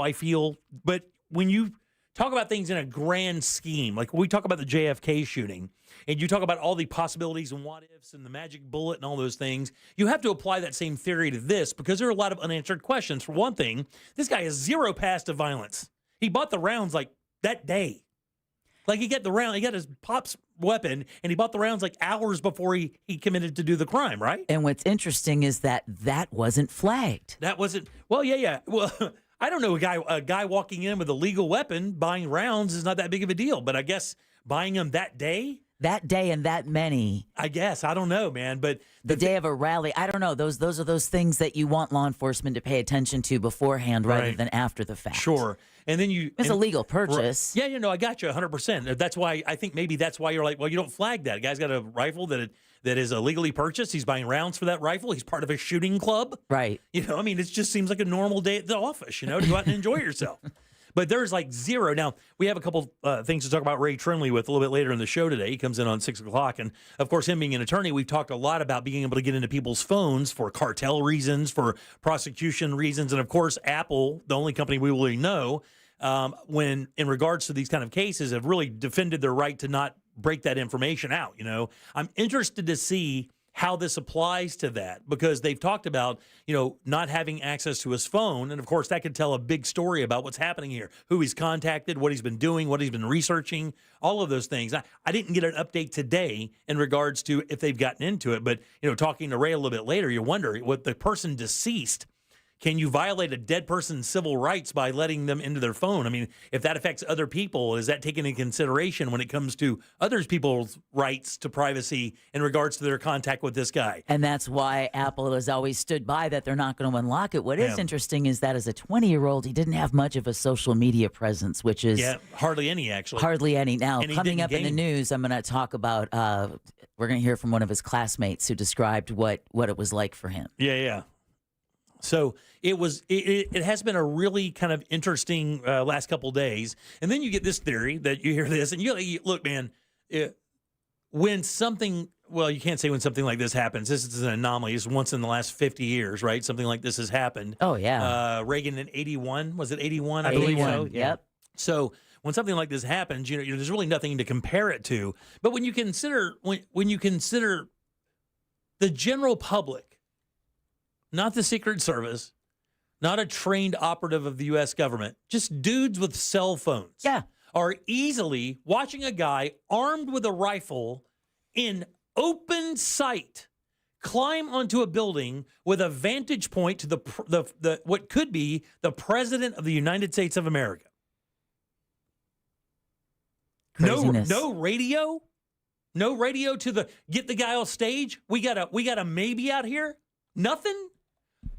how I feel. But when you talk about things in a grand scheme, like when we talk about the JFK shooting, and you talk about all the possibilities and what ifs and the magic bullet and all those things, you have to apply that same theory to this because there are a lot of unanswered questions. For one thing, this guy has zero past of violence. He bought the rounds like that day. Like he got his pop's weapon, and he bought the rounds like hours before he committed to do the crime, right? And what's interesting is that wasn't flagged. That wasn't, well, yeah. Well, I don't know, a guy walking in with a legal weapon, buying rounds is not that big of a deal, but I guess buying them that day? That day and that many. I guess. I don't know, man. But the day of a rally, I don't know. Those are those things that you want law enforcement to pay attention to beforehand rather than after the fact. Sure. And then it's a legal purchase. Yeah, I got you 100%. That's why I think maybe that's why you're like, well, you don't flag that. A guy's got a rifle that is illegally purchased. He's buying rounds for that rifle. He's part of a shooting club. Right. It just seems like a normal day at the office, to go out and enjoy yourself. But there's like zero. Now, we have a couple things to talk about Ray Trimley with a little bit later in the show today. He comes in on 6 o'clock. And, of course, him being an attorney, we've talked a lot about being able to get into people's phones for cartel reasons, for prosecution reasons. And, of course, Apple, the only company we really know, when in regards to these kind of cases, have really defended their right to not break that information out. I'm interested to see how this applies to that because they've talked about, not having access to his phone. And, of course, that could tell a big story about what's happening here, who he's contacted, what he's been doing, what he's been researching, all of those things. I didn't get an update today in regards to if they've gotten into it. But, talking to Ray a little bit later, you wonder, with the person deceased, can you violate a dead person's civil rights by letting them into their phone? I mean, if that affects other people, is that taken into consideration when it comes to other people's rights to privacy in regards to their contact with this guy? And that's why Apple has always stood by that they're not going to unlock it. What is interesting is that as a 20-year-old, he didn't have much of a social media presence, which is... Yeah, hardly any, actually. Hardly any. Now, coming up in the news, I'm going to talk about... we're going to hear from one of his classmates who described what it was like for him. Yeah. So it has been a really kind of interesting last couple of days. And then you get this theory that you hear this and you look, man, when something, well, you can't say when something like this happens. This is an anomaly. It's once in the last 50 years, right? Something like this has happened. Oh, yeah. Reagan in 81. Was it 81? I believe so. Yep. So when something like this happens, there's really nothing to compare it to. But when you consider the general public, not the Secret Service, not a trained operative of the U.S. government, just dudes with cell phones are easily watching a guy armed with a rifle in open sight climb onto a building with a vantage point to the what could be the President of the United States of America. Craziness. No radio? No radio to get the guy off stage? We got a maybe out here? Nothing?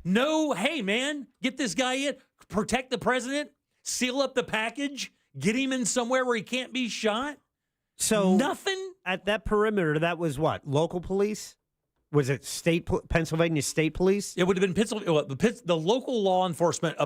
No, hey, man, get this guy in, protect the president, seal up the package, get him in somewhere where he can't be shot? So nothing? At that perimeter, that was what? Local police? Was it Pennsylvania State Police? It would have been the local law enforcement.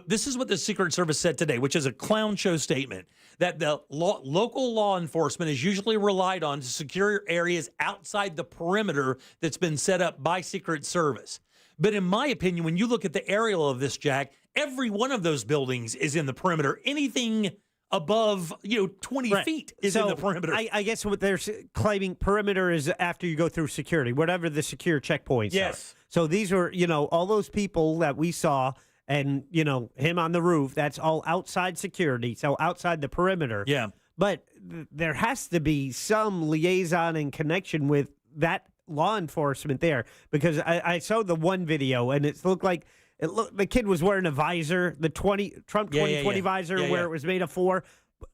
This is what the Secret Service said today, which is a clown show statement, that the local law enforcement is usually relied on to secure areas outside the perimeter that's been set up by Secret Service. But in my opinion, when you look at the aerial of this, Jack, every one of those buildings is in the perimeter. Anything above 20 feet is in the perimeter. I guess what they're claiming perimeter is after you go through security, whatever the secure checkpoints are. So these are, all those people that we saw and, him on the roof, that's all outside security, so outside the perimeter. Yeah. But there has to be some liaison and connection with that law enforcement there, because I saw the one video and it looked like the kid was wearing a visor, the Trump 2020 visor where it was made of 4.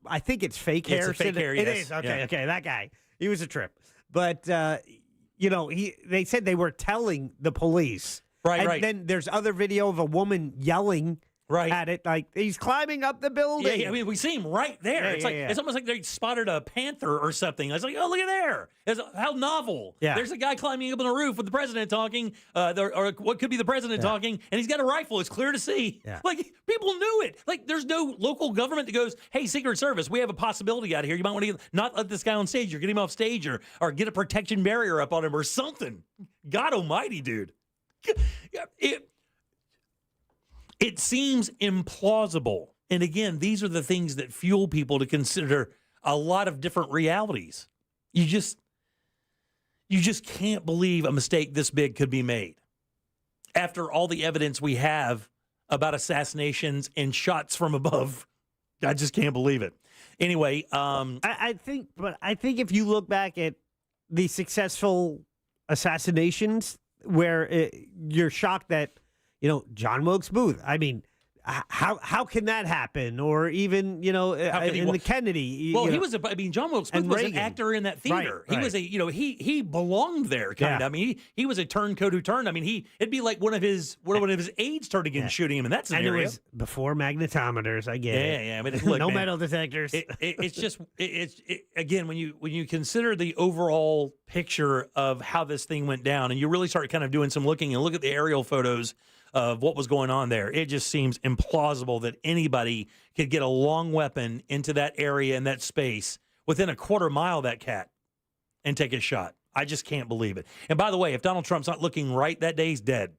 I think it's fake hair. It's a fake hair, It yes. is. Okay, that guy. He was a trip. But, they said they were telling the police. Right. And then there's other video of a woman yelling at it, like, he's climbing up the building. Yeah, I mean, we see him right there. It's almost like they spotted a panther or something. I was like, oh, look at there. How novel. Yeah. There's a guy climbing up on the roof with the president talking, or what could be the president talking, and he's got a rifle. It's clear to see. Yeah. Like, people knew it. Like, there's no local government that goes, hey, Secret Service, we have a possibility out here. You might want to not let this guy on stage or get him off stage or get a protection barrier up on him or something. God almighty, dude. It seems implausible. And again, these are the things that fuel people to consider a lot of different realities. You just can't believe a mistake this big could be made. After all the evidence we have about assassinations and shots from above, I just can't believe it. Anyway, I think if you look back at the successful assassinations where you're shocked that, John Wilkes Booth, I mean, how can that happen? Or even, in the Kennedy. Well, John Wilkes Booth was an actor in that theater. Right. He was he belonged there, kind of. Yeah. I mean, he was a turncoat who turned. I mean, it'd be like one of his aides turning and shooting him in that scenario. And it was before magnetometers, I get it. Yeah. I mean, look, no man, metal detectors. Again, when you consider the overall picture of how this thing went down, and you really start kind of doing some looking and look at the aerial photos of what was going on there, it just seems implausible that anybody could get a long weapon into that area and that space within a quarter mile of that cat and take a shot. I just can't believe it. And by the way, if Donald Trump's not looking right that day, he's dead.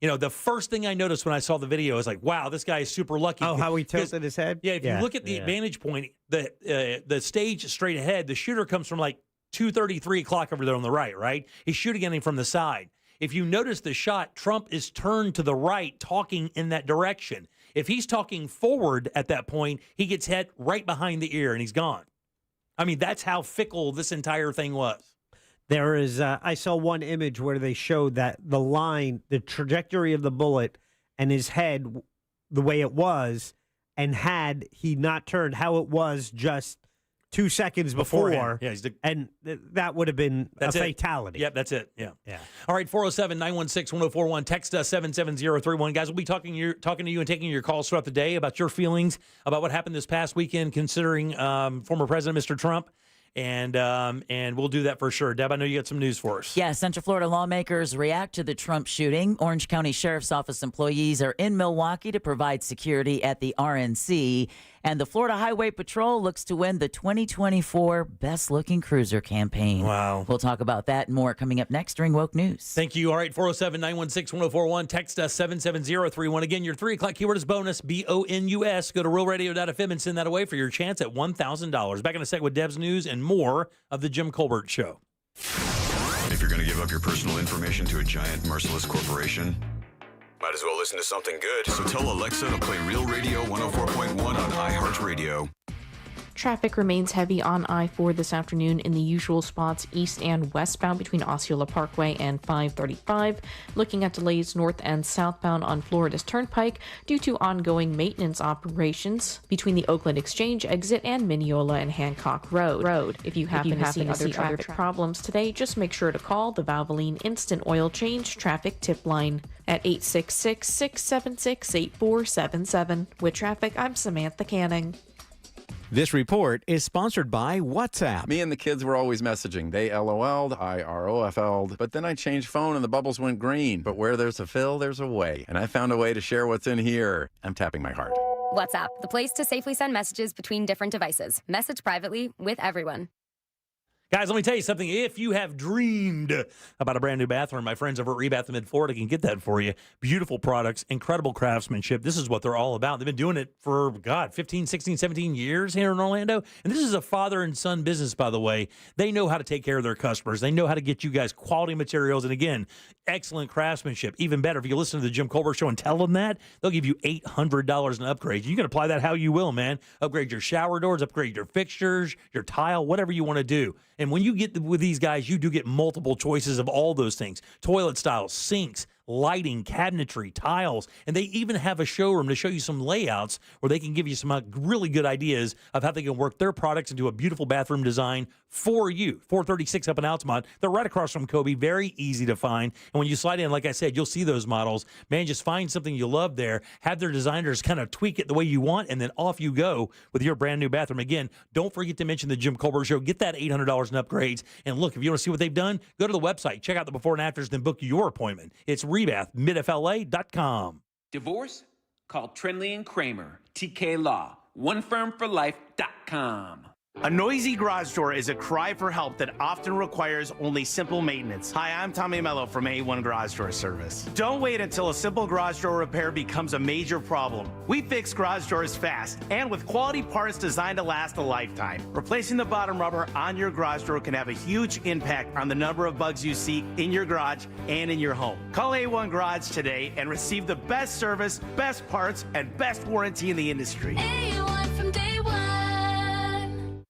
The first thing I noticed when I saw the video is like, wow, this guy is super lucky. Oh, how he tilted his head? Yeah, if you look at the vantage point, the stage straight ahead, the shooter comes from like 2:30, 3 o'clock over there on the right? He's shooting at him from the side. If you notice the shot, Trump is turned to the right, talking in that direction. If he's talking forward at that point, he gets hit right behind the ear and he's gone. I mean, that's how fickle this entire thing was. There is, I saw one image where they showed that the trajectory of the bullet and his head, the way it was, and had he not turned, how it was just 2 seconds before. Yeah, and that would have been a fatality. Yep, that's it. Yeah. All right, 407-916-1041. Text us 77031. Guys, we'll be talking to you and taking your calls throughout the day about your feelings about what happened this past weekend considering former President Mr. Trump. And we'll do that for sure. Deb, I know you got some news for us. Yeah, Central Florida lawmakers react to the Trump shooting. Orange County Sheriff's Office employees are in Milwaukee to provide security at the RNC. And the Florida Highway Patrol looks to win the 2024 Best Looking Cruiser campaign. Wow. We'll talk about that and more coming up next during Woke News. Thank you. All right, 407-916-1041. Text us 77031. Again, your 3 o'clock keyword is bonus, BONUS. Go to realradio.fm and send that away for your chance at $1,000. Back in a sec with Deb's News and more of the Jim Colbert Show. If you're going to give up your personal information to a giant, merciless corporation, might as well listen to something good. So tell Alexa to play Real Radio 104.1 on iHeartRadio. Traffic remains heavy on I-4 this afternoon in the usual spots east and westbound between Osceola Parkway and 535. Looking at delays north and southbound on Florida's Turnpike due to ongoing maintenance operations between the Oakland Exchange exit and Mineola and Hancock Road. If you happen to see other traffic problems today, just make sure to call the Valvoline Instant Oil Change Traffic Tip Line at 866-676-8477. With traffic, I'm Samantha Canning. This report is sponsored by WhatsApp. Me and the kids were always messaging. They LOL'd, I ROFL'd, but then I changed phone and the bubbles went green. But where there's a fill, there's a way. And I found a way to share what's in here. I'm tapping my heart. WhatsApp, the place to safely send messages between different devices. Message privately with everyone. Guys, let me tell you something. If you have dreamed about a brand new bathroom, my friends over at Rebath in Mid-Florida can get that for you. Beautiful products, incredible craftsmanship. This is what they're all about. They've been doing it for, 15, 16, 17 years here in Orlando. And this is a father and son business, by the way. They know how to take care of their customers. They know how to get you guys quality materials. And again, excellent craftsmanship. Even better, if you listen to the Jim Colbert Show and tell them that, they'll give you $800 in upgrades. You can apply that how you will, man. Upgrade your shower doors, upgrade your fixtures, your tile, whatever you want to do. And when you get with these guys, you do get multiple choices of all those things. Toilet styles, sinks, lighting, cabinetry, tiles, and they even have a showroom to show you some layouts where they can give you some really good ideas of how they can work their products into a beautiful bathroom design for you. 436 up in Altamont. They're right across from Kobe. Very easy to find. And when you slide in, like I said, you'll see those models. Man, just find something you love there. Have their designers kind of tweak it the way you want, and then off you go with your brand new bathroom. Again, don't forget to mention the Jim Colbert Show. Get that $800 in upgrades. And look, if you want to see what they've done, go to the website. Check out the before and afters, then book your appointment. It's rebathmidfla.com. Divorce? Call Trinley and Kramer, TK Law, onefirmforlife.com. A noisy garage door is a cry for help that often requires only simple maintenance. Hi, I'm Tommy Mello from A1 Garage Door Service. Don't wait until a simple garage door repair becomes a major problem. We fix garage doors fast and with quality parts designed to last a lifetime. Replacing the bottom rubber on your garage door can have a huge impact on the number of bugs you see in your garage and in your home. Call A1 Garage today and receive the best service, best parts, and best warranty in the industry. A1 from day one.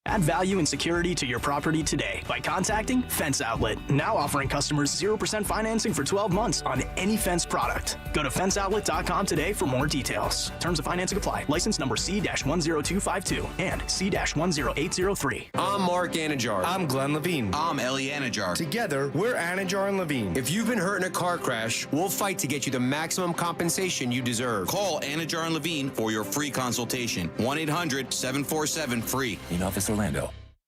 Add value and security to your property today by contacting Fence Outlet. Now offering customers 0% financing for 12 months on any Fence product. Go to fenceoutlet.com today for more details. Terms of financing apply. License number C-10252 and C-10803. I'm Mark Anajar. I'm Glenn Levine. I'm Ellie Anajar. Together, we're Anajar and Levine. If you've been hurt in a car crash, we'll fight to get you the maximum compensation you deserve. Call Anajar and Levine for your free consultation. 1-800-747-FREE. In Office Orlando.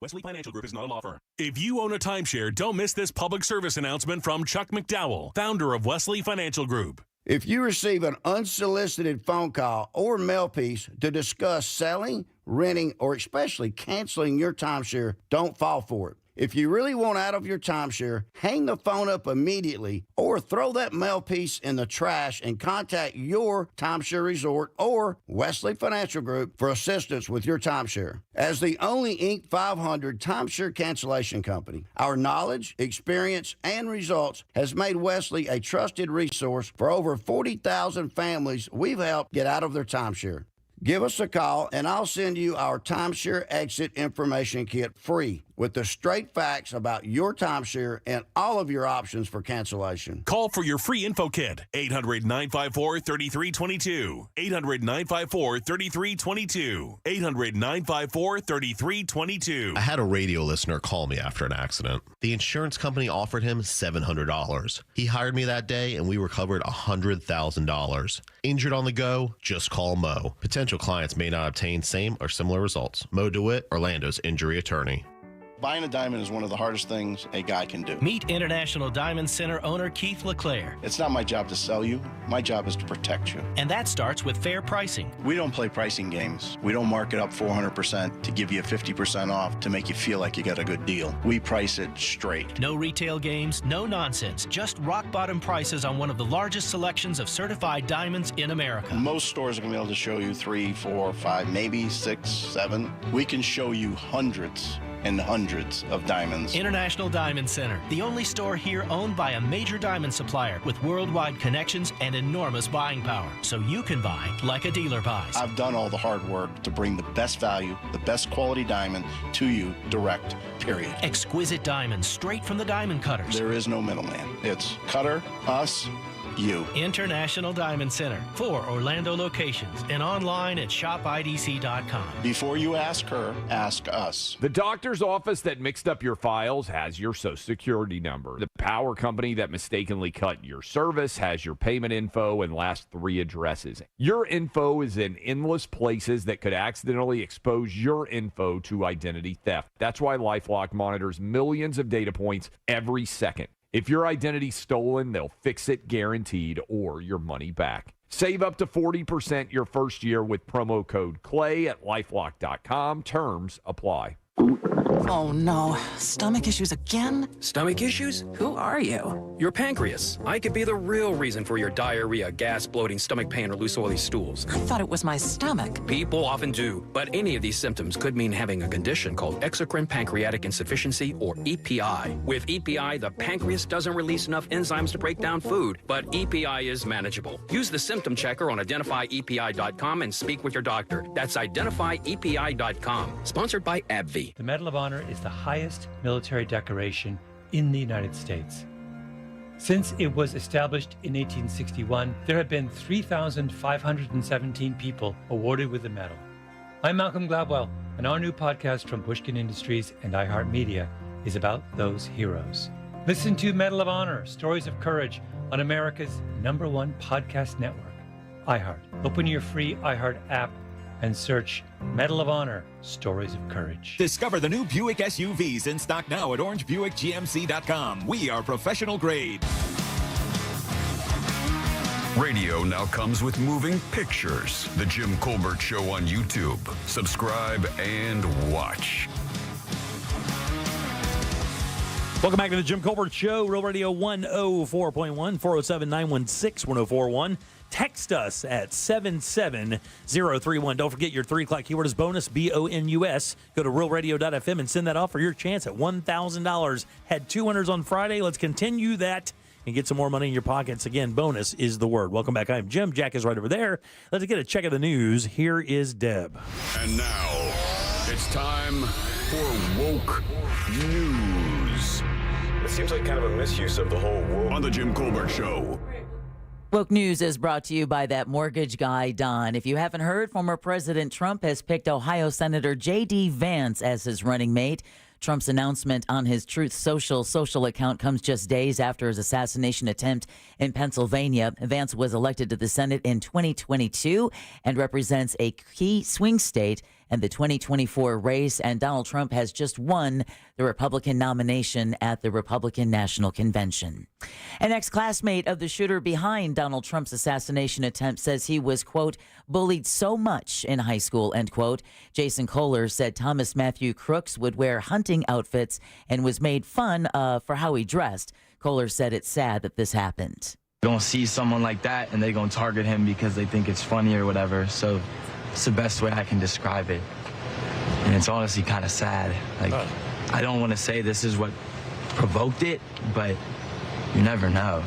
Wesley Financial Group is not a law firm. If you own a timeshare, don't miss this public service announcement from Chuck McDowell, founder of Wesley Financial Group. If you receive an unsolicited phone call or mail piece to discuss selling, renting, or especially canceling your timeshare, don't fall for it. If you really want out of your timeshare, hang the phone up immediately or throw that mail piece in the trash and contact your timeshare resort or Wesley Financial Group for assistance with your timeshare. As the only Inc. 500 timeshare cancellation company, our knowledge, experience, and results has made Wesley a trusted resource for over 40,000 families we've helped get out of their timeshare. Give us a call, and I'll send you our timeshare exit information kit free with the straight facts about your timeshare and all of your options for cancellation. Call for your free info kit. 800-954-3322. 800-954-3322. 800-954-3322. I had a radio listener call me after an accident. The insurance company offered him $700. He hired me that day, and we recovered $100,000. Injured on the go? Just call Mo. Potential clients may not obtain same or similar results. Mo DeWitt, Orlando's injury attorney. Buying a diamond is one of the hardest things a guy can do. Meet International Diamond Center owner Keith LeClaire. It's not my job to sell you. My job is to protect you. And that starts with fair pricing. We don't play pricing games. We don't mark it up 400% to give you 50% off to make you feel like you got a good deal. We price it straight. No retail games, no nonsense. Just rock bottom prices on one of the largest selections of certified diamonds in America. Most stores are going to be able to show you 3, 4, 5, maybe 6, 7. We can show you hundreds and hundreds of diamonds. International Diamond Center, the only store here owned by a major diamond supplier with worldwide connections and enormous buying power, so you can buy like a dealer buys. I've done all the hard work to bring the best value, the best quality diamond to you direct, period. Exquisite diamonds straight from the diamond cutters. There is no middleman. It's cutter, us, you. International Diamond Center, 4 Orlando locations, and online at shopidc.com. Before you ask her, ask us. The doctor's office that mixed up your files has your Social Security number. The power company that mistakenly cut your service has your payment info and last 3 addresses. Your info is in endless places that could accidentally expose your info to identity theft. That's why LifeLock monitors millions of data points every second. If your identity's stolen, they'll fix it guaranteed or your money back. Save up to 40% your first year with promo code CLAY at lifelock.com. Terms apply. Oh no, stomach issues again? Stomach issues? Who are you? Your pancreas. I could be the real reason for your diarrhea, gas, bloating, stomach pain, or loose oily stools. I thought it was my stomach. People often do, but any of these symptoms could mean having a condition called exocrine pancreatic insufficiency, or EPI. With EPI, the pancreas doesn't release enough enzymes to break down food, but EPI is manageable. Use the symptom checker on identifyepi.com and speak with your doctor. That's identifyepi.com. Sponsored by AbbVie. The Medal of Honor is the highest military decoration in the United States. Since it was established in 1861, there have been 3,517 people awarded with the medal. I'm Malcolm Gladwell, and our new podcast from Pushkin Industries and iHeartMedia is about those heroes. Listen to Medal of Honor, Stories of Courage on America's #1 podcast network, iHeart. Open your free iHeart app and search Medal of Honor, Stories of Courage. Discover the new Buick SUVs in stock now at orangebuickgmc.com. We are professional grade. Radio now comes with moving pictures. The Jim Colbert Show on YouTube. Subscribe and watch. Welcome back to the Jim Colbert Show, Real Radio 104.1, 407-916-1041. Text us at 77031. Don't forget your 3 o'clock keyword is bonus, BONUS. Go to realradio.fm and send that off for your chance at $1,000. Had 2 winners on Friday. Let's continue that and get some more money in your pockets. Again, bonus is the word. Welcome back. I'm Jim. Jack is right over there. Let's get a check of the news. Here is Deb. And now, it's time for Woke News. It seems like kind of a misuse of the whole woke on the Jim Colbert Show. Woke News is brought to you by that mortgage guy, Don. If you haven't heard, former President Trump has picked Ohio Senator J.D. Vance as his running mate. Trump's announcement on his Truth social account comes just days after his assassination attempt in Pennsylvania. Vance was elected to the Senate in 2022 and represents a key swing state in the 2024 race, and Donald Trump has just won the Republican nomination at the Republican National Convention. An ex-classmate of the shooter behind Donald Trump's assassination attempt says he was, quote, bullied so much in high school, end quote. Jason Kohler said Thomas Matthew Crooks would wear hunting outfits and was made fun of for how he dressed. Kohler said it's sad that this happened. You're going to see someone like that and they're going to target him because they think it's funny or whatever. So it's the best way I can describe it. And it's honestly kind of sad. Like, I don't want to say this is what provoked it, but you never know.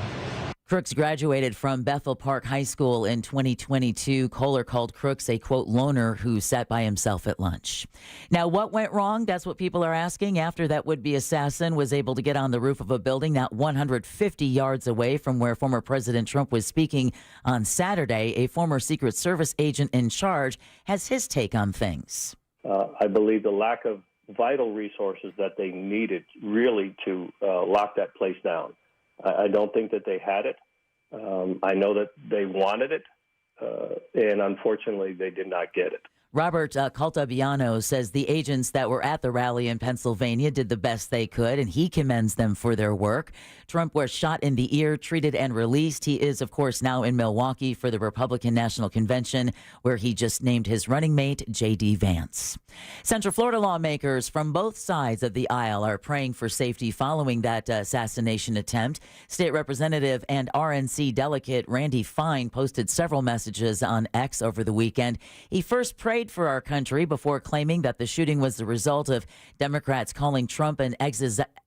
Crooks graduated from Bethel Park High School in 2022. Kohler called Crooks a, quote, loner who sat by himself at lunch. Now, what went wrong? That's what people are asking after that would-be assassin was able to get on the roof of a building not 150 yards away from where former President Trump was speaking on Saturday. A former Secret Service agent in charge has his take on things. I believe the lack of vital resources that they needed really to lock that place down. I don't think that they had it. I know that they wanted it, and unfortunately, they did not get it. Robert Caltabiano says the agents that were at the rally in Pennsylvania did the best they could, and he commends them for their work. Trump was shot in the ear, treated, and released. He is, of course, now in Milwaukee for the Republican National Convention, where he just named his running mate, J.D. Vance. Central Florida lawmakers from both sides of the aisle are praying for safety following that assassination attempt. State Representative and RNC delegate Randy Fine posted several messages on X over the weekend. He first prayed for our country before claiming that the shooting was the result of Democrats calling Trump an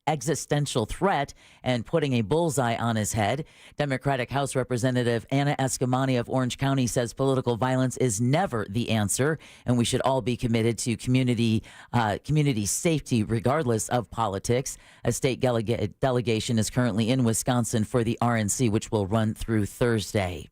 existential threat and putting a bullseye on his head. Democratic House Representative Anna Escamani of Orange County says political violence is never the answer, and we should all be committed to community safety regardless of politics. A state delegation is currently in Wisconsin for the RNC, which will run through Thursday.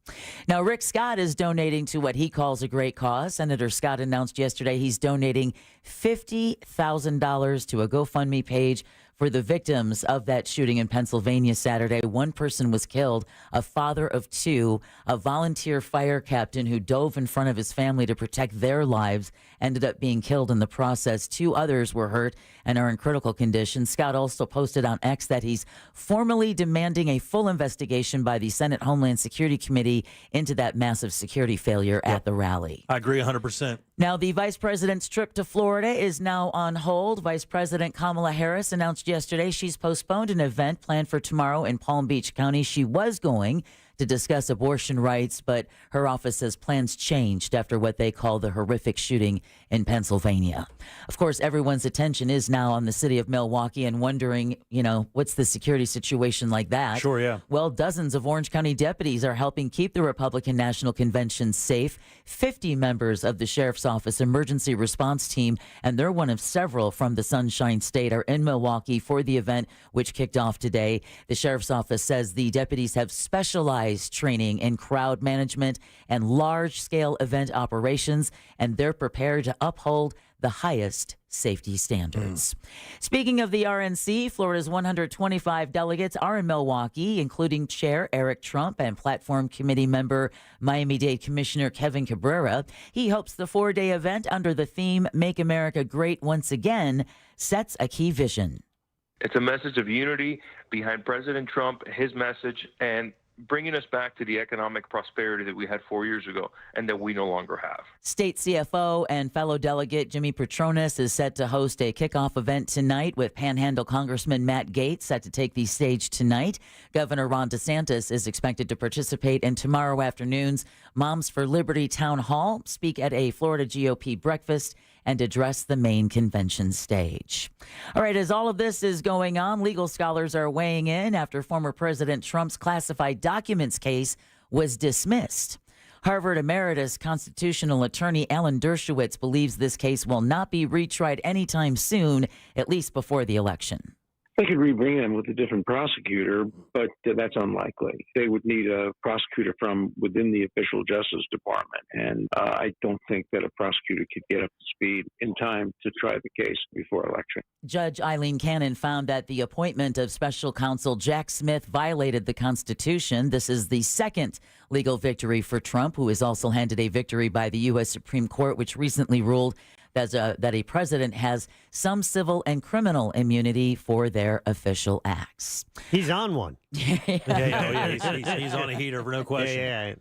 Now, Rick Scott is donating to what he calls a great cause. Senator Scott announced yesterday he's donating $50,000 to a GoFundMe page for the victims of that shooting in Pennsylvania Saturday. One person was killed, a father of 2, a volunteer fire captain who dove in front of his family to protect their lives, ended up being killed in the process. 2 others were hurt and are in critical condition. Scott also posted on X that he's formally demanding a full investigation by the Senate Homeland Security Committee into that massive security failure at the rally. I agree 100%. Now, the vice president's trip to Florida is now on hold. Vice President Kamala Harris announced yesterday she's postponed an event planned for tomorrow in Palm Beach County. She was going to discuss abortion rights, but her office says plans changed after what they call the horrific shooting in Pennsylvania. Of course, everyone's attention is now on the city of Milwaukee and wondering, what's the security situation like that? Sure, yeah. Well, dozens of Orange County deputies are helping keep the Republican National Convention safe. 50 members of the Sheriff's Office Emergency Response Team, and they're one of several from the Sunshine State, are in Milwaukee for the event, which kicked off today. The Sheriff's Office says the deputies have specialized training in crowd management and large-scale event operations, and they're prepared to uphold the highest safety standards. Speaking of the RNC, Florida's 125 delegates are in Milwaukee, including Chair Eric Trump and Platform Committee member Miami-Dade Commissioner Kevin Cabrera. He hopes the 4-day event under the theme Make America Great Once Again sets a key vision. It's a message of unity behind President Trump, his message, and bringing us back to the economic prosperity that we had 4 years ago and that we no longer have. State CFO and fellow delegate Jimmy Petronas is set to host a kickoff event tonight with Panhandle Congressman Matt Gaetz set to take the stage tonight. Governor Ron DeSantis is expected to participate in tomorrow afternoon's Moms for Liberty Town Hall, speak at a Florida GOP breakfast, and address the main convention stage. All right, as all of this is going on, legal scholars are weighing in after former President Trump's classified documents case was dismissed. Harvard Emeritus constitutional attorney Alan Dershowitz believes this case will not be retried anytime soon, at least before the election. They could rebring him with a different prosecutor, but that's unlikely. They would need a prosecutor from within the official Justice Department, and I don't think that a prosecutor could get up to speed in time to try the case before election. Judge Eileen Cannon found that the appointment of special counsel Jack Smith violated the Constitution. This is the second legal victory for Trump, who is also handed a victory by the U.S. Supreme Court, which recently ruled that a president has some civil and criminal immunity for their official acts. He's on one. He's on a heater, for no question. Yeah.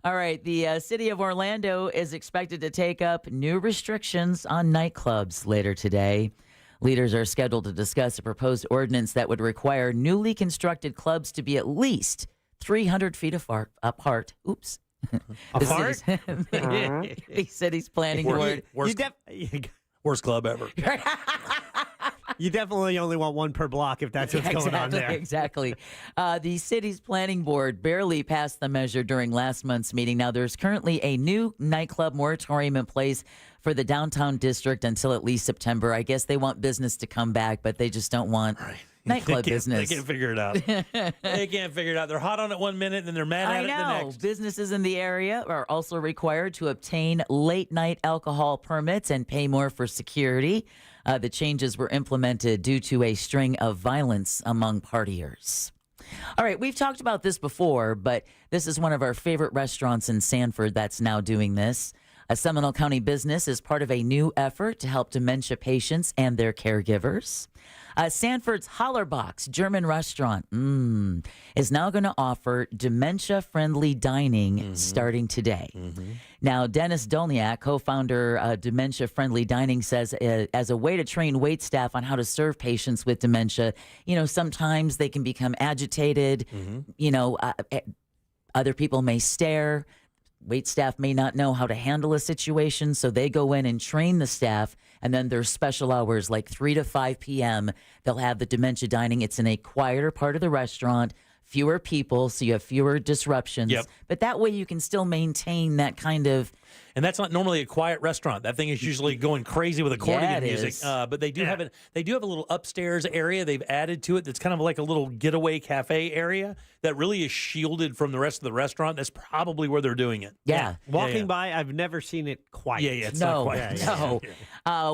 All right. The city of Orlando is expected to take up new restrictions on nightclubs later today. Leaders are scheduled to discuss a proposed ordinance that would require newly constructed clubs to be at least 300 feet apart. Oops. Apart? The city's planning board. Worst club ever. You definitely only want one per block if that's what's going on there. Exactly. The city's planning board barely passed the measure during last month's meeting. Now, there's currently a new nightclub moratorium in place for the downtown district until at least September. I guess they want business to come back, but they just don't want nightclub business. They can't figure it out. They can't figure it out. They're hot on it one minute, and then they're mad at it the next. Businesses in the area are also required to obtain late-night alcohol permits and pay more for security. The changes were implemented due to a string of violence among partiers. All right, we've talked about this before, but this is one of our favorite restaurants in Sanford that's now doing this. A Seminole County business is part of a new effort to help dementia patients and their caregivers. Sanford's Hollerbox German restaurant is now going to offer dementia-friendly dining starting today. Now, Dennis Dolniak, co-founder of Dementia Friendly Dining, says as a way to train waitstaff on how to serve patients with dementia, sometimes they can become agitated. Other people may stare. Waitstaff may not know how to handle a situation, so they go in and train the staff, and then there's special hours like 3 to 5 p.m. They'll have the dementia dining. It's in a quieter part of the restaurant, fewer people, so you have fewer disruptions. Yep. But that way you can still maintain that kind of... And that's not normally a quiet restaurant. That thing is usually going crazy with accordion music. But they do have it. They do have a little upstairs area they've added to it. That's kind of like a little getaway cafe area that really is shielded from the rest of the restaurant. That's probably where they're doing it. Yeah. Walking by, I've never seen it quiet. Yeah, it's not quiet. No.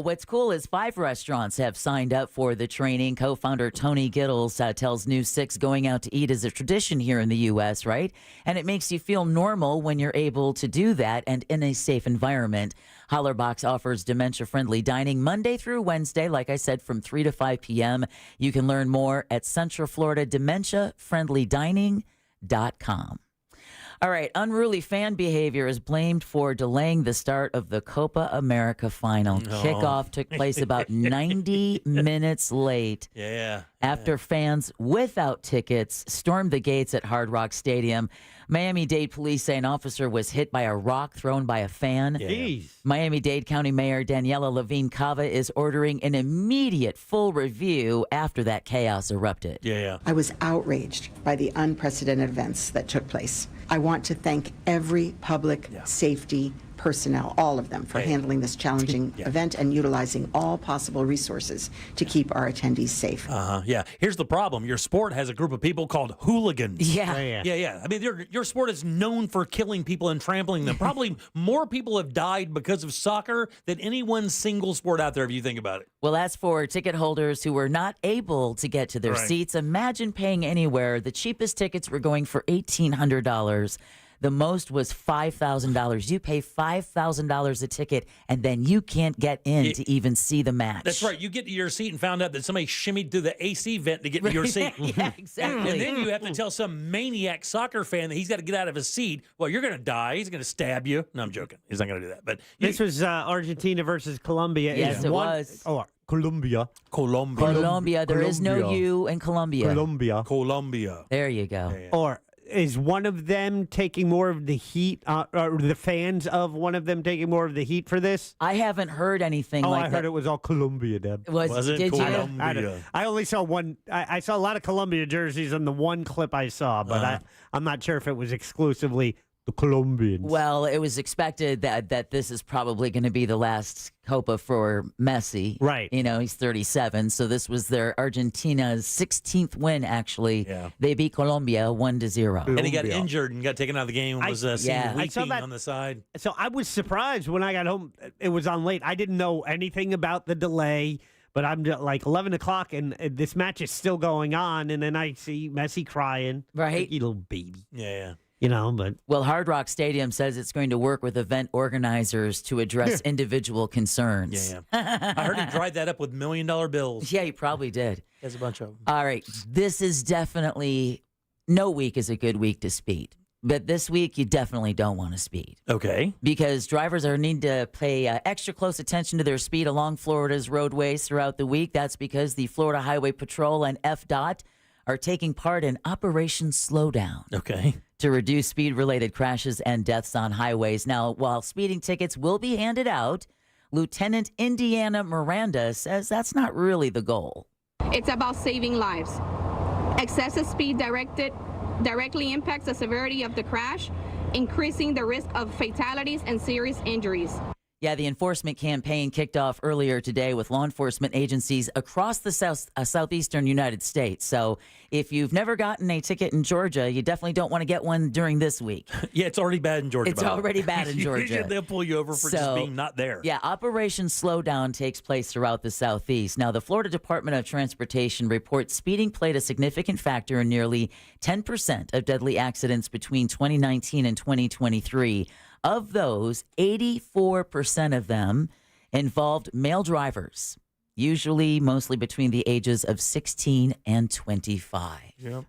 What's cool is 5 restaurants have signed up for the training. Co-founder Tony Gittles tells News 6 going out to eat is a tradition here in the U.S., right? And it makes you feel normal when you're able to do that and in a safe environment. Hollerbox offers dementia-friendly dining Monday through Wednesday, like I said, from 3 to 5 p.m. You can learn more at Central Florida DementiaFriendlyDining.com. All right, unruly fan behavior is blamed for delaying the start of the Copa America final. Kickoff took place about 90 minutes late. After fans without tickets stormed the gates at Hard Rock Stadium. Miami-Dade police say an officer was hit by a rock thrown by a fan. Miami-Dade County Mayor Daniela Levine Cava is ordering an immediate full review after that chaos erupted. I was outraged by the unprecedented events that took place. I want to thank every public safety personnel, all of them, for handling this challenging event and utilizing all possible resources to keep our attendees safe. Here's the problem. Your sport has a group of people called hooligans. Yeah. I mean, your sport is known for killing people and trampling them. Probably more people have died because of soccer than any one single sport out there, if you think about it. Well, as for ticket holders who were not able to get to their seats, imagine paying anywhere. The cheapest tickets were going for $1,800. The most was $5,000. You pay $5,000 a ticket, and then you can't get in to even see the match. That's right. You get to your seat and found out that somebody shimmied through the AC vent to get to your seat. Yeah, exactly. And then you have to tell some maniac soccer fan that he's got to get out of his seat. Well, you're going to die. He's going to stab you. No, I'm joking. He's not going to do that. But this was Argentina versus Colombia. Yes, it was. Oh, Colombia. Colombia. There is no U in Colombia. Colombia. There you go. Or is one of them taking more of the heat, or the fans of one of them taking more of the heat for this? I haven't heard anything like that. I heard it was all Colombia, Deb. Did you? I only saw one. I saw a lot of Colombia jerseys in the one clip I saw, but I'm not sure if it was exclusively the Colombians. Well, it was expected that this is probably going to be the last Copa for Messi. Right. You know, he's 37, so this was their Argentina's 16th win, actually. Yeah. They beat Colombia 1-0. And he got injured and got taken out of the game and was seen weeping on the side. So I was surprised when I got home. It was on late. I didn't know anything about the delay. But I'm like 11 o'clock, and this match is still going on, and then I see Messi crying. Right. Little baby. Yeah. You know, but... Well, Hard Rock Stadium says it's going to work with event organizers to address individual concerns. Yeah. I heard he dried that up with $1 million bills. Yeah, he probably did. There's a bunch of them. All right. This is definitely... No week is a good week to speed. But this week, you definitely don't want to speed. Okay. Because drivers need to pay extra close attention to their speed along Florida's roadways throughout the week. That's because the Florida Highway Patrol and FDOT are taking part in Operation Slowdown. Okay. To reduce speed-related crashes and deaths on highways. Now, while speeding tickets will be handed out, Lieutenant Indiana Miranda says that's not really the goal. It's about saving lives. Excessive speed directly impacts the severity of the crash, increasing the risk of fatalities and serious injuries. Yeah, the enforcement campaign kicked off earlier today with law enforcement agencies across the southeastern United States. So if you've never gotten a ticket in Georgia, you definitely don't want to get one during this week. Yeah, it's already bad in Georgia. It's already bad in Georgia. They'll pull you over for just being not there. Yeah, Operation Slowdown takes place throughout the Southeast. Now, the Florida Department of Transportation reports speeding played a significant factor in nearly 10% of deadly accidents between 2019 and 2023. Of those, 84% of them involved male drivers, usually mostly between the ages of 16 and 25. Yep.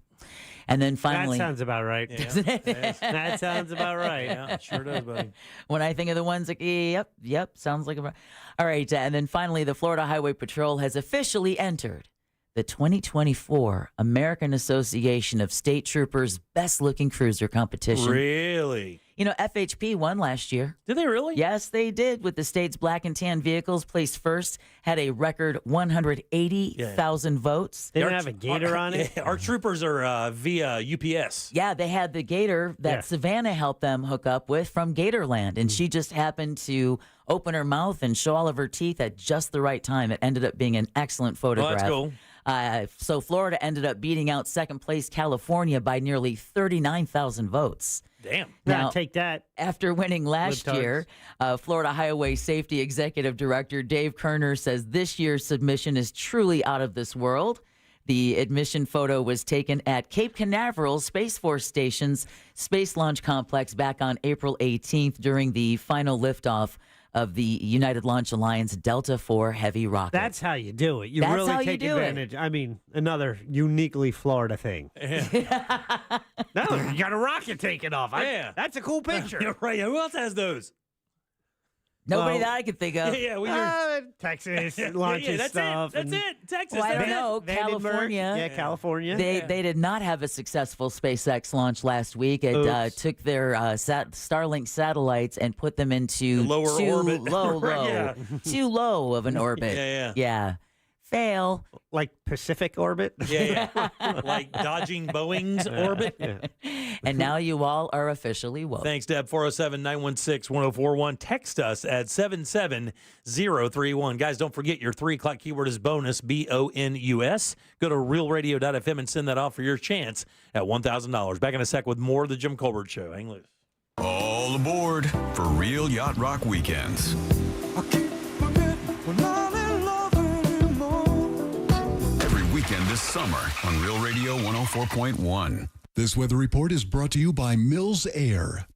And then finally... That sounds about right. Yeah. That sounds about right. Yeah, it sure does, buddy. When I think of the ones like, yep, sounds like a... All right, and then finally, the Florida Highway Patrol has officially entered the 2024 American Association of State Troopers Best Looking Cruiser competition. Really? You know, FHP won last year. Did they really? Yes, they did. With the state's black and tan vehicles placed first, had a record 180,000 votes. They don't have a gator on it? Our troopers are via UPS. Yeah, they had the gator that Savannah helped them hook up with from Gatorland, and she just happened to open her mouth and show all of her teeth at just the right time. It ended up being an excellent photograph. Oh, that's cool. So Florida ended up beating out second place California by nearly 39,000 votes. Damn. Now, take that. After winning last year, Florida Highway Safety Executive Director Dave Kerner says this year's submission is truly out of this world. The admission photo was taken at Cape Canaveral Space Force Station's Space Launch Complex back on April 18th during the final liftoff of the United Launch Alliance Delta IV Heavy rocket. That's how you do it. You That's really how you take do advantage. I mean, another uniquely Florida thing. No, you got a rocket taking off. That's a cool picture. You're right. Who else has those? Nobody that I can think of. Texas launches stuff. That's it. Texas. Well, I don't that's know. it. California. Yeah, California. They did not have a successful SpaceX launch last week. It took their Starlink satellites and put them into Lower too orbit. low, too low of an orbit. Yeah. Fail. Like Pacific orbit? Yeah. Like dodging Boeing's orbit. And now you all are officially woke. Thanks, Deb. 407-916-1041. Text us at 77031. Guys, don't forget your 3 o'clock keyword is bonus, BONUS. Go to realradio.fm and send that off for your chance at $1,000. Back in a sec with more of the Jim Colbert Show. Hang loose. All aboard for Real Yacht Rock Weekends. Every weekend this summer on Real Radio 104.1. This weather report is brought to you by Mills Air.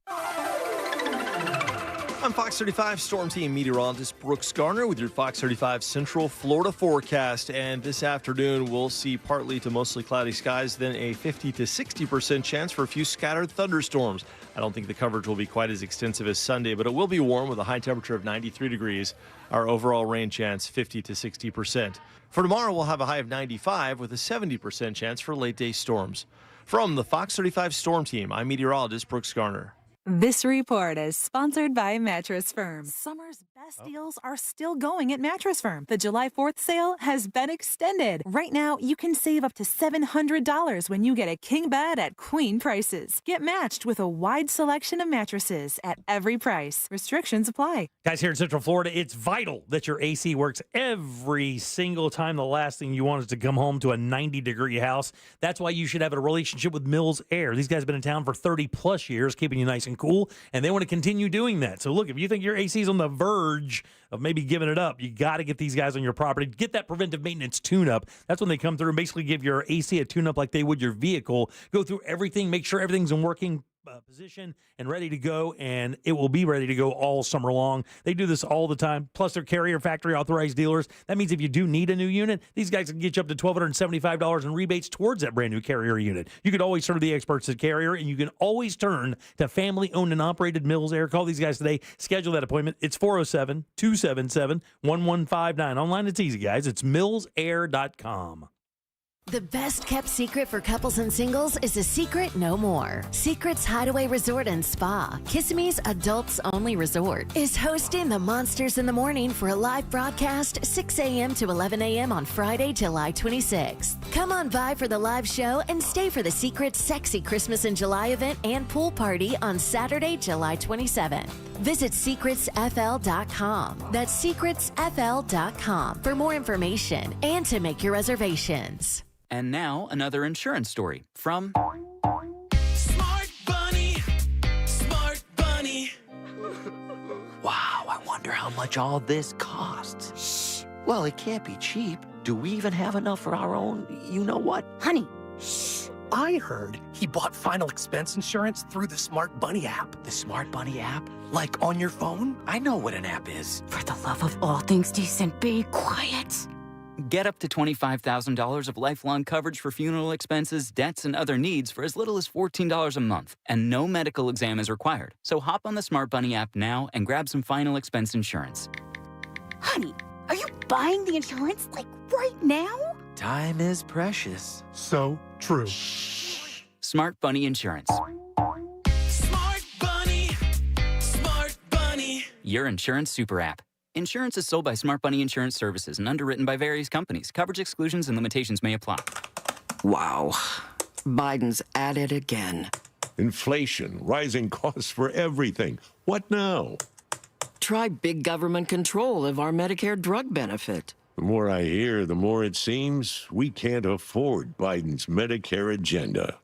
I'm Fox 35 Storm Team meteorologist Brooks Garner with your Fox 35 Central Florida forecast. And this afternoon, we'll see partly to mostly cloudy skies, then a 50 to 60% chance for a few scattered thunderstorms. I don't think the coverage will be quite as extensive as Sunday, but it will be warm with a high temperature of 93 degrees. Our overall rain chance 50 to 60%. For tomorrow, we'll have a high of 95 with a 70% chance for late day storms. From the Fox 35 Storm Team, I'm meteorologist Brooks Garner. This report is sponsored by Mattress Firm. Summer's best deals are still going at Mattress Firm. The July 4th sale has been extended. Right now, you can save up to $700 when you get a king bed at queen prices. Get matched with a wide selection of mattresses at every price. Restrictions apply. Guys, here in Central Florida, it's vital that your AC works every single time. The last thing you want is to come home to a 90-degree house. That's why you should have a relationship with Mills Air. These guys have been in town for 30-plus years, keeping you nice and cool, and they want to continue doing that. So look, if you think your AC is on the verge of maybe giving it up, you got to get these guys on your property. Get that preventive maintenance tune-up. That's when they come through and basically give your AC a tune-up like they would your vehicle. Go through everything, make sure everything's in working position and ready to go, and it will be ready to go all summer long. They do this all the time. Plus, they're Carrier factory authorized dealers. That means if you do need a new unit, these guys can get you up to $1,275 in rebates towards that brand new Carrier unit. You can always turn to the experts at Carrier, and you can always turn to family-owned and operated Mills Air. Call these guys today. Schedule that appointment. It's 407-277-1159. Online, it's easy, guys. It's millsair.com. The best kept secret for couples and singles is a secret no more. Secret's Hideaway Resort and Spa, Kissimmee's adults only resort, is hosting the Monsters in the Morning for a live broadcast 6 a.m. to 11 a.m. on Friday, July 26th. Come on by for the live show and stay for the Secret's sexy Christmas in July event and pool party on Saturday, July 27th. Visit secretsfl.com. That's secretsfl.com for more information and to make your reservations. And now, another insurance story from Smart Bunny. Smart Bunny. Wow, I wonder how much all this costs. Shh. Well, it can't be cheap. Do we even have enough for our own you-know-what? Honey. Shh. I heard he bought final expense insurance through the Smart Bunny app. The Smart Bunny app? Like on your phone? I know what an app is. For the love of all things decent, be quiet. Get up to $25,000 of lifelong coverage for funeral expenses, debts, and other needs for as little as $14 a month. And no medical exam is required. So hop on the Smart Bunny app now and grab some final expense insurance. Honey, are you buying the insurance, like, right now? Time is precious. So true. Smart Bunny Insurance. Smart Bunny. Smart Bunny. Your insurance super app. Insurance is sold by Smart Bunny Insurance Services and underwritten by various companies. Coverage exclusions and limitations may apply. Wow. Biden's at it again. Inflation, rising costs for everything. What now? Try big government control of our Medicare drug benefit. The more I hear, the more it seems we can't afford Biden's Medicare agenda.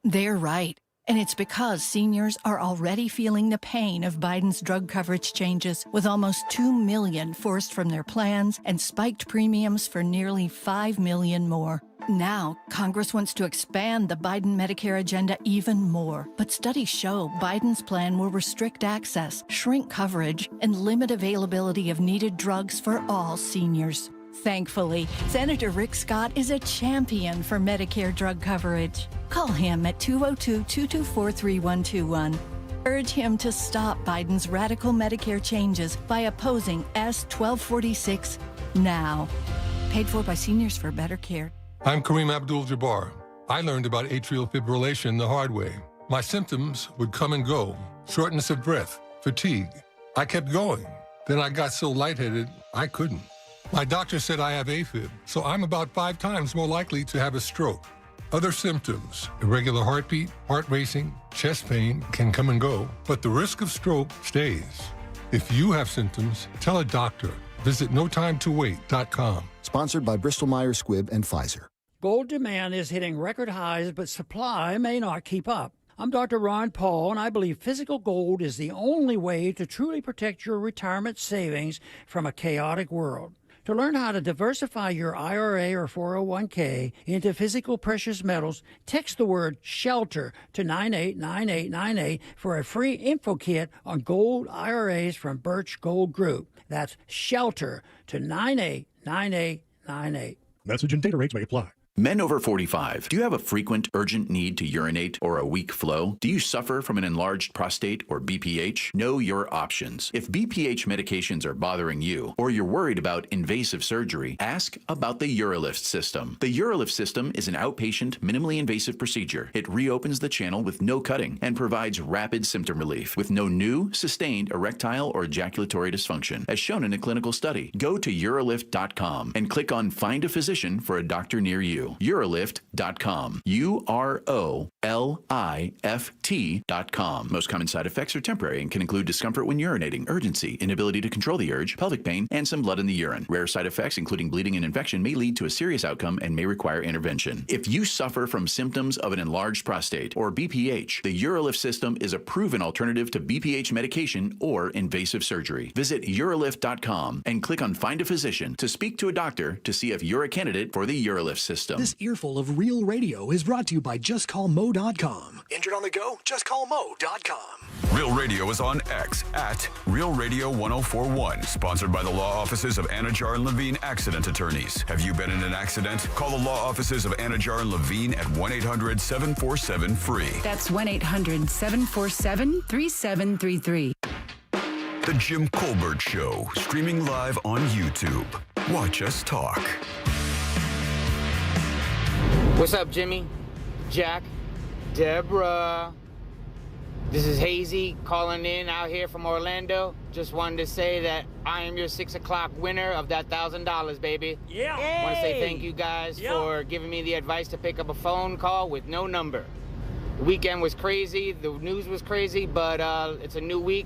They're right. And it's because seniors are already feeling the pain of Biden's drug coverage changes, with almost 2 million forced from their plans and spiked premiums for nearly 5 million more. Now, Congress wants to expand the Biden Medicare agenda even more. But studies show Biden's plan will restrict access, shrink coverage, and limit availability of needed drugs for all seniors. Thankfully, Senator Rick Scott is a champion for Medicare drug coverage. Call him at 202-224-3121. Urge him to stop Biden's radical Medicare changes by opposing S 1246 now. Paid for by Seniors for Better Care. I'm Kareem Abdul-Jabbar. I learned about atrial fibrillation the hard way. My symptoms would come and go. Shortness of breath, fatigue. I kept going. Then I got so lightheaded, I couldn't. My doctor said I have AFib, so I'm about 5 times more likely to have a stroke. Other symptoms, irregular heartbeat, heart racing, chest pain can come and go, but the risk of stroke stays. If you have symptoms, tell a doctor. Visit notimetowait.com. Sponsored by Bristol-Myers Squibb and Pfizer. Gold demand is hitting record highs, but supply may not keep up. I'm Dr. Ron Paul, and I believe physical gold is the only way to truly protect your retirement savings from a chaotic world. To learn how to diversify your IRA or 401k into physical precious metals, text the word SHELTER to 989898 for a free info kit on gold IRAs from Birch Gold Group. That's SHELTER to 989898. Message and data rates may apply. Men over 45, do you have a frequent, urgent need to urinate or a weak flow? Do you suffer from an enlarged prostate or BPH? Know your options. If BPH medications are bothering you, or you're worried about invasive surgery, ask about the UroLift system. The UroLift system is an outpatient, minimally invasive procedure. It reopens the channel with no cutting and provides rapid symptom relief with no new, sustained erectile or ejaculatory dysfunction, as shown in a clinical study. Go to urolift.com and click on Find a Physician for a doctor near you. Urolift.com. UROLIFT.com. Most common side effects are temporary and can include discomfort when urinating, urgency, inability to control the urge, pelvic pain, and some blood in the urine. Rare side effects, including bleeding and infection, may lead to a serious outcome and may require intervention. If you suffer from symptoms of an enlarged prostate or BPH, the UroLift system is a proven alternative to BPH medication or invasive surgery. Visit urolift.com and click on Find a Physician to speak to a doctor to see if you're a candidate for the UroLift system. This earful of real radio is brought to you by JustCallMo.com. Injured on the go? JustCallMo.com. Real Radio is on X at Real Radio 1041. Sponsored by the law offices of Anajar and Levine Accident Attorneys. Have you been in an accident? Call the law offices of Anajar and Levine at 1-800-747-FREE. That's 1-800-747-3733. The Jim Colbert Show, streaming live on YouTube. Watch us talk. What's up, Jimmy, Jack, Deborah? This is Hazy calling in out here from Orlando. Just wanted to say that I am your 6 o'clock winner of that $1,000, baby. Yeah. I want to say thank you guys for giving me the advice to pick up a phone call with no number. The weekend was crazy, the news was crazy, but it's a new week.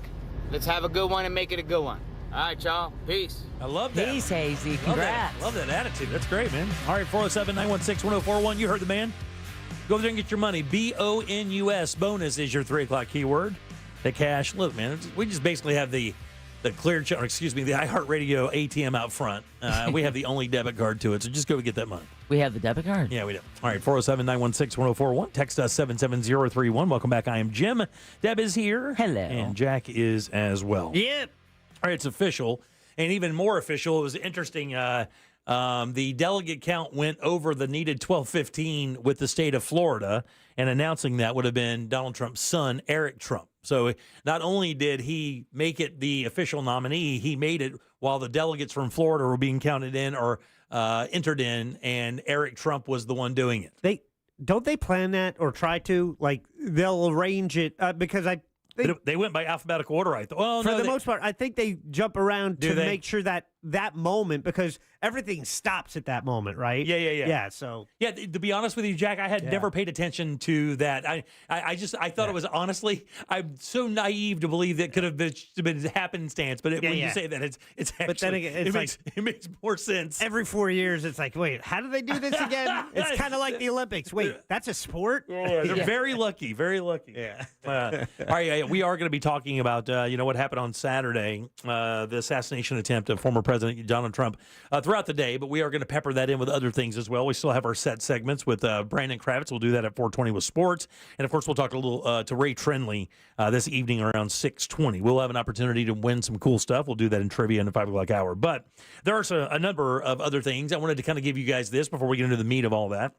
Let's have a good one and make it a good one. All right, y'all. Peace. I love that. Peace, Hazy. Congrats. Love that attitude. That's great, man. All right, 407-916-1041. You heard the man. Go over there and get your money. BONUS. Bonus is your 3 o'clock keyword. The cash. Look, man, we just basically have the clear, the iHeartRadio ATM out front. We have the only debit card to it, so just go and get that money. We have the debit card? Yeah, we do. All right, 407-916-1041. Text us 77031. Welcome back. I am Jim. Deb is here. Hello. And Jack is as well. Yep. All right, it's official, and even more official. It was interesting. The delegate count went over the needed 1215 with the state of Florida, and announcing that would have been Donald Trump's son, Eric Trump. So not only did he make it the official nominee, he made it while the delegates from Florida were being counted in or entered in, and Eric Trump was the one doing it. Don't they plan that or try to? Like, they'll arrange it because they went by alphabetical order, I thought. Well, for the most part, I think they jump around to they? make sure that moment, because everything stops at that moment, right? Yeah. Yeah, so. Yeah, to be honest with you, Jack, I had never paid attention to that. I thought it was, honestly, I'm so naive to believe that could have been happenstance, but when you say that, it's actually, but then again, it makes more sense. Every 4 years, it's like, wait, how do they do this again? It's kind of like the Olympics. Wait, that's a sport? They're very lucky, very lucky. Yeah. All right, we are going to be talking about, what happened on Saturday, the assassination attempt of former President Donald Trump throughout the day, but we are going to pepper that in with other things as well. We still have our set segments with Brandon Kravitz. We'll do that at 4:20 with sports. And, of course, we'll talk a little to Ray Trenley this evening around 6:20. We'll have an opportunity to win some cool stuff. We'll do that in trivia in the 5 o'clock hour. But there are a number of other things. I wanted to kind of give you guys this before we get into the meat of all that.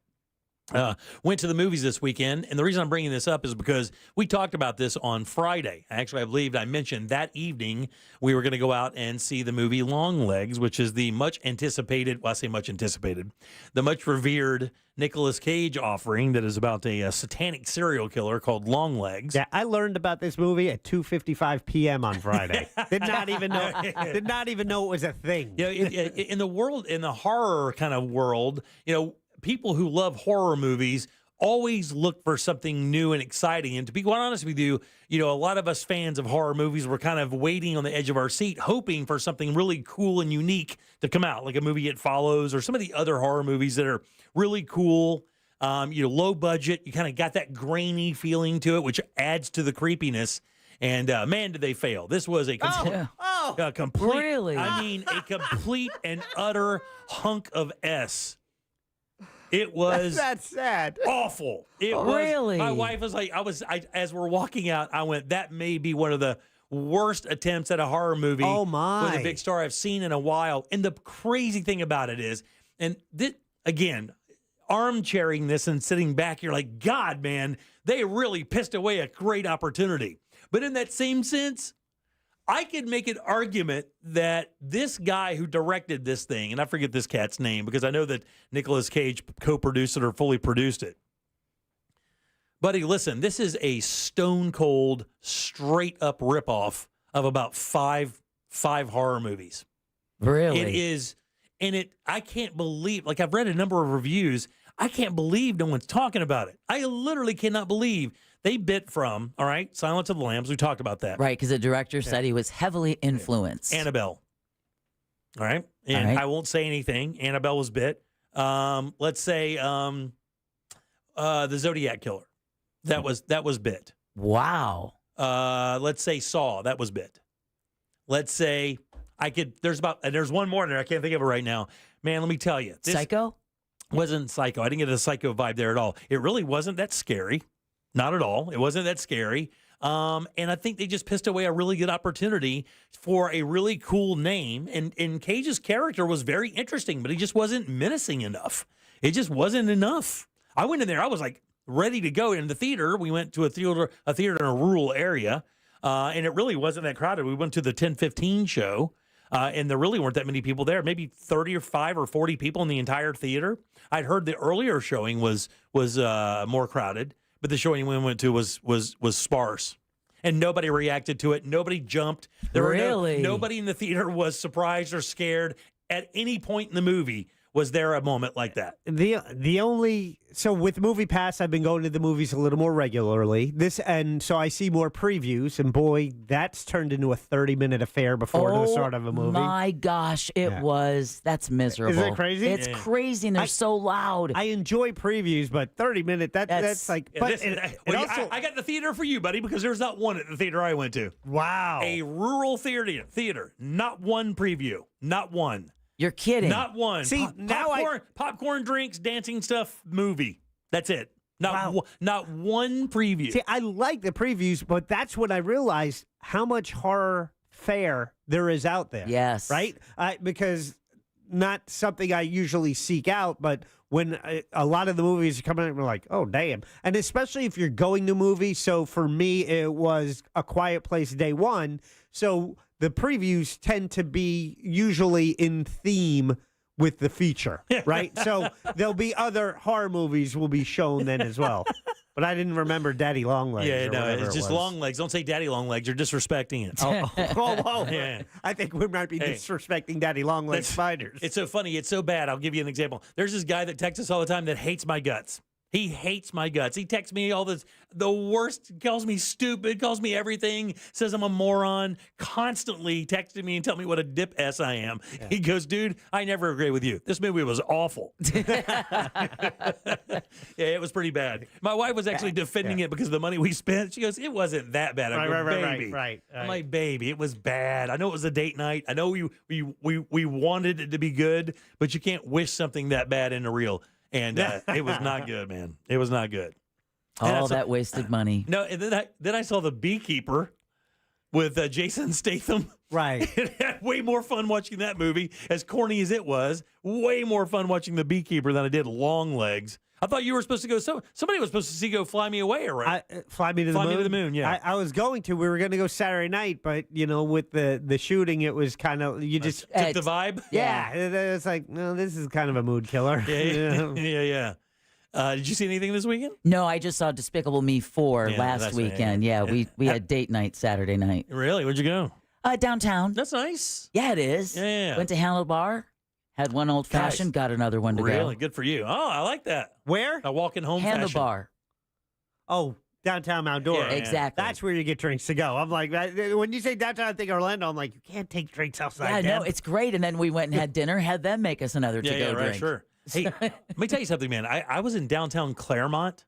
Went to the movies this weekend, and the reason I'm bringing this up is because we talked about this on Friday. Actually, I believe I mentioned that evening we were going to go out and see the movie Long Legs, which is the much anticipated, the much revered Nicolas Cage offering that is about a satanic serial killer called Long Legs. Yeah, I learned about this movie at 2:55 p.m. on Friday. Did not even know it was a thing. Yeah, in the horror kind of world, people who love horror movies always look for something new and exciting. And to be quite honest with you, a lot of us fans of horror movies were kind of waiting on the edge of our seat, hoping for something really cool and unique to come out, like a movie It Follows or some of the other horror movies that are really cool, low budget. You kind of got that grainy feeling to it, which adds to the creepiness. And, man, did they fail. This was a No, A complete, Really? I mean, a complete and utter hunk of S. It was that's sad. awful. It was. Really? My wife was like, as we're walking out, I went, that may be one of the worst attempts at a horror movie. Oh, my. With a big star I've seen in a while. And the crazy thing about it is, and this, again, armchairing this and sitting back, you're like, God, man, they really pissed away a great opportunity. But in that same sense, I could make an argument that this guy who directed this thing, and I forget this cat's name because I know that Nicolas Cage co-produced it or fully produced it. Buddy, listen, this is a stone cold, straight up ripoff of about five horror movies. Really? It is, and I can't believe, like I've read a number of reviews, I can't believe no one's talking about it. I literally cannot believe they bit from, all right, Silence of the Lambs. We talked about that. Right, because the director said he was heavily influenced. Annabelle. All right. And I won't say anything. Annabelle was bit. Let's say the Zodiac Killer. That was bit. Wow. Let's say Saw. That was bit. Let's say there's one more there. I can't think of it right now. Man, let me tell you. Psycho? Wasn't Psycho. I didn't get a Psycho vibe there at all. It really wasn't that scary. Not at all. It wasn't that scary. And I think they just pissed away a really good opportunity for a really cool name. And Cage's character was very interesting, but he just wasn't menacing enough. It just wasn't enough. I went in there. I was like ready to go in the theater. We went to a theater in a rural area, and it really wasn't that crowded. We went to the 10:15 show, and there really weren't that many people there. Maybe 35 or 40 people in the entire theater. I'd heard the earlier showing was more crowded. But the showing we went to was sparse, and nobody reacted to it. Nobody jumped. Really? Nobody in the theater was surprised or scared at any point in the movie. Was there a moment like that? So with Movie Pass, I've been going to the movies a little more regularly. So I see more previews, and boy, that's turned into a 30-minute affair before the start of a movie. My gosh, that's miserable. Isn't that crazy? It's crazy, and they're so loud. I enjoy previews, but 30-minute, that's like... But I got the theater for you, buddy, because there's not one at the theater I went to. Wow. A rural theater. Not one preview. Not one. You're kidding. Not one. See, popcorn, drinks, dancing stuff, movie. That's it. Not one preview. See, I like the previews, but that's when I realized how much horror fare there is out there. Yes. Right? Because not something I usually seek out, but when a lot of the movies are coming out, we're like, oh, damn. And especially if you're going to movies. So for me, it was A Quiet Place day one. So the previews tend to be usually in theme with the feature, right? So there'll be other horror movies will be shown then as well. But I didn't remember Daddy Longlegs. Yeah, no, it's just Longlegs. Don't say Daddy Longlegs. You're disrespecting it. Whoa. Yeah. I think we might be disrespecting Daddy Longlegs spiders. It's so funny. It's so bad. I'll give you an example. There's this guy that texts us all the time that hates my guts. He hates my guts. He texts me all this, the worst, calls me stupid, calls me everything, says I'm a moron, constantly texting me and telling me what a dip ass I am. Yeah. He goes, dude, I never agree with you. This movie was awful. Yeah, it was pretty bad. My wife was actually defending it because of the money we spent. She goes, it wasn't that bad. I go, baby. Right. I'm like, baby, it was bad. I know it was a date night. I know we wanted it to be good, but you can't wish something that bad into real. And it was not good, man. It was not good. All that wasted money. No, and then I saw The Beekeeper with Jason Statham. Right. It had way more fun watching that movie, as corny as it was. Way more fun watching The Beekeeper than I did Longlegs. I thought you were supposed to go. Somebody was supposed to see go Fly Me Away, right? Fly Me to the Moon. Fly Me to the Moon. Yeah, I was going to. We were going to go Saturday night, but with the shooting, it was kind of you just took the vibe. Yeah, it's like no, this is kind of a mood killer. Yeah. Did you see anything this weekend? No, I just saw Despicable Me 4 last weekend. We had date night Saturday night. Really? Where'd you go? Downtown. That's nice. Yeah, it is. Yeah. Went to Handlebar. Had one old fashioned, got another one to go. Really? Good for you. Oh, I like that. Where? A walking home Handlebar. fashion. Oh, downtown Mount Dora. Yeah, exactly. That's where you get drinks to go. I'm like, when you say downtown, I think Orlando. I'm like, you can't take drinks outside. Yeah, no, it's great. And then we went and had dinner, had them make us another to-go drink. Right, sure. Hey, let me tell you something, man. I was in downtown Claremont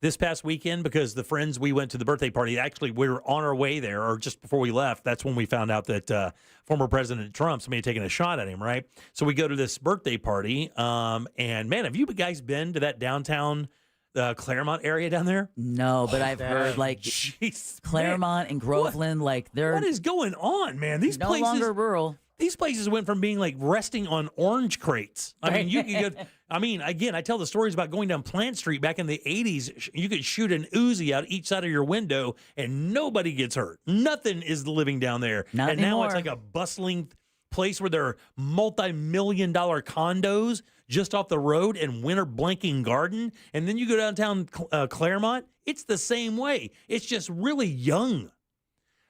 this past weekend because the friends we went to the birthday party, actually, we were on our way there, or just before we left. That's when we found out that former President Trump, somebody had taken a shot at him, right? So we go to this birthday party, and man, have you guys been to that downtown Claremont area down there? No, but I've heard like Claremont and Groveland, like they're what is going on, man? These no places longer rural. These places went from being like resting on orange crates. I mean, you could go. I mean, again, I tell the stories about going down Plant Street back in the 80s. You could shoot an Uzi out each side of your window and nobody gets hurt. Nothing is living down there. Not and anymore. Now it's like a bustling place where there are multi-million-dollar condos just off the road and winter blanking garden. And then you go downtown Claremont, it's the same way. It's just really young.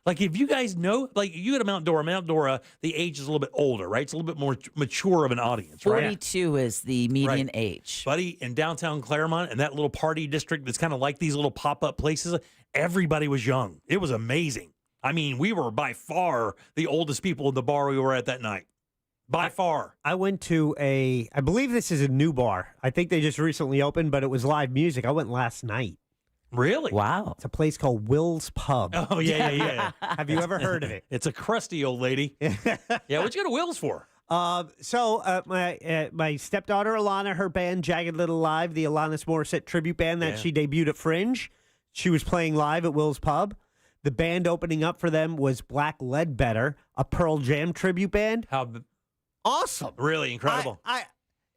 Like, if you guys know, like, you go to Mount Dora, the age is a little bit older, right? It's a little bit more mature of an audience, right? 42 is the median age. Buddy, in downtown Claremont and that little party district that's kind of like these little pop-up places, everybody was young. It was amazing. I mean, we were by far the oldest people in the bar we were at that night. By far. I went to I believe this is a new bar. I think they just recently opened, but it was live music. I went last night. Really? Wow. It's a place called Will's Pub. Oh, yeah. Have you ever heard of it? It's a crusty old lady. Yeah, what'd you go to Will's for? So my stepdaughter, Alana, her band, Jagged Little Live, the Alanis Morissette tribute band that she debuted at Fringe, she was playing live at Will's Pub. The band opening up for them was Black Ledbetter, a Pearl Jam tribute band. Awesome. Really incredible.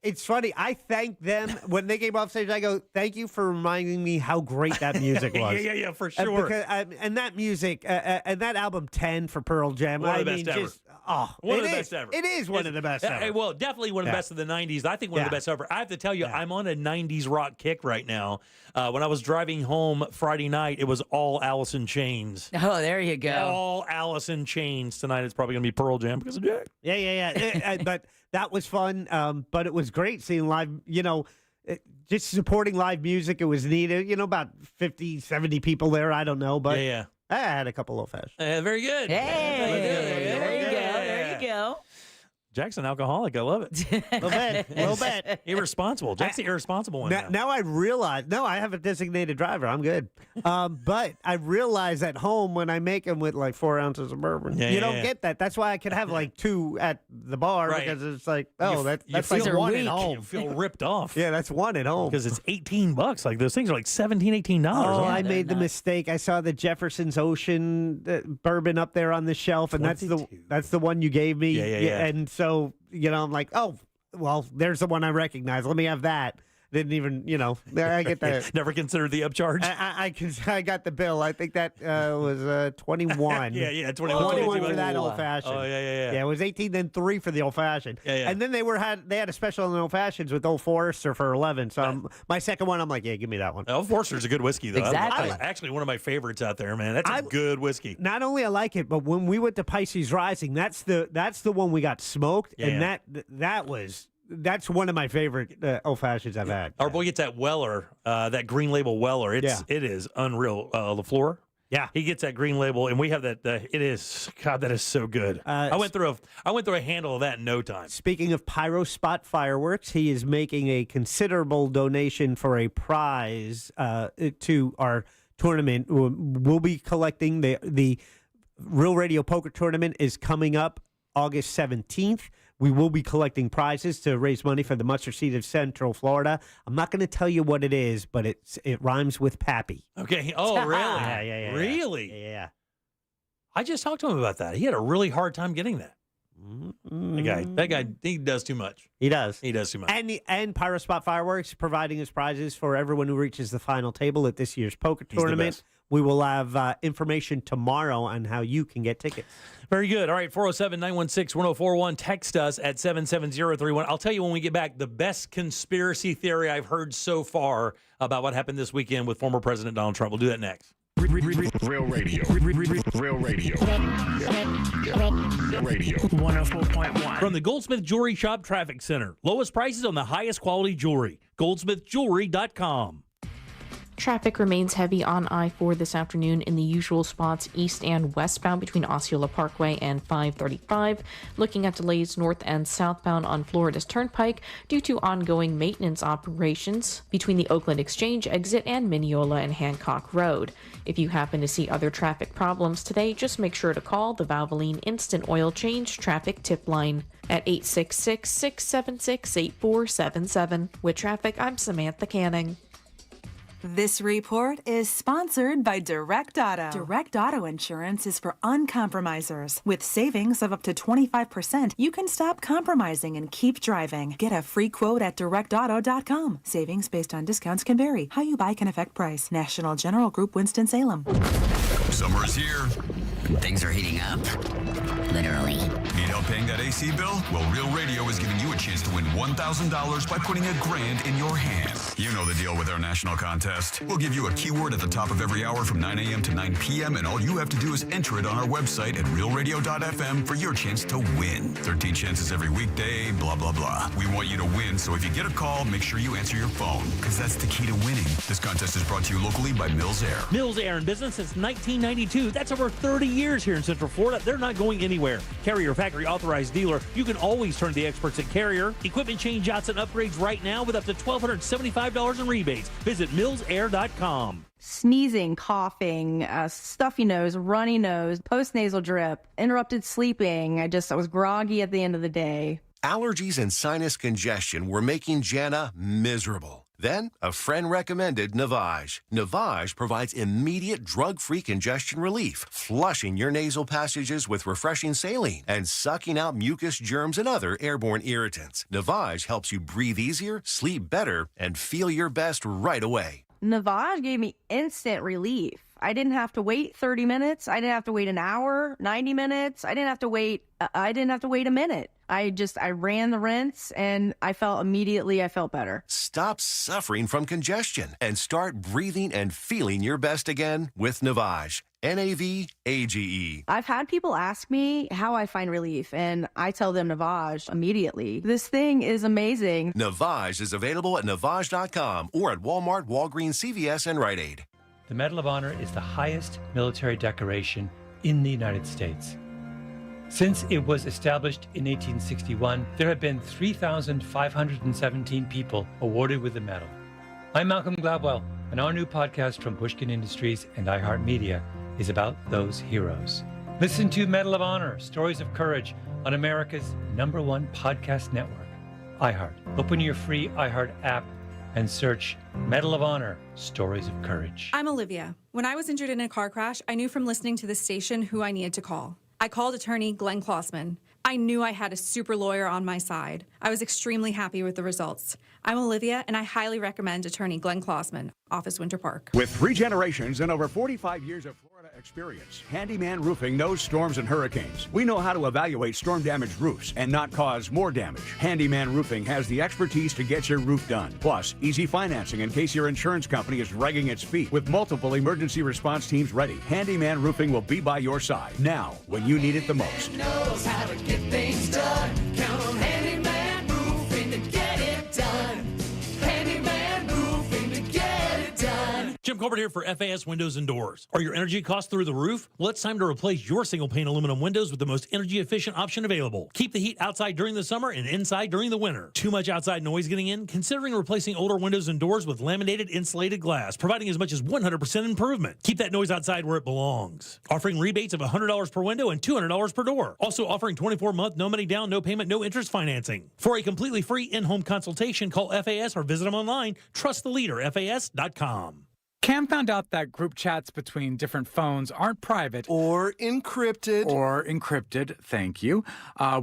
It's funny. I thank them when they came off stage. I go, thank you for reminding me how great that music was. yeah, for sure. And that music, and that album 10 for Pearl Jam. One of the best ever. One of the best ever. It is one of the best ever. Well, definitely one of the best of the 90s. I think one of the best ever. I have to tell you, I'm on a 90s rock kick right now. When I was driving home Friday night, it was all Alice in Chains. Oh, there you go. All Alice in Chains. Tonight it's probably going to be Pearl Jam because of Jack. Yeah. But that was fun. But it was great seeing live, just supporting live music. It was neat. About 50, 70 people there. I don't know. But yeah. I had a couple of fashions. Very good. Hey, there you go. Jack's an alcoholic. I love it. A little bit. Irresponsible. Jack's the irresponsible one. Now I realize, I have a designated driver. I'm good. But I realize at home when I make them with like 4 ounces of bourbon, you don't get that. That's why I could have like 2 at the bar because it's like, that's like 1 at home. You feel ripped off. Yeah, that's 1 at home. Because it's $18. Like those things are like $17, $18. Oh, I made the mistake. I saw the Jefferson's Ocean bourbon up there on the shelf, and that's the one you gave me. Yeah. And so, I'm like, oh, well, there's the one I recognize. Let me have that. Didn't even, I get that. Never considered the upcharge? I got the bill. I think that was 21. yeah, 21. 21 for that old fashioned. Oh, yeah. Yeah, it was 18, then 3 for the old fashioned. Yeah. And then they had a special on the old fashions with Old Forester for 11. So my second one, I'm like, yeah, give me that one. Old Forester's a good whiskey, though. Exactly. Actually, one of my favorites out there, man. That's a good whiskey. Not only I like it, but when we went to Pisces Rising, that's the one we got smoked, That's one of my favorite old fashions I've had. Our boy gets that Weller, that green label Weller. It is unreal. LaFleur. Yeah, he gets that green label, and we have that. It is that is so good. I went through a handle of that in no time. Speaking of Pyro Spot Fireworks, he is making a considerable donation for a prize to our tournament. We'll be collecting the Real Radio Poker Tournament is coming up August 17th. We will be collecting prizes to raise money for the Mustard Seed of Central Florida. I'm not going to tell you what it is, but it rhymes with Pappy. Okay. Oh, really? Yeah. Really? Yeah. I just talked to him about that. He had a really hard time getting that. That guy, he does too much. He does. He does too much. And Pyro Spot Fireworks providing us prizes for everyone who reaches the final table at this year's poker tournament. We will have information tomorrow on how you can get tickets. Very good. All right, 407-916-1041. Text us at 77031. I'll tell you when we get back the best conspiracy theory I've heard so far about what happened this weekend with former President Donald Trump. We'll do that next. Real Radio. Real Radio. Radio. 104.1. From the Goldsmith Jewelry Shop Traffic Center. Lowest prices on the highest quality jewelry. GoldsmithJewelry.com. Traffic remains heavy on I-4 this afternoon in the usual spots east and westbound between Osceola Parkway and 535. Looking at delays north and southbound on Florida's Turnpike due to ongoing maintenance operations between the Oakland Exchange exit and Mineola and Hancock Road. If you happen to see other traffic problems today, just make sure to call the Valvoline Instant Oil Change Traffic Tip Line at 866-676-8477. With traffic, I'm Samantha Canning. This report is sponsored by Direct Auto. Direct Auto Insurance is for uncompromisers. With savings of up to 25%, you can stop compromising and keep driving. Get a free quote at directauto.com. Savings based on discounts can vary. How you buy can affect price. National General Group, Winston-Salem. Summer is here. Things are heating up. Literally. Need help paying that AC bill? Well, Real Radio is giving you a chance to win $1,000 by putting $1,000 in your hand. You know the deal with our national contest. We'll give you a keyword at the top of every hour from 9 a.m. to 9 p.m., and all you have to do is enter it on our website at realradio.fm for your chance to win. 13 chances every weekday, blah, blah, blah. We want you to win, so if you get a call, make sure you answer your phone, because that's the key to winning. This contest is brought to you locally by Mills Air. Mills Air in business since 1992. That's over 30 years here in Central Florida. They're not going anywhere. Carrier factory authorized dealer. You can always turn to the experts at Carrier. Equipment change outs and upgrades right now with up to $1,275 in rebates. Visit millsair.com. Sneezing, coughing, stuffy nose, runny nose, postnasal drip, interrupted sleeping. I was groggy at the end of the day. Allergies and sinus congestion were making Jana miserable. Then, a friend recommended Navage. Navage provides immediate drug-free congestion relief, flushing your nasal passages with refreshing saline and sucking out mucus, germs, and other airborne irritants. Navage helps you breathe easier, sleep better, and feel your best right away. Navage gave me instant relief. I didn't have to wait 30 minutes. I didn't have to wait an hour, 90 minutes. I didn't have to wait a minute. I ran the rinse and I felt better. Stop suffering from congestion and start breathing and feeling your best again with Navage. Navage. I've had people ask me how I find relief, and I tell them Navage immediately. This thing is amazing. Navage is available at Navage.com or at Walmart, Walgreens, CVS, and Rite Aid. The Medal of Honor is the highest military decoration in the United States. Since it was established in 1861, there have been 3,517 people awarded with the medal. I'm Malcolm Gladwell, and our new podcast from Pushkin Industries and iHeartMedia is about those heroes. Listen to Medal of Honor, Stories of Courage on America's #1 podcast network, iHeart. Open your free iHeart app and search Medal of Honor, Stories of Courage. I'm Olivia. When I was injured in a car crash, I knew from listening to this station who I needed to call. I called attorney Glenn Klossman. I knew I had a super lawyer on my side. I was extremely happy with the results. I'm Olivia, and I highly recommend attorney Glenn Klossman, Office Winter Park. With 3 generations and over 45 years of Florida experience, Handyman Roofing knows storms and hurricanes. We know how to evaluate storm-damaged roofs and not cause more damage. Handyman Roofing has the expertise to get your roof done. Plus, easy financing in case your insurance company is dragging its feet. With multiple emergency response teams ready, Handyman Roofing will be by your side now when you need it the most. Knows how to get things done. Count on Handyman Roofing to get it done. Handyman Roofing to get it done. Jim Colbert here for FAS Windows and Doors. Are your energy costs through the roof? Well, it's time to replace your single-pane aluminum windows with the most energy-efficient option available. Keep the heat outside during the summer and inside during the winter. Too much outside noise getting in? Considering replacing older windows and doors with laminated insulated glass, providing as much as 100% improvement. Keep that noise outside where it belongs. Offering rebates of $100 per window and $200 per door. Also offering 24-month, no money down, no payment, no interest financing. For a completely free in-home consultation, call FAS or visit them online. Trust the leader, FAS.com. Cam found out that group chats between different phones aren't private. Or encrypted. Thank you.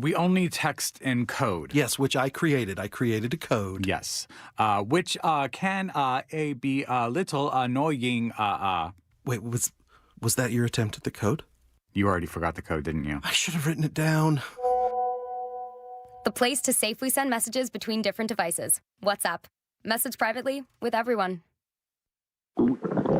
We only text in code. Yes, which I created. I created a code. Yes. Which can be a little annoying. Wait, was that your attempt at the code? You already forgot the code, didn't you? I should have written it down. The place to safely send messages between different devices. WhatsApp. Message privately with everyone.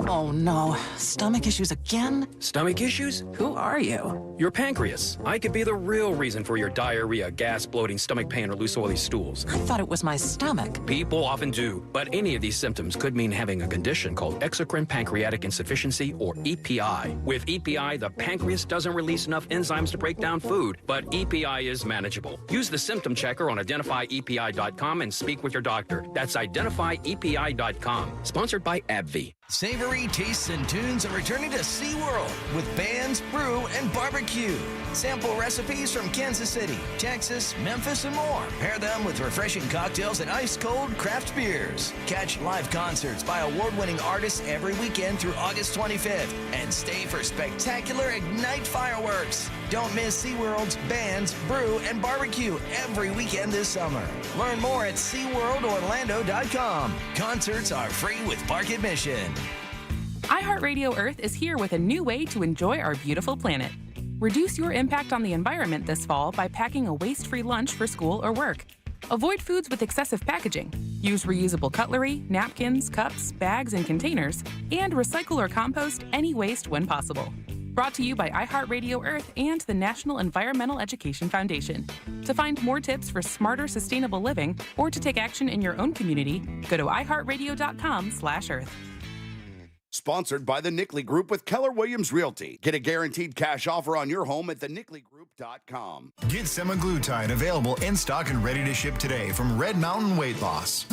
Oh no, stomach issues again? Stomach issues? Who are you? Your pancreas. I could be the real reason for your diarrhea, gas, bloating, stomach pain, or loose oily stools. I thought it was my stomach. People often do, but any of these symptoms could mean having a condition called exocrine pancreatic insufficiency, or EPI. With EPI, the pancreas doesn't release enough enzymes to break down food, but EPI is manageable. Use the symptom checker on identifyepi.com and speak with your doctor. That's identifyepi.com. Sponsored by AbbVie. Savory tastes and tunes are returning to SeaWorld with bands, brew, and barbecue. Sample recipes from Kansas City, Texas, Memphis, and more. Pair them with refreshing cocktails and ice-cold craft beers. Catch live concerts by award-winning artists every weekend through August 25th. And stay for spectacular Ignite fireworks. Don't miss SeaWorld's bands, brew, and barbecue every weekend this summer. Learn more at SeaWorldOrlando.com. Concerts are free with park admission. iHeartRadio Earth is here with a new way to enjoy our beautiful planet. Reduce your impact on the environment this fall by packing a waste-free lunch for school or work. Avoid foods with excessive packaging. Use reusable cutlery, napkins, cups, bags, and containers, and recycle or compost any waste when possible. Brought to you by iHeartRadio Earth and the National Environmental Education Foundation. To find more tips for smarter, sustainable living, or to take action in your own community, go to iHeartRadio.com/Earth. Sponsored by the Nickley Group with Keller Williams Realty. Get a guaranteed cash offer on your home at thenickley.com. Get semaglutide available in stock and ready to ship today from Red Mountain Weight Loss.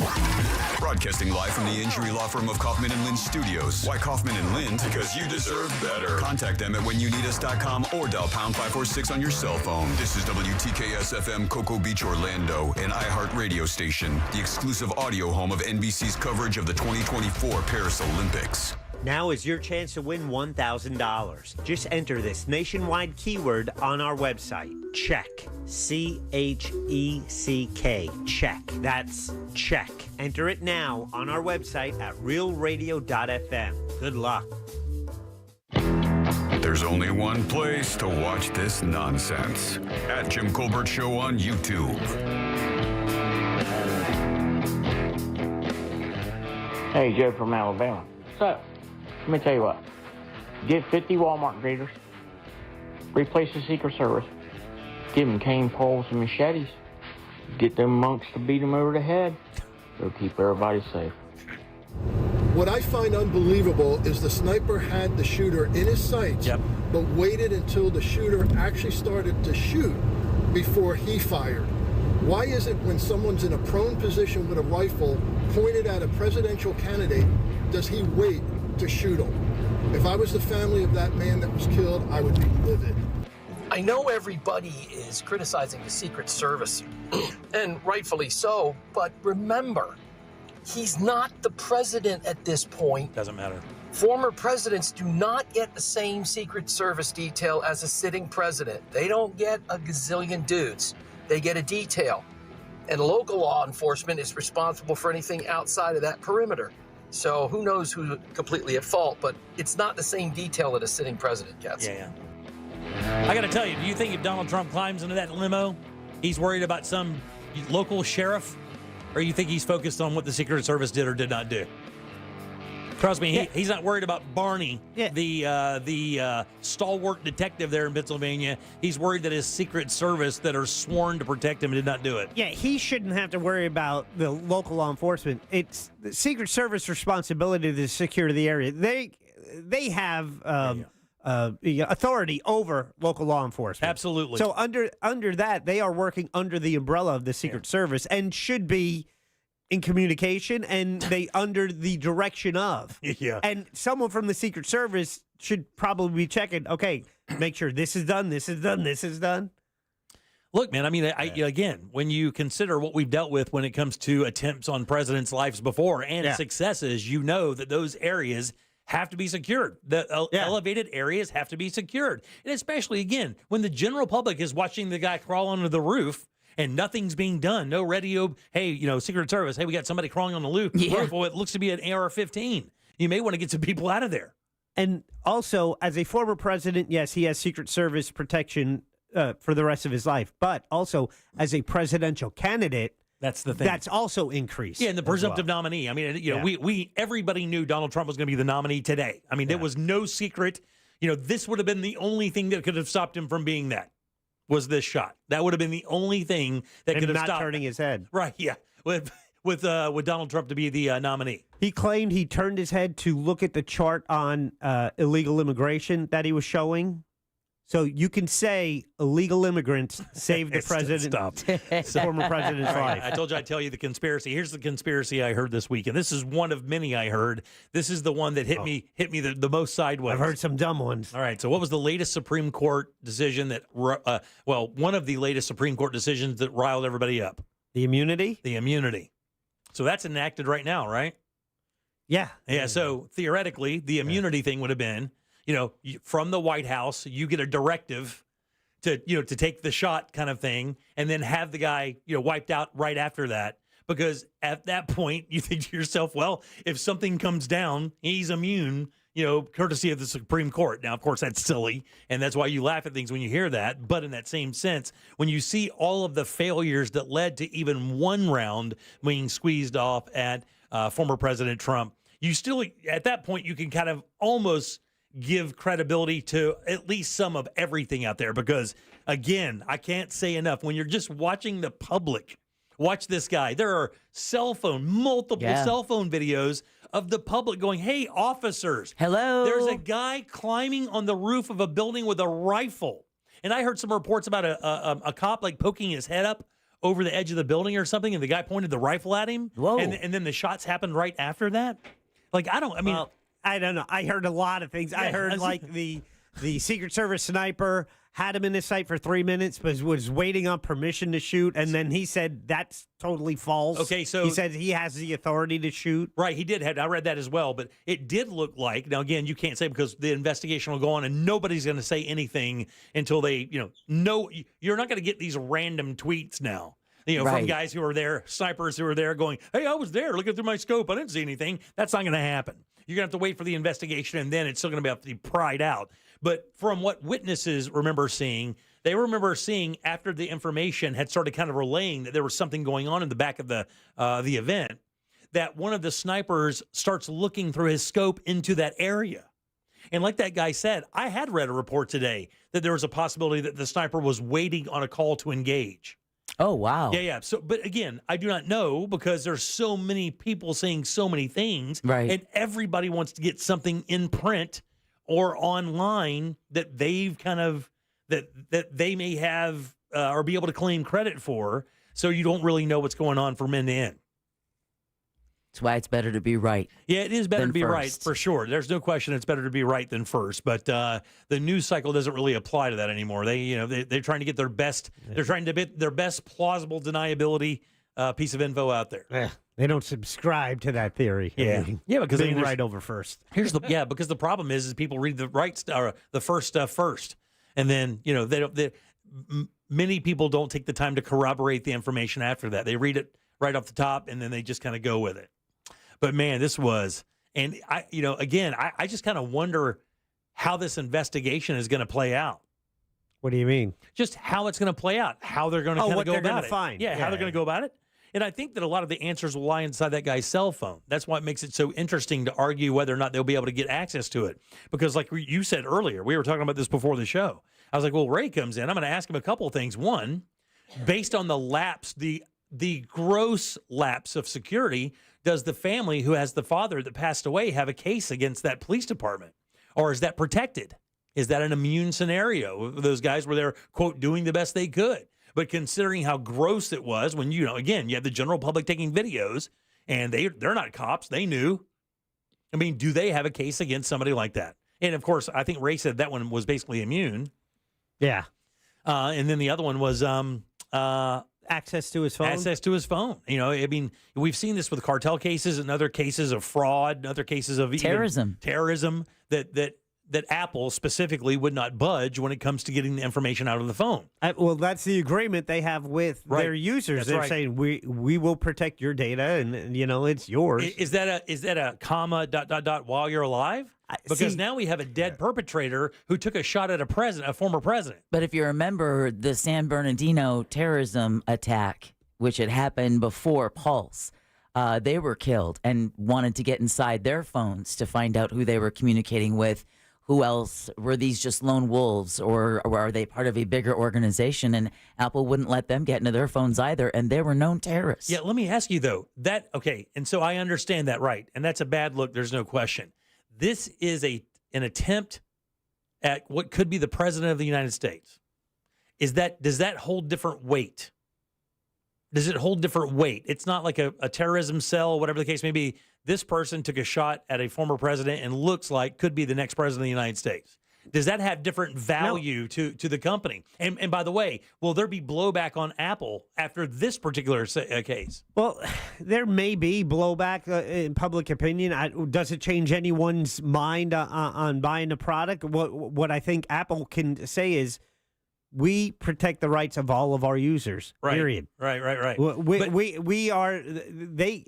Broadcasting live from the injury law firm of Kaufman and Lind Studios. Why Kaufman and Lind? Because you deserve better. Contact them at whenyouneedus.com or dial pound 546 on your cell phone. This is WTKS FM Cocoa Beach, Orlando, an iHeart radio station, the exclusive audio home of NBC's coverage of the 2024 Paris Olympics. Now is your chance to win $1,000. Just enter this nationwide keyword on our website. Check. CHECK. Check. That's check. Enter it now on our website at realradio.fm. Good luck. There's only one place to watch this nonsense. At Jim Colbert Show on YouTube. Hey, Joe from Alabama. So, let me tell you what. Get 50 Walmart greeters. Replace the Secret Service. Give them cane poles and machetes. Get them monks to beat them over the head. They'll keep everybody safe. What I find unbelievable is the sniper had the shooter in his sights, but waited until the shooter actually started to shoot before he fired. Why is it when someone's in a prone position with a rifle pointed at a presidential candidate, does he wait to shoot him? If I was the family of that man that was killed, I would be livid. I know everybody is criticizing the Secret Service, and rightfully so, but remember, he's not the president at this point. Doesn't matter. Former presidents do not get the same Secret Service detail as a sitting president. They don't get a gazillion dudes. They get a detail. And local law enforcement is responsible for anything outside of that perimeter. So who knows who's completely at fault, but it's not the same detail that a sitting president gets. Yeah. I got to tell you, do you think if Donald Trump climbs into that limo, he's worried about some local sheriff, or you think he's focused on what the Secret Service did or did not do? Trust me, he's not worried about Barney, the stalwart detective there in Pennsylvania. He's worried that his Secret Service that are sworn to protect him did not do it. Yeah, he shouldn't have to worry about the local law enforcement. It's the Secret Service responsibility to secure the area. They have authority over local law enforcement. Absolutely. So under that, they are working under the umbrella of the Secret Service and should be in communication, and they under the direction of. Yeah. And someone from the Secret Service should probably be checking, okay, make sure this is done, this is done, this is done. Look, man, I mean, again, when you consider what we've dealt with when it comes to attempts on presidents' lives before and successes, you know that those areas have to be secured. The elevated areas have to be secured. And especially, again, when the general public is watching the guy crawl under the roof and nothing's being done. No radio, hey, Secret Service, hey, we got somebody crawling on the roof. Well, it looks to be an AR-15. You may want to get some people out of there. And also, as a former president, yes, he has Secret Service protection for the rest of his life. But also, as a presidential candidate, That's the thing. That's also increased. Yeah, and the presumptive nominee. I mean, we everybody knew Donald Trump was going to be the nominee today. I mean, there was no secret. This would have been the only thing that could have stopped him from being that. Was this shot? That would have been the only thing that could have stopped. Not turning his head. Right. Yeah. With Donald Trump to be the nominee. He claimed he turned his head to look at the chart on illegal immigration that he was showing. So you can say illegal immigrants saved the former president's life. I told you I'd tell you the conspiracy. Here's the conspiracy I heard this week, and this is one of many I heard. This is the one that hit me the most sideways. I've heard some dumb ones. All right. So what was the latest Supreme Court decision that? One of the latest Supreme Court decisions that riled everybody up. The immunity. The immunity. So that's enacted right now, right? Yeah. Yeah. So theoretically, the immunity thing would have been. From the White House, you get a directive to take the shot kind of thing, and then have the guy, wiped out right after that. Because at that point, you think to yourself, well, if something comes down, he's immune, courtesy of the Supreme Court. Now, of course, that's silly, and that's why you laugh at things when you hear that. But in that same sense, when you see all of the failures that led to even one round being squeezed off at former President Trump, you still, at that point, you can kind of almost give credibility to at least some of everything out there. Because, again, I can't say enough. When you're just watching the public watch this guy, there are multiple cell phone videos of the public going, hey, officers. Hello. There's a guy climbing on the roof of a building with a rifle. And I heard some reports about a cop like poking his head up over the edge of the building or something, and the guy pointed the rifle at him. Whoa. And then the shots happened right after that. I don't know. I heard a lot of things. I heard the Secret Service sniper had him in his sight for 3 minutes, but was waiting on permission to shoot, and then he said that's totally false. Okay, so he said he has the authority to shoot. Right, he did. I read that as well, but it did look like. Now, again, you can't say because the investigation will go on, and nobody's going to say anything until they, know. You're not going to get these random tweets now. From guys who are there, snipers who are there going, hey, I was there looking through my scope. I didn't see anything. That's not going to happen. You're going to have to wait for the investigation, and then it's still going to have to be pried out. But from what witnesses remember seeing, they remember seeing after the information had started kind of relaying that there was something going on in the back of the event, that one of the snipers starts looking through his scope into that area. And like that guy said, I had read a report today that there was a possibility that the sniper was waiting on a call to engage. Oh, wow. Yeah. So, but again, I do not know because there's so many people saying so many things. Right. And everybody wants to get something in print or online that they've kind of, that they may have or be able to claim credit for. So you don't really know what's going on from end to end. That's why it's better to be right. Yeah, it is better to be first. right, for sure. There's no question it's better to be right than first. But the news cycle doesn't really apply to that anymore. They're trying to get their best. They're trying to get their best plausible deniability piece of info out there. They don't subscribe to that theory. Yeah, because being right over first. Because the problem is people read the the first stuff first, and then many people don't take the time to corroborate the information after that. They read it right off the top, and then they just kind of go with it. But man, this was, and I just kind of wonder how this investigation is going to play out. What do you mean? Just how it's going to play out, how they're going to go about it. Find. Yeah, how they're going to go about it. And I think that a lot of the answers will lie inside that guy's cell phone. That's why it makes it so interesting to argue whether or not they'll be able to get access to it. Because like you said earlier, we were talking about this before the show. I was like, well, Ray comes in. I'm going to ask him a couple of things. One, based on the lapse, the gross lapse of security, does the family who has the father that passed away have a case against that police department? Or is that protected? Is that an immune scenario? Those guys were there, quote, doing the best they could. But considering how gross it was when, again, you have the general public taking videos and they're not cops. They knew. I mean, do they have a case against somebody like that? And, of course, I think Ray said that one was basically immune. Yeah. And then the other one was access to his phone. Access to his phone. I mean, we've seen this with cartel cases and other cases of fraud, and other cases of terrorism that Apple specifically would not budge when it comes to getting the information out of the phone. Well, that's the agreement they have with their users. They're saying we will protect your data, and it's yours. Is that a comma ... while you're alive? Because now we have a dead perpetrator who took a shot at a former president. But if you remember the San Bernardino terrorism attack, which had happened before Pulse, they were killed and wanted to get inside their phones to find out who they were communicating with. Who else? Were these just lone wolves, or are they part of a bigger organization? And Apple wouldn't let them get into their phones either, and they were known terrorists. Yeah, let me ask you, though, and so I understand that, right, and that's a bad look, there's no question. This is an attempt at what could be the president of the United States. Does that hold different weight? Does it hold different weight? It's not like a terrorism cell, whatever the case may be. This person took a shot at a former president and looks like could be the next president of the United States. Does that have different value to the company? And by the way, will there be blowback on Apple after this particular case? Well, there may be blowback in public opinion. Does it change anyone's mind on buying a product? What I think Apple can say is, we protect the rights of all of our users. Right. Period. Right. We are.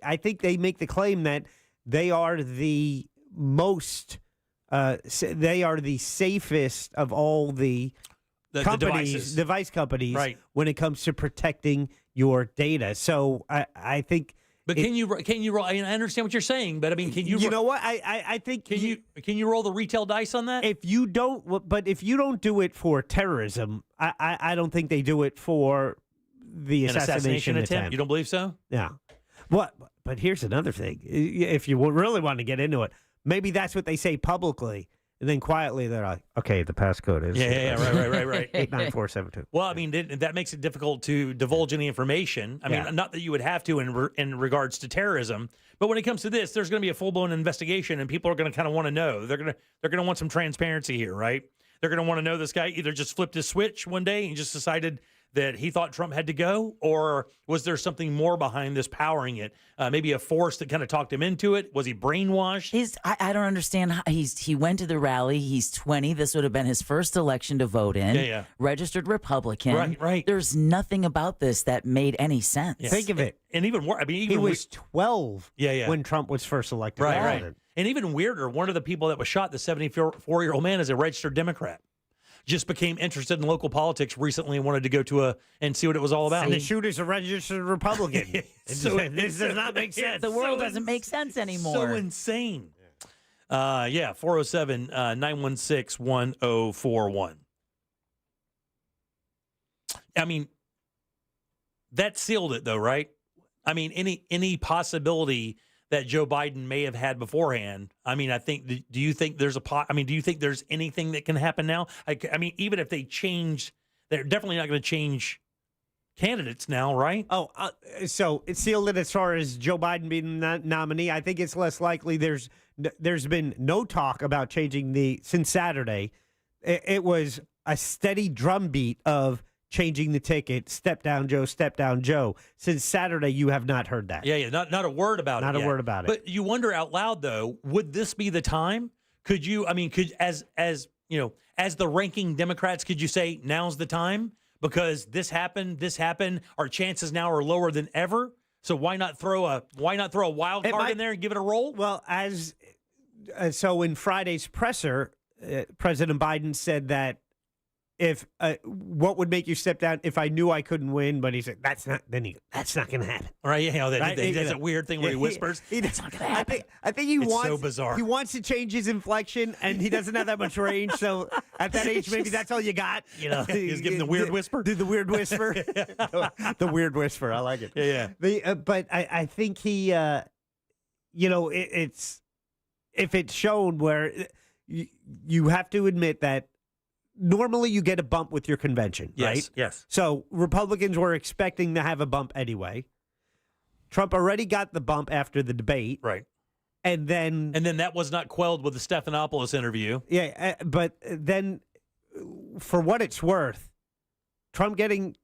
I think they make the claim that they are the most. They are the safest of all the companies, device companies, right, when it comes to protecting your data. So I think. But can you roll? I understand what you're saying, but I mean, can you? You know what? I think can you roll the retail dice on that? If you don't do it for terrorism, I don't think they do it for the assassination attempt. You don't believe so? Yeah. What? But here's another thing. If you really want to get into it, maybe that's what they say publicly. And then quietly, they're like, okay, the passcode is... Right. 89472. Well, I mean, that makes it difficult to divulge any information. I mean, not that you would have to in regards to terrorism, but when it comes to this, there's going to be a full-blown investigation, and people are going to kind of want to know. They're going to want some transparency here, right? They're going to want to know this guy either just flipped his switch one day and just decided that he thought Trump had to go, or was there something more behind this powering it? Maybe a force that kind of talked him into it? Was he brainwashed? I don't understand. He went to the rally. He's 20. This would have been his first election to vote in. Yeah. Registered Republican. Right. There's nothing about this that made any sense. Yes. Think of it. And even more, I mean, he was 12 Yeah. when Trump was first elected. Right. And even weirder, one of the people that was shot, the 74-year-old man, is a registered Democrat. Just became interested in local politics recently and wanted to go and see what it was all about. And the shooter's a registered Republican. This does not make sense. The world doesn't make sense anymore. So insane. 407-916-1041. I mean, that sealed it, though, right? I mean, any possibility that Joe Biden may have had beforehand. I mean, I think. Do you think there's do you think there's anything that can happen now? I mean, even if they change, they're definitely not going to change candidates now, right? Oh, so it's sealed it as far as Joe Biden being the nominee. I think it's less likely. There's been no talk about changing since Saturday. It was a steady drumbeat of changing the ticket, step down Joe. Since Saturday, you have not heard that. Yeah, not a word about it. Not a word about it. But you wonder out loud, though, would this be the time? Could you, as the ranking Democrats, could you say now's the time? Because this happened, our chances now are lower than ever. So why not throw a wild card in there and give it a roll? Well, so in Friday's presser, President Biden said that what would make you step down if I knew I couldn't win? But he said that's not going to happen. All right, that's a weird thing where he whispers. That's not going to happen. I think he wants. So bizarre. He wants to change his inflection, and he doesn't have that much range. So at that age, maybe that's all you got. He's giving the weird whisper. Do the weird whisper. The weird whisper. I like it. Yeah. But I think he, it's if it's shown where you have to admit that. Normally, you get a bump with your convention, right? Yes. So Republicans were expecting to have a bump anyway. Trump already got the bump after the debate, right? And then that was not quelled with the Stephanopoulos interview. Yeah, but then, for what it's worth, Trump getting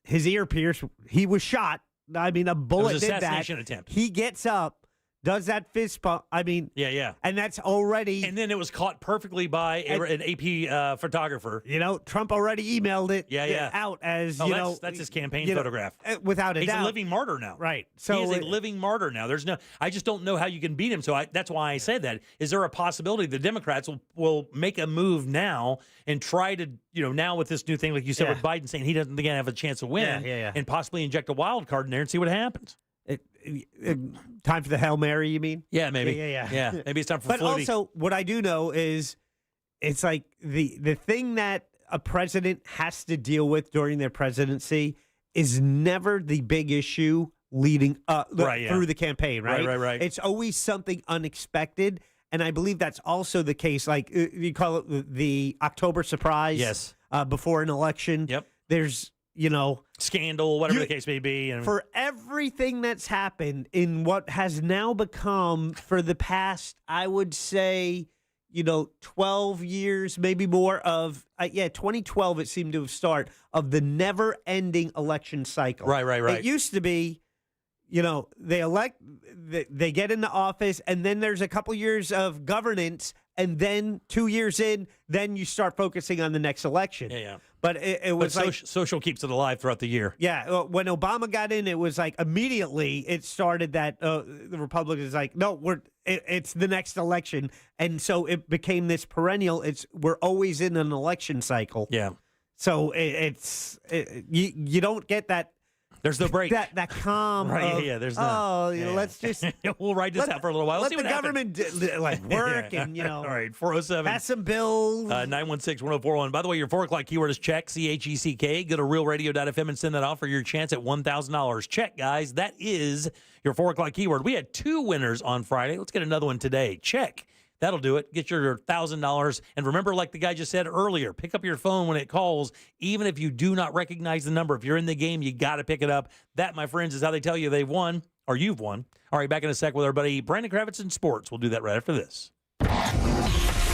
his ear pierced, he was shot. I mean, a bullet did that. Assassination attempt. He gets up, does that fist bump. I mean, yeah. And that's already. And then it was caught perfectly by an AP photographer. Trump already emailed it Yeah. out as, that's his campaign photograph. Without a He's doubt. a living martyr now. Right. So he is a living martyr now. I just don't know how you can beat him. So that's why I said that. Is there a possibility the Democrats will make a move now and try to, now with this new thing, like you said, with Biden saying he doesn't think he have a chance to win and possibly inject a wild card in there and see what happens. Time for the Hail Mary, you mean? Yeah, maybe. Yeah. Maybe it's time for But Flutie. also, what I do know is it's like the thing that a president has to deal with during their presidency is never the big issue leading up through the campaign, right? Right. It's always something unexpected. And I believe that's also the case. Like you call it the October surprise. Yes. Before an election. Yep. There's, scandal, whatever the case may be. And for everything that's happened in what has now become for the past, I would say, 12 years, maybe more of, 2012 it seemed to have started, of the never-ending election cycle. Right. It used to be, they elect, they get into office, and then there's a couple years of governance, and then 2 years in, then you start focusing on the next election. Yeah. But it was like social keeps it alive throughout the year. Yeah, when Obama got in, it was like immediately it started that the Republicans like, no, it's the next election, and so it became this perennial. We're always in an election cycle. Yeah. So you don't get that. There's no break. That calm. Right. There's no. Let's just. We'll ride this out for a little while. Let See the what happens. government work and All right. 407. pass some bills. 916-1041. By the way, your 4 o'clock keyword is check. CHECK. Go to realradio.fm and send that off for your chance at $1,000. Check, guys. That is your 4 o'clock keyword. We had 2 winners on Friday. Let's get another one today. Check. That'll do it. Get your $1,000. And remember, like the guy just said earlier, pick up your phone when it calls, even if you do not recognize the number. If you're in the game, you got to pick it up. That, my friends, is how they tell you they've won or you've won. All right, back in a sec with our buddy Brandon Kravitz in sports. We'll do that right after this.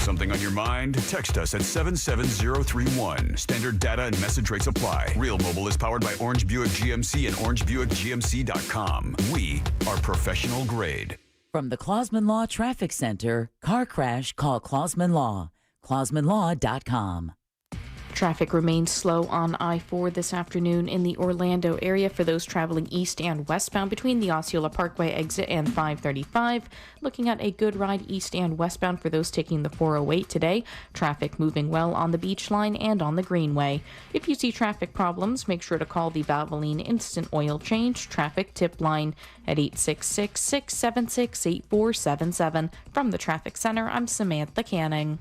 Something on your mind? Text us at 77031. Standard data and message rates apply. Real Mobile is powered by Orange Buick GMC and OrangeBuickGMC.com. We are professional grade. From the Clausman Law Traffic Center, car crash, call Clausman Law. ClausmanLaw.com. Traffic remains slow on I-4 this afternoon in the Orlando area for those traveling east and westbound between the Osceola Parkway exit and 535. Looking at a good ride east and westbound for those taking the 408 today. Traffic moving well on the Beach Line and on the Greenway. If you see traffic problems, make sure to call the Valvoline Instant Oil Change Traffic Tip Line at 866-676-8477. From the Traffic Center, I'm Samantha Canning.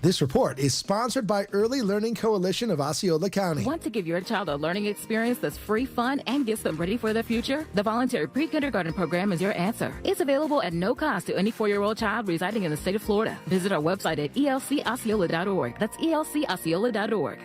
This report is sponsored by Early Learning Coalition of Osceola County. Want to give your child a learning experience that's free, fun, and gets them ready for the future? The voluntary pre-kindergarten program is your answer. It's available at no cost to any 4-year-old child residing in the state of Florida. Visit our website at elcosceola.org. That's elcosceola.org.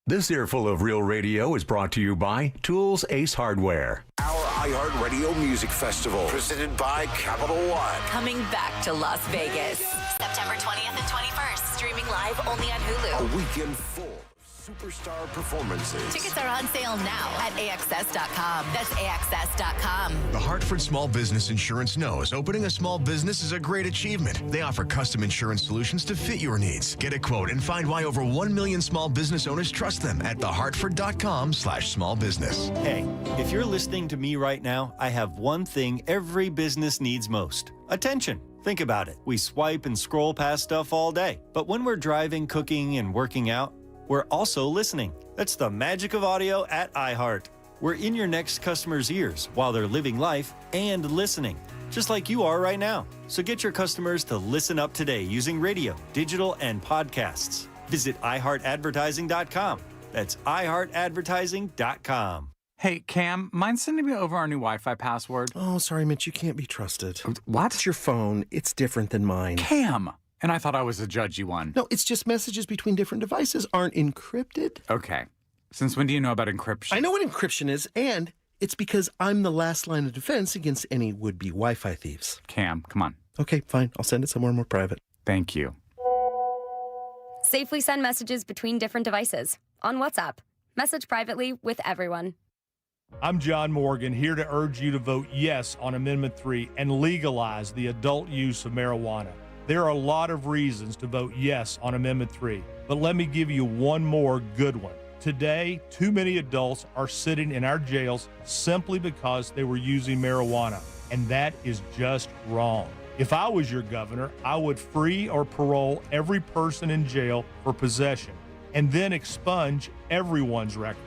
This earful of Real Radio is brought to you by Tools Ace Hardware. Our iHeartRadio Music Festival, presented by Capital One. Coming back to Las Vegas, September 20th and 21st. Streaming live only on Hulu. A weekend full of superstar performances. Tickets are on sale now at AXS.com. That's AXS.com. The Hartford Small Business Insurance knows opening a small business is a great achievement. They offer custom insurance solutions to fit your needs. Get a quote and find why over 1 million small business owners trust them at thehartford.com/smallbusiness. Hey, if you're listening to me right now, I have one thing every business needs most: attention. Think about it. We swipe and scroll past stuff all day. But when we're driving, cooking, and working out, we're also listening. That's the magic of audio at iHeart. We're in your next customer's ears while they're living life and listening, just like you are right now. So get your customers to listen up today using radio, digital, and podcasts. Visit iHeartAdvertising.com. That's iHeartAdvertising.com. Hey, Cam, mind sending me over our new Wi-Fi password? Oh, sorry, Mitch, you can't be trusted. What? It's your phone. It's different than mine. Cam! And I thought I was a judgy one. No, it's just messages between different devices aren't encrypted. Okay. Since when do you know about encryption? I know what encryption is, and it's because I'm the last line of defense against any would-be Wi-Fi thieves. Cam, come on. Okay, fine. I'll send it somewhere more private. Thank you. Safely send messages between different devices on WhatsApp. Message privately with everyone. I'm John Morgan, here to urge you to vote yes on Amendment 3 and legalize the adult use of marijuana. There are a lot of reasons to vote yes on Amendment 3, but let me give you one more good one. Today, too many adults are sitting in our jails simply because they were using marijuana, and that is just wrong. If I was your governor, I would free or parole every person in jail for possession, and then expunge everyone's record.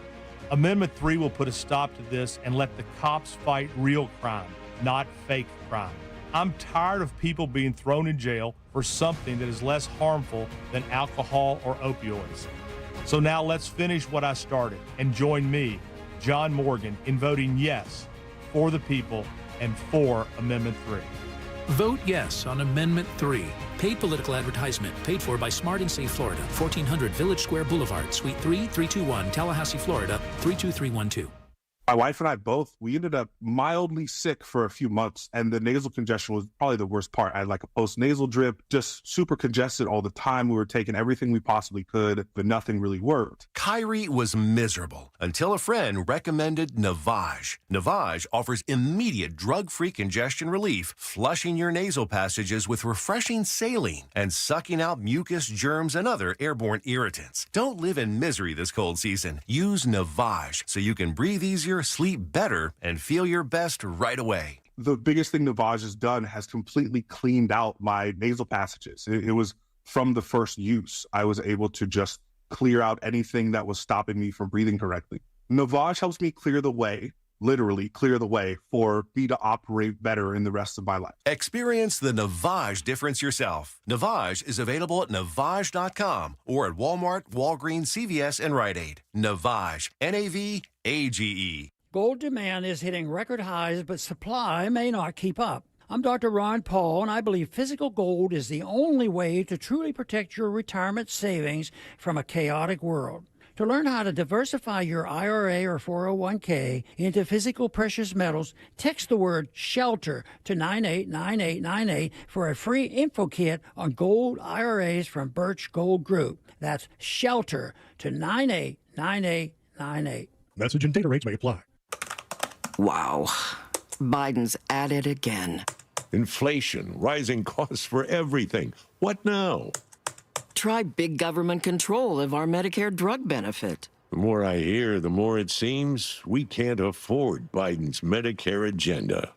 Amendment 3 will put a stop to this and let the cops fight real crime, not fake crime. I'm tired of people being thrown in jail for something that is less harmful than alcohol or opioids. So now let's finish what I started and join me, John Morgan, in voting yes for the people and for Amendment 3. Vote yes on Amendment 3. Paid political advertisement paid for by Smart and Safe Florida, 1400 Village Square Boulevard, Suite 3, 321, Tallahassee, Florida, 32312. My wife and I both, we ended up mildly sick for a few months, and the nasal congestion was probably the worst part. I had like a post-nasal drip, just super congested all the time. We were taking everything we possibly could, but nothing really worked. Kyrie was miserable until a friend recommended Navage. Navage offers immediate drug-free congestion relief, flushing your nasal passages with refreshing saline and sucking out mucus, germs, and other airborne irritants. Don't live in misery this cold season. Use Navage so you can breathe easier, sleep better, and feel your best right away. The biggest thing Navage has done has completely cleaned out my nasal passages. It was from the first use. I was able to just clear out anything that was stopping me from breathing correctly. Navage helps me clear the way, literally clear the way, for me to operate better in the rest of my life. Experience the Navage difference yourself. Navage is available at Navage.com or at Walmart, Walgreens, CVS, and Rite Aid. Navage, N-A-V-A-G-E. Gold demand is hitting record highs, but supply may not keep up. I'm Dr. Ron Paul, and I believe physical gold is the only way to truly protect your retirement savings from a chaotic world. To learn how to diversify your IRA or 401k into physical precious metals, text the word SHELTER to 989898 for a free info kit on gold IRAs from Birch Gold Group. That's SHELTER to 989898. Message and data rates may apply. Wow. Biden's at it again. Inflation, rising costs for everything. What now? Try big government control of our Medicare drug benefit. The more I hear, the more it seems we can't afford Biden's Medicare agenda.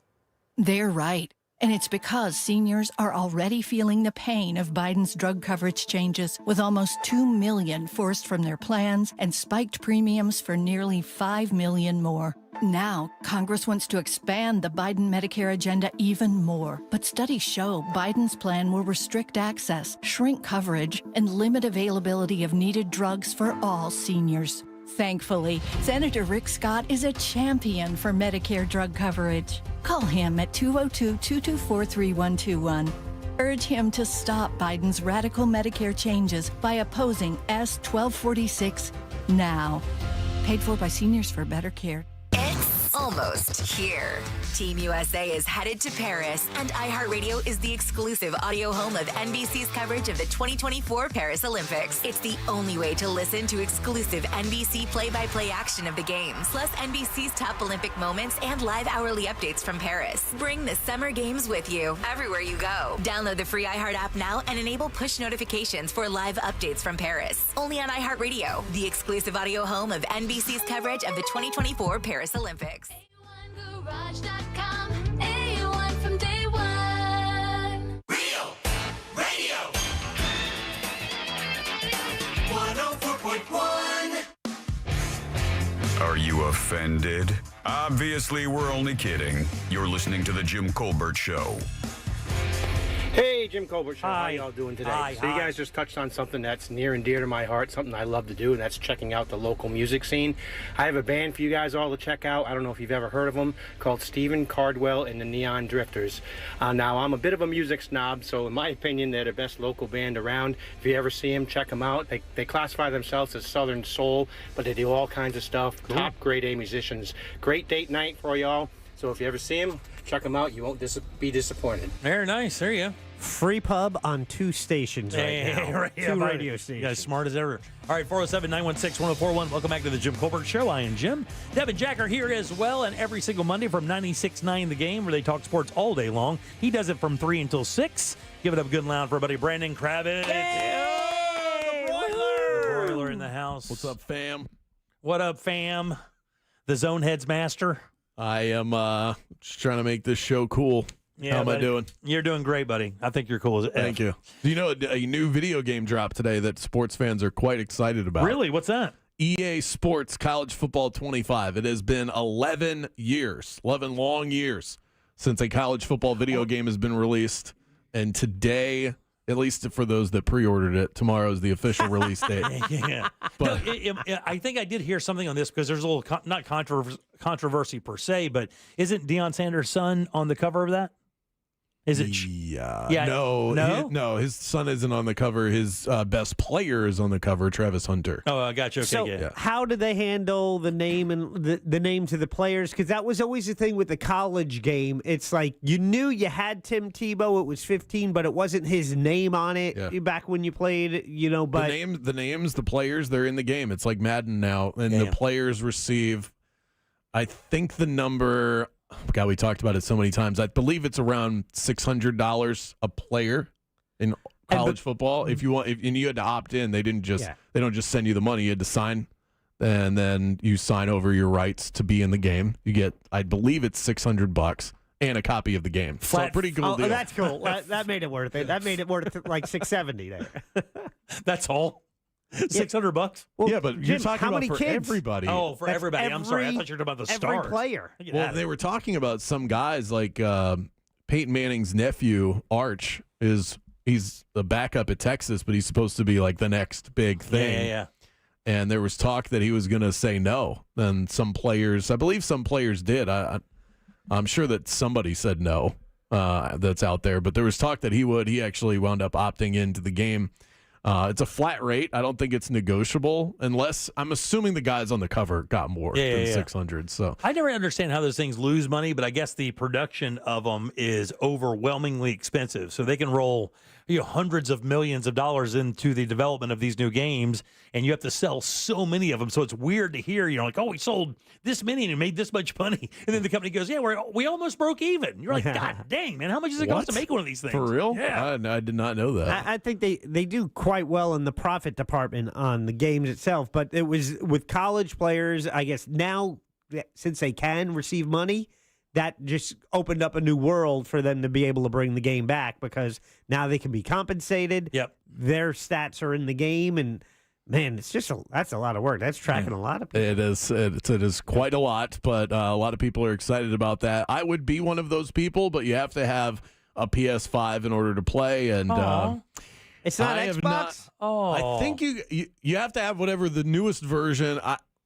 They're right. And it's because seniors are already feeling the pain of Biden's drug coverage changes, with almost 2 million forced from their plans and spiked premiums for nearly 5 million more. Now, Congress wants to expand the Biden Medicare agenda even more, but studies show Biden's plan will restrict access, shrink coverage, and limit availability of needed drugs for all seniors. Thankfully, Senator Rick Scott is a champion for Medicare drug coverage. Call him at 202-224-3121. Urge him to stop Biden's radical Medicare changes by opposing S 1246 now. Paid for by Seniors for Better Care. It's almost here. Team USA is headed to Paris, and iHeartRadio is the exclusive audio home of NBC's coverage of the 2024 Paris Olympics. It's the only way to listen to exclusive NBC play-by-play action of the games, plus NBC's top Olympic moments and live hourly updates from Paris. Bring the Summer Games with you everywhere you go. Download the free iHeart app now and enable push notifications for live updates from Paris. Only on iHeartRadio, the exclusive audio home of NBC's coverage of the 2024 Paris Olympics. A1 from day one. Real Radio 104.1. Are you offended? Obviously, we're only kidding. You're listening to The Jim Colbert Show. Hey, Jim Colbert Show. Hi. How y'all doing today? Hi, so you guys just touched on something that's near and dear to my heart, something I love to do, and that's checking out the local music scene. I have a band for you guys all to check out. I don't know if you've ever heard of them, called Stephen Cardwell and the Neon Drifters. Now, I'm a bit of a music snob, so in my opinion, they're the best local band around. If you ever see them, check them out. They classify themselves as Southern Soul, but they do all kinds of stuff. Cool. Top grade A musicians. Great date night for y'all. So if you ever see them, check them out. You won't be disappointed. Very nice. There you go. Free pub on 2 stations now. Two radio stations. You guys smart as ever. All right, 407-916-1041. Welcome back to the Jim Colbert Show. I am Jim. Deb and Jack are here as well, and every single Monday from 96.9 The Game, where they talk sports all day long. He does it from 3 until 6. Give it up good and loud for everybody. Brandon Kravitz. Hey! The broiler in the house. What's up, fam? What up, fam? The Zone Heads master. I am just trying to make this show cool. Yeah, how am buddy. I doing? You're doing great, buddy. I think you're cool as F. Thank you. Do you know a new video game dropped today that sports fans are quite excited about? Really? What's that? EA Sports College Football 25. It has been 11 long years since a college football video game has been released. And today, at least for those that pre-ordered it, tomorrow is the official release date. Yeah. But I think I did hear something on this because there's a little, not controversy per se, but isn't Deion Sanders' son on the cover of that? Is it? Yeah. No? No, his son isn't on the cover. His best player is on the cover, Travis Hunter. Oh, I got you. Okay, So how do they handle the name and the name to the players? Because that was always the thing with the college game. It's like you knew you had Tim Tebow. It was 15, but it wasn't his name on it back when you played, But the players, they're in the game. It's like Madden now. And the players receive, I think the number... God, we talked about it so many times. I believe it's around $600 a player in college football. If you want, and you had to opt in, they don't just send you the money. You had to sign, and then you sign over your rights to be in the game. You get, I believe it's $600 and a copy of the game. So pretty cool deal. Oh, that's cool. That made it worth it. That made it worth like $670 there. That's all. $600. Well, yeah, but Jim, you're talking how about many for kids? everybody. Oh, for everybody. I'm sorry. I thought you were talking about the stars. Every player. Well, they were talking about some guys like Peyton Manning's nephew, Arch, he's the backup at Texas, but he's supposed to be like the next big thing. Yeah. And there was talk that he was going to say no. And some players, I believe some players did. I'm sure that somebody said no that's out there. But there was talk that he would. He actually wound up opting into the game. It's a flat rate. I don't think it's negotiable unless I'm assuming the guys on the cover got more than 600. So I never understand how those things lose money, but I guess the production of them is overwhelmingly expensive. So they can roll hundreds of millions of dollars into the development of these new games, and you have to sell so many of them. So it's weird to hear, like, oh, we sold this many and made this much money. And then the company goes, yeah, we almost broke even. You're like, God dang, man, how much does it cost to make one of these things? For real? Yeah. I did not know that. I think they do quite well in the profit department on the games itself, but it was with college players, I guess now, since they can receive money, that just opened up a new world for them to be able to bring the game back because now they can be compensated. Yep. Their stats are in the game, and man, that's a lot of work. That's tracking a lot of people. It is. It is quite a lot, but a lot of people are excited about that. I would be one of those people, but you have to have a PS5 in order to play, and it's not Xbox. I think you have to have whatever the newest version.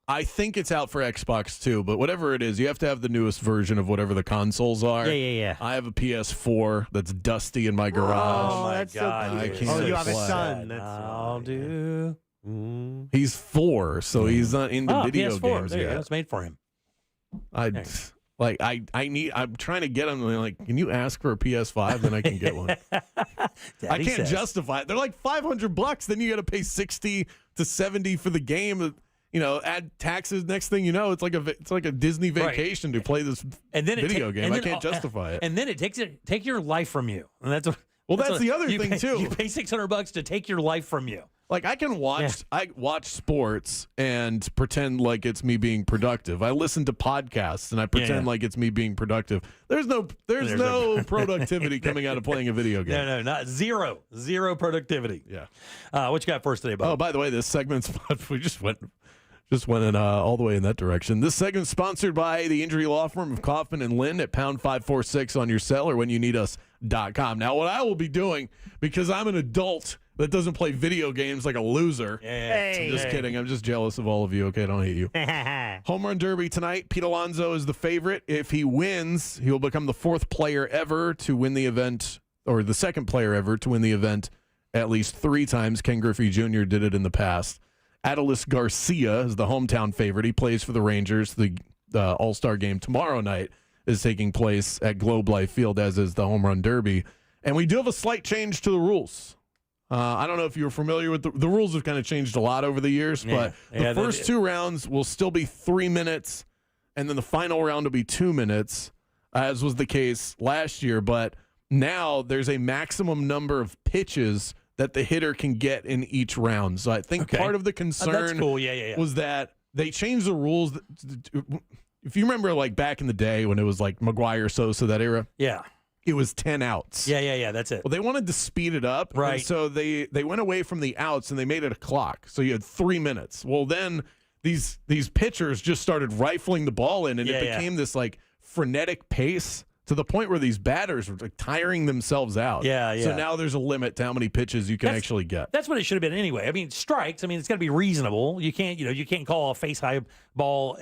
I think it's out for Xbox too, but whatever it is, you have to have the newest version of whatever the consoles are. Yeah. I have a PS4 that's dusty in my garage. Oh, my that's God. So I cute. can't You have a play. son. I'll do. He's 4, so he's not into video PS4. games There you yet. go. It's made for him. I'm trying to get him. Like, can you ask for a PS5? Then I can get one. I can't justify it. They're like $500. Then you got to pay $60 to $70 for the game. Add taxes. Next thing you know, it's like a Disney vacation to play this video game. I can't justify it. And then it take your life from you. And that's the other thing too. You pay $600 to take your life from you. Like I can watch, I watch sports and pretend like it's me being productive. I listen to podcasts and I pretend like it's me being productive. There's no productivity coming out of playing a video game. No, not zero productivity. Yeah. What you got for us today, Bob? Oh, by the way, this segment's we just went in all the way in that direction. This segment's sponsored by the injury law firm of Kaufman and Lynn at pound 546 on your cell or when you need us.com. Now, what I will be doing, because I'm an adult that doesn't play video games like a loser. Hey. I'm just kidding. I'm just jealous of all of you. Okay, I don't hate you. Home Run Derby tonight. Pete Alonso is the favorite. If he wins, he will become the 4th player ever to win the event, or the 2nd player ever to win the event at least 3 times. Ken Griffey Jr. did it in the past. Adolis Garcia is the hometown favorite. He plays for the Rangers. The All-Star game tomorrow night is taking place at Globe Life Field, as is the Home Run Derby. And we do have a slight change to the rules. I don't know if you were familiar with the rules have kind of changed a lot over the years, but the first 2 rounds will still be 3 minutes, and then the final round will be 2 minutes, as was the case last year. But now there's a maximum number of pitches that the hitter can get in each round. So I think part of the concern that's cool. was that they changed the rules. If you remember, like back in the day when it was like McGuire, Sosa, that era. Yeah. It was 10 outs. Yeah, that's it. Well, they wanted to speed it up. Right. And so they went away from the outs and they made it a clock. So you had 3 minutes. Well, then these pitchers just started rifling the ball in, and it became this like frenetic pace to the point where these batters were like tiring themselves out. Yeah. So now there's a limit to how many pitches you can actually get. That's what it should have been anyway. I mean, strikes. I mean, it's got to be reasonable. You can't call a face high ball.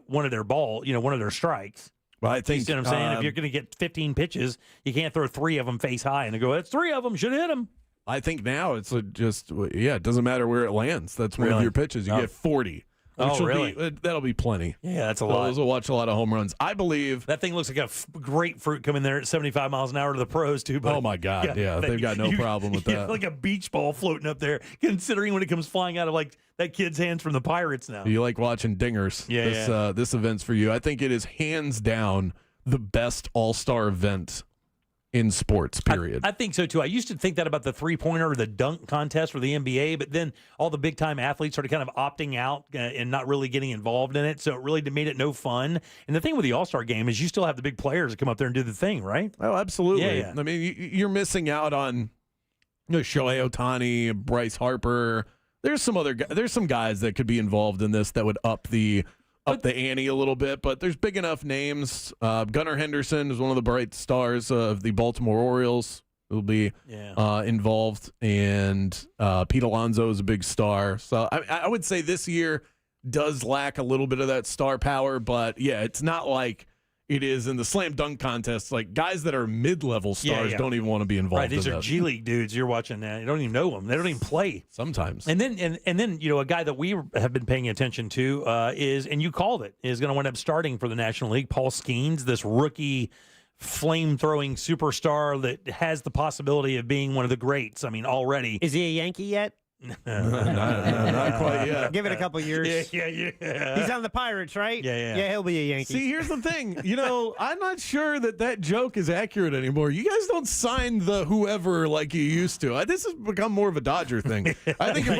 One of their strikes. Well, I think you see what I'm saying. If you're going to get 15 pitches, you can't throw 3 of them face high and go, "It's 3 of them. Should hit them." I think now it's just it doesn't matter where it lands. That's one of your pitches. You get 40. That'll be plenty. Yeah, that's a lot. Those will watch a lot of home runs. I believe that thing looks like a grapefruit coming there at 75 miles an hour to the pros too. But oh my God, they've got no problem with that. Like a beach ball floating up there. Considering when it comes flying out of like that kid's hands from the Pirates now. You like watching dingers. This event's for you. I think it is hands down the best all-star event in sports, period. I think so, too. I used to think that about the three-pointer or the dunk contest for the NBA, but then all the big-time athletes started kind of opting out and not really getting involved in it, so it really made it no fun. And the thing with the All-Star game is you still have the big players that come up there and do the thing, right? Oh, absolutely. Yeah. I mean, you're missing out on Shohei Ohtani, Bryce Harper. There's some guys that could be involved in this that would up the ante a little bit, but there's big enough names. Gunnar Henderson is one of the bright stars of the Baltimore Orioles. Will be involved, and Pete Alonso is a big star. So I would say this year does lack a little bit of that star power, but it's not like it is in the slam dunk contest. Like guys that are mid-level stars don't even want to be involved. Right, these in are that. G League dudes you're watching now. You don't even know them. They don't even play sometimes. And then a guy that we have been paying attention to is, and you called it, is going to wind up starting for the National League. Paul Skeens, this rookie flame-throwing superstar that has the possibility of being one of the greats. I mean, already. Is he a Yankee yet? Not quite yet. Give it a couple years. Yeah. He's on the Pirates, right? Yeah. Yeah, he'll be a Yankee. See, here's the thing. I'm not sure that joke is accurate anymore. You guys don't sign the whoever like you used to. This has become more of a Dodger thing. I think you're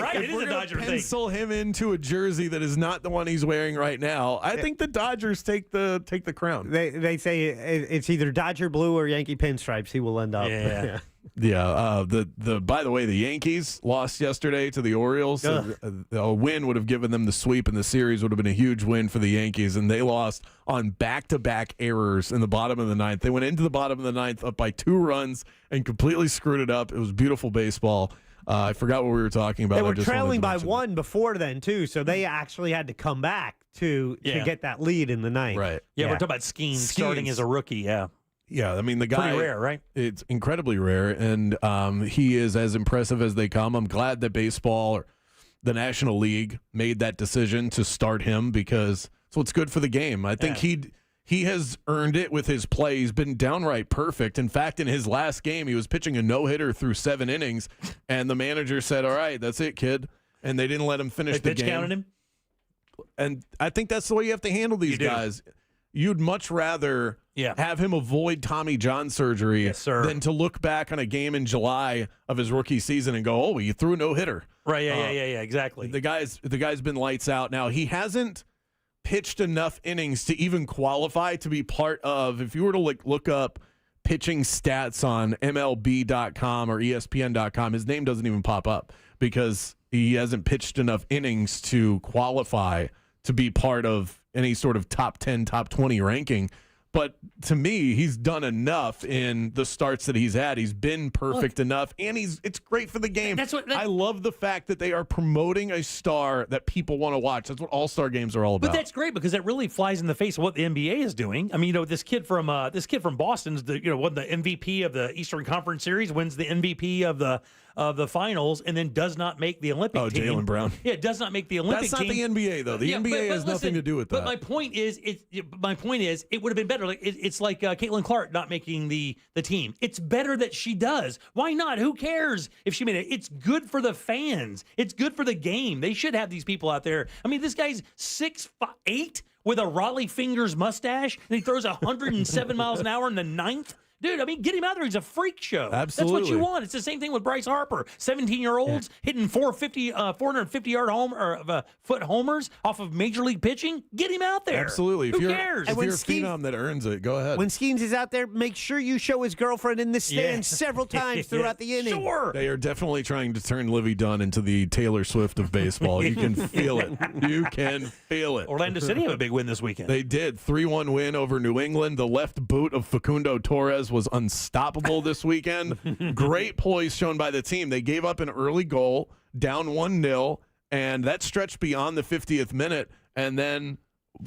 right. It is a Dodger thing. Pencil him into a jersey that is not the one he's wearing right now. I think the Dodgers take the crown. They say it's either Dodger blue or Yankee pinstripes. He will end up. Yeah. Yeah. By the way, the Yankees lost yesterday to the Orioles. A win would have given them the sweep, and the series would have been a huge win for the Yankees. And they lost on back-to-back errors in the bottom of the ninth. They went into the bottom of the ninth up by 2 runs and completely screwed it up. It was beautiful baseball. I forgot what we were talking about. They were trailing by 1 before then, too, so they actually had to come back to get that lead in the ninth. Right. Yeah, we're talking about Skeens starting as a rookie, Yeah, I mean, the guy... Pretty rare, right? It's incredibly rare, and he is as impressive as they come. I'm glad that baseball or the National League made that decision to start him because it's what's good for the game. I think he has earned it with his play. He's been downright perfect. In fact, in his last game, he was pitching a no-hitter through 7 innings, and the manager said, all right, that's it, kid, and they didn't let him finish the game. Pitch counted him? And I think that's the way you have to handle these guys. You'd much rather have him avoid Tommy John surgery than to look back on a game in July of his rookie season and go, "Oh, you threw a no-hitter." Right? Yeah. Exactly. The guy's been lights out. Now he hasn't pitched enough innings to even qualify to be part of. If you were to look up pitching stats on MLB.com or ESPN.com, his name doesn't even pop up because he hasn't pitched enough innings to qualify to be part of any sort of top 10, top 20 ranking. But to me, he's done enough in the starts that he's had. He's been perfect enough, and it's great for the game. I love the fact that they are promoting a star that people want to watch. That's what all-star games are all about. But that's great because that really flies in the face of what the NBA is doing. I mean, this kid from Boston's won the MVP of the Eastern Conference Series, wins the MVP of the of the finals and then does not make the Olympic team. Jaylen Brown. Yeah, does not make the Olympic team. That's not the NBA, though. The NBA has nothing to do with that. But my point is, it would have been better. It's like Caitlin Clark not making the team. It's better that she does. Why not? Who cares if she made it? It's good for the fans. It's good for the game. They should have these people out there. I mean, this guy's 6'8" with a Raleigh Fingers mustache, and he throws 107 miles an hour in the ninth. Dude, I mean, get him out there. He's a freak show. Absolutely. That's what you want. It's the same thing with Bryce Harper. 17-year-olds hitting 450-yard foot homers off of major league pitching. Get him out there. Absolutely. Who cares? If you're a phenom that earns it, go ahead. When Skeens is out there, make sure you show his girlfriend in the stands several times throughout the inning. Sure. They are definitely trying to turn Livy Dunn into the Taylor Swift of baseball. You can feel it. You can feel it. Orlando City have a big win this weekend. They did. 3-1 win over New England. The left boot of Facundo Torres was unstoppable this weekend. Great poise shown by the team. They gave up an early goal, down 1-0, and that stretched beyond the 50th minute, and then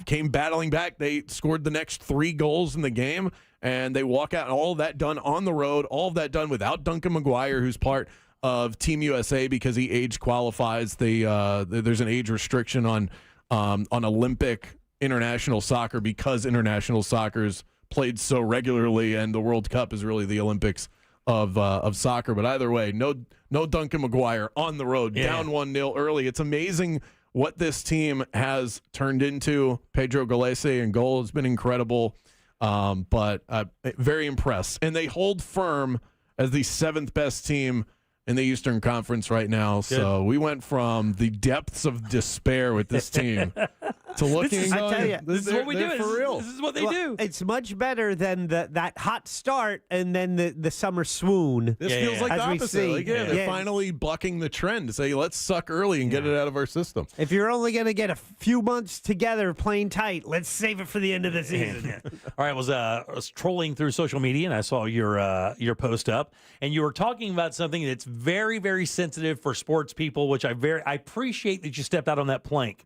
came battling back. They scored the next 3 goals in the game, and they walk out. All of that done on the road, all of that done without Duncan McGuire, who's part of Team USA because he age qualifies. There's an age restriction on Olympic international soccer because international soccer's played so regularly, and the World Cup is really the Olympics of soccer. But either way, no Duncan McGuire on the road, down 1-0 early. It's amazing what this team has turned into. Pedro Gallese in goal has been incredible, but very impressed. And they hold firm as the 7th best team in the Eastern Conference right now. Good. So we went from the depths of despair with this team to looking. This is what we do. For real. This is what they do. It's much better than that hot start and then the summer swoon. This feels like the opposite. Like, they're finally bucking the trend to say, let's suck early and get it out of our system. If you're only going to get a few months together playing tight, let's save it for the end of the season. All right, I was trolling through social media, and I saw your post up, and you were talking about something that's very, very sensitive for sports people, which I appreciate that you stepped out on that plank.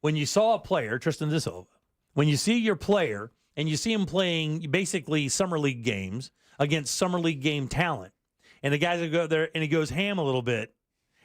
When you saw a player, Tristan De Silva, when you see your player and you see him playing basically summer league games against summer league game talent, and the guys go there and he goes ham a little bit,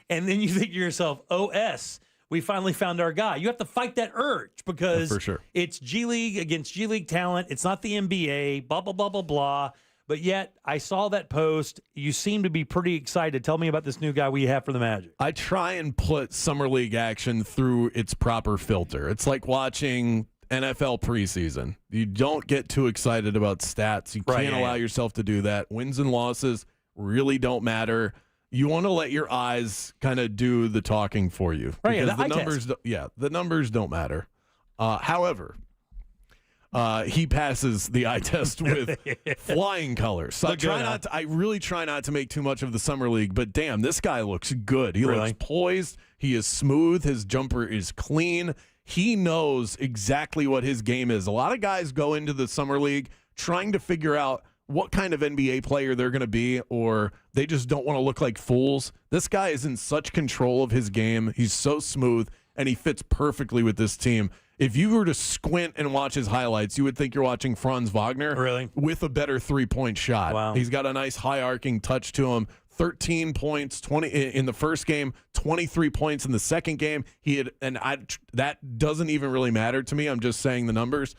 and then you think to yourself, OS, we finally found our guy. You have to fight that urge because for sure. It's G League against G League talent. It's not the NBA, blah, blah, blah, blah, blah. But yet, I saw that post. You seem to be pretty excited. Tell me about this new guy we have for the Magic. I try and put Summer League action through its proper filter. It's like watching NFL preseason. You don't get too excited about stats. You can't allow yourself to do that. Wins and losses really don't matter. You want to let your eyes kind of do the talking for you. Right, because the the numbers, the numbers don't matter. However, he passes the eye test with flying colors. So I really try not to make too much of the summer league, but damn, this guy looks good. He looks poised. He is smooth. His jumper is clean. He knows exactly what his game is. A lot of guys go into the summer league trying to figure out what kind of NBA player they're going to be, or they just don't want to look like fools. This guy is in such control of his game. He's so smooth, and he fits perfectly with this team. If you were to squint and watch his highlights, you would think you're watching Franz Wagner with a better three-point shot. Wow. He's got a nice high-arcing touch to him. 13 points 20 in the first game, 23 points in the second game. That doesn't even really matter to me. I'm just saying the numbers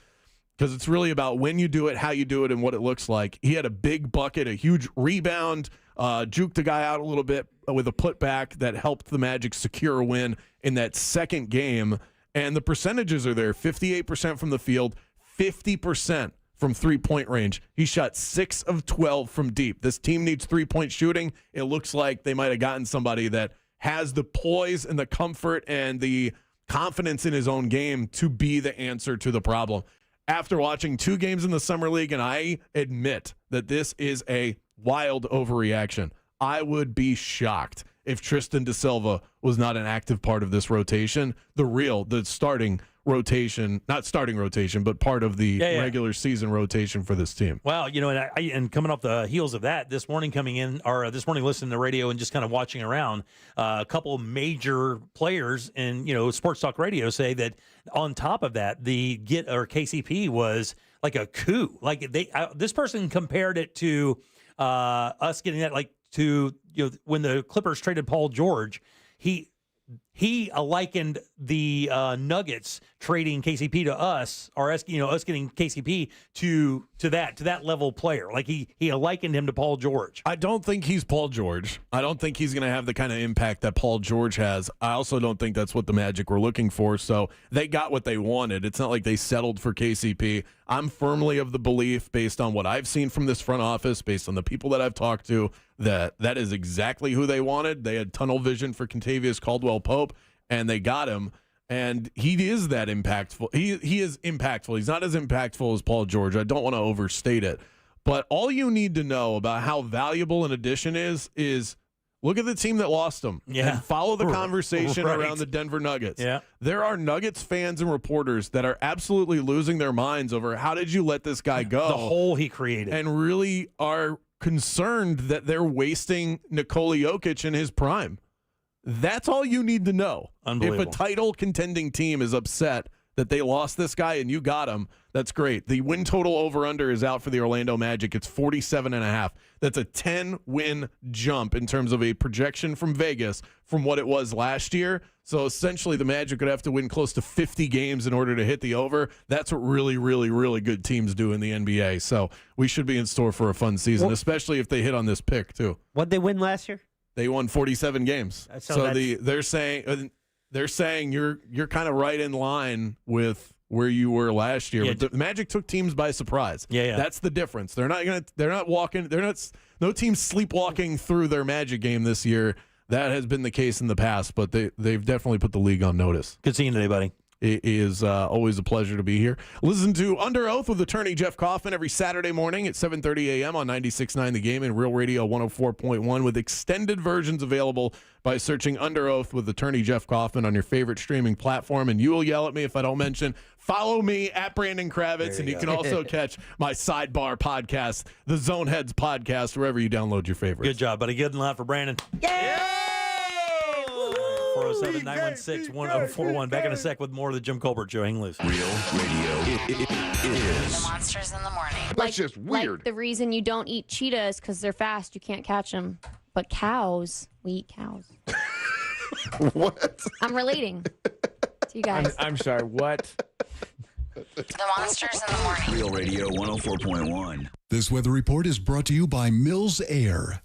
because it's really about when you do it, how you do it, and what it looks like. He had a big bucket, a huge rebound, juked the guy out a little bit with a putback that helped the Magic secure a win in that second game. And the percentages are there, 58% from the field, 50% from three-point range. He shot 6 of 12 from deep. This team needs three-point shooting. It looks like they might have gotten somebody that has the poise and the comfort and the confidence in his own game to be the answer to the problem. After watching 2 games in the Summer League, and I admit that this is a wild overreaction, I would be shocked if Tristan De Silva was not an active part of this rotation, the starting rotation, not starting rotation, but part of the regular season rotation for this team. Well, and coming off the heels of that, this morning listening to the radio and just kind of watching around, a couple of major players in, sports talk radio say that on top of that, the KCP was like a coup. Like this person compared it to us getting that like to when the Clippers traded Paul George, he likened the Nuggets trading KCP to us, or us getting KCP to that level player. Like he likened him to Paul George. I don't think he's Paul George. I don't think he's going to have the kind of impact that Paul George has. I also don't think that's what the Magic were looking for. So they got what they wanted. It's not like they settled for KCP. I'm firmly of the belief, based on what I've seen from this front office, based on the people that I've talked to, that is exactly who they wanted. They had tunnel vision for Kentavious Caldwell-Pope, and they got him. And he is that impactful. He is impactful. He's not as impactful as Paul George. I don't want to overstate it. But all you need to know about how valuable an addition is look at the team that lost him. Yeah. And follow the conversation Right. around the Denver Nuggets. Yeah. There are Nuggets fans and reporters that are absolutely losing their minds over how did you let this guy go? The hole he created. And really are concerned that they're wasting Nikola Jokic in his prime. That's all you need to know. Unbelievable. If a title contending team is upset that they lost this guy and you got him, that's great. The win total over-under is out for the Orlando Magic. It's 47.5. That's a 10-win jump in terms of a projection from Vegas from what it was last year. So essentially the Magic would have to win close to 50 games in order to hit the over. That's what really, really, really good teams do in the NBA. So we should be in store for a fun season, especially if they hit on this pick too. What'd they win last year? They won 47 games. So they're saying you're kind of right in line with where you were last year. Yeah, But the Magic took teams by surprise. Yeah. That's the difference. No team sleepwalking through their Magic game this year. That has been the case in the past, but they've definitely put the league on notice. Good seeing you today, buddy. It is always a pleasure to be here. Listen to Under Oath with attorney Jeff Coffin every Saturday morning at 7:30 a.m. on 96.9 The Game and Real Radio 104.1 with extended versions available by searching Under Oath with attorney Jeff Coffin on your favorite streaming platform. And you will yell at me if I don't mention. Follow me at Brandon Kravitz, and you can also catch my Sidebar podcast, the Zone Heads podcast, wherever you download your favorites. Good job, buddy. Good and loud for Brandon. Yeah! 407-916-1041. Back in a sec with more of the Jim Colbert Show. Hang loose. Real radio is. The Monsters in the Morning. That's just weird. Like the reason you don't eat cheetahs because they're fast, you can't catch them. But cows, we eat cows. What? I'm relating to you guys. I'm sorry, what? The Monsters in the Morning. Real Radio 104.1. This weather report is brought to you by Mills Air.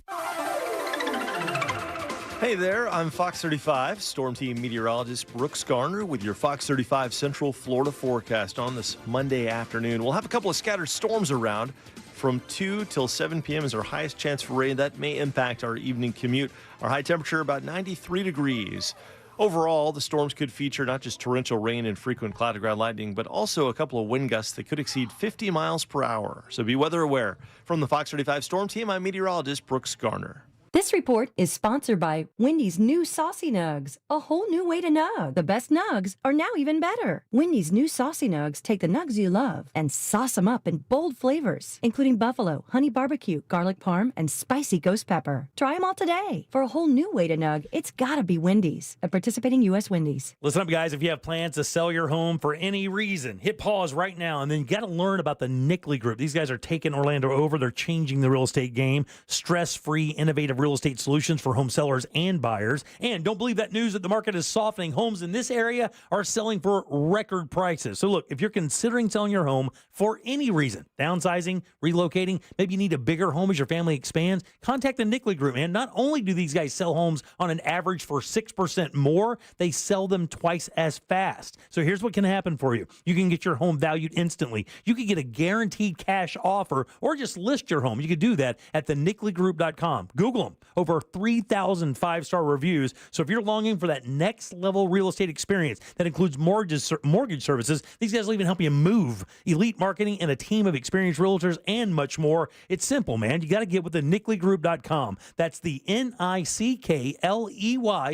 Hey there, I'm Fox 35 Storm Team meteorologist Brooks Garner with your Fox 35 Central Florida forecast on this Monday afternoon. We'll have a couple of scattered storms around. From 2 till 7 p.m. is our highest chance for rain. That may impact our evening commute. Our high temperature about 93 degrees. Overall, the storms could feature not just torrential rain and frequent cloud to ground lightning, but also a couple of wind gusts that could exceed 50 miles per hour. So be weather aware. From the Fox 35 Storm Team, I'm meteorologist Brooks Garner. This report is sponsored by Wendy's new Saucy Nugs, a whole new way to nug. The best nugs are now even better. Wendy's new Saucy Nugs take the nugs you love and sauce them up in bold flavors, including buffalo, honey barbecue, garlic parm, and spicy ghost pepper. Try them all today. For a whole new way to nug, it's gotta be Wendy's, a participating U.S. Wendy's. Listen up, guys. If you have plans to sell your home for any reason, hit pause right now, and then you got to learn about the Nickley Group. These guys are taking Orlando over. They're changing the real estate game. Stress-free, innovative real estate solutions for home sellers and buyers. And don't believe that news that the market is softening. Homes in this area are selling for record prices. So look, if you're considering selling your home for any reason, downsizing, relocating, maybe you need a bigger home as your family expands, contact the Nickley Group. And not only do these guys sell homes on an average for 6% more, they sell them twice as fast. So here's what can happen for you. You can get your home valued instantly. You could get a guaranteed cash offer or just list your home. You could do that at thenickley.com. Google them. Over 3,000 five-star reviews. So if you're longing for that next level real estate experience that includes mortgage services, these guys will even help you move, elite marketing, and a team of experienced realtors, and much more. It's simple, man. You got to get with the nickley.com. That's the NICKLEY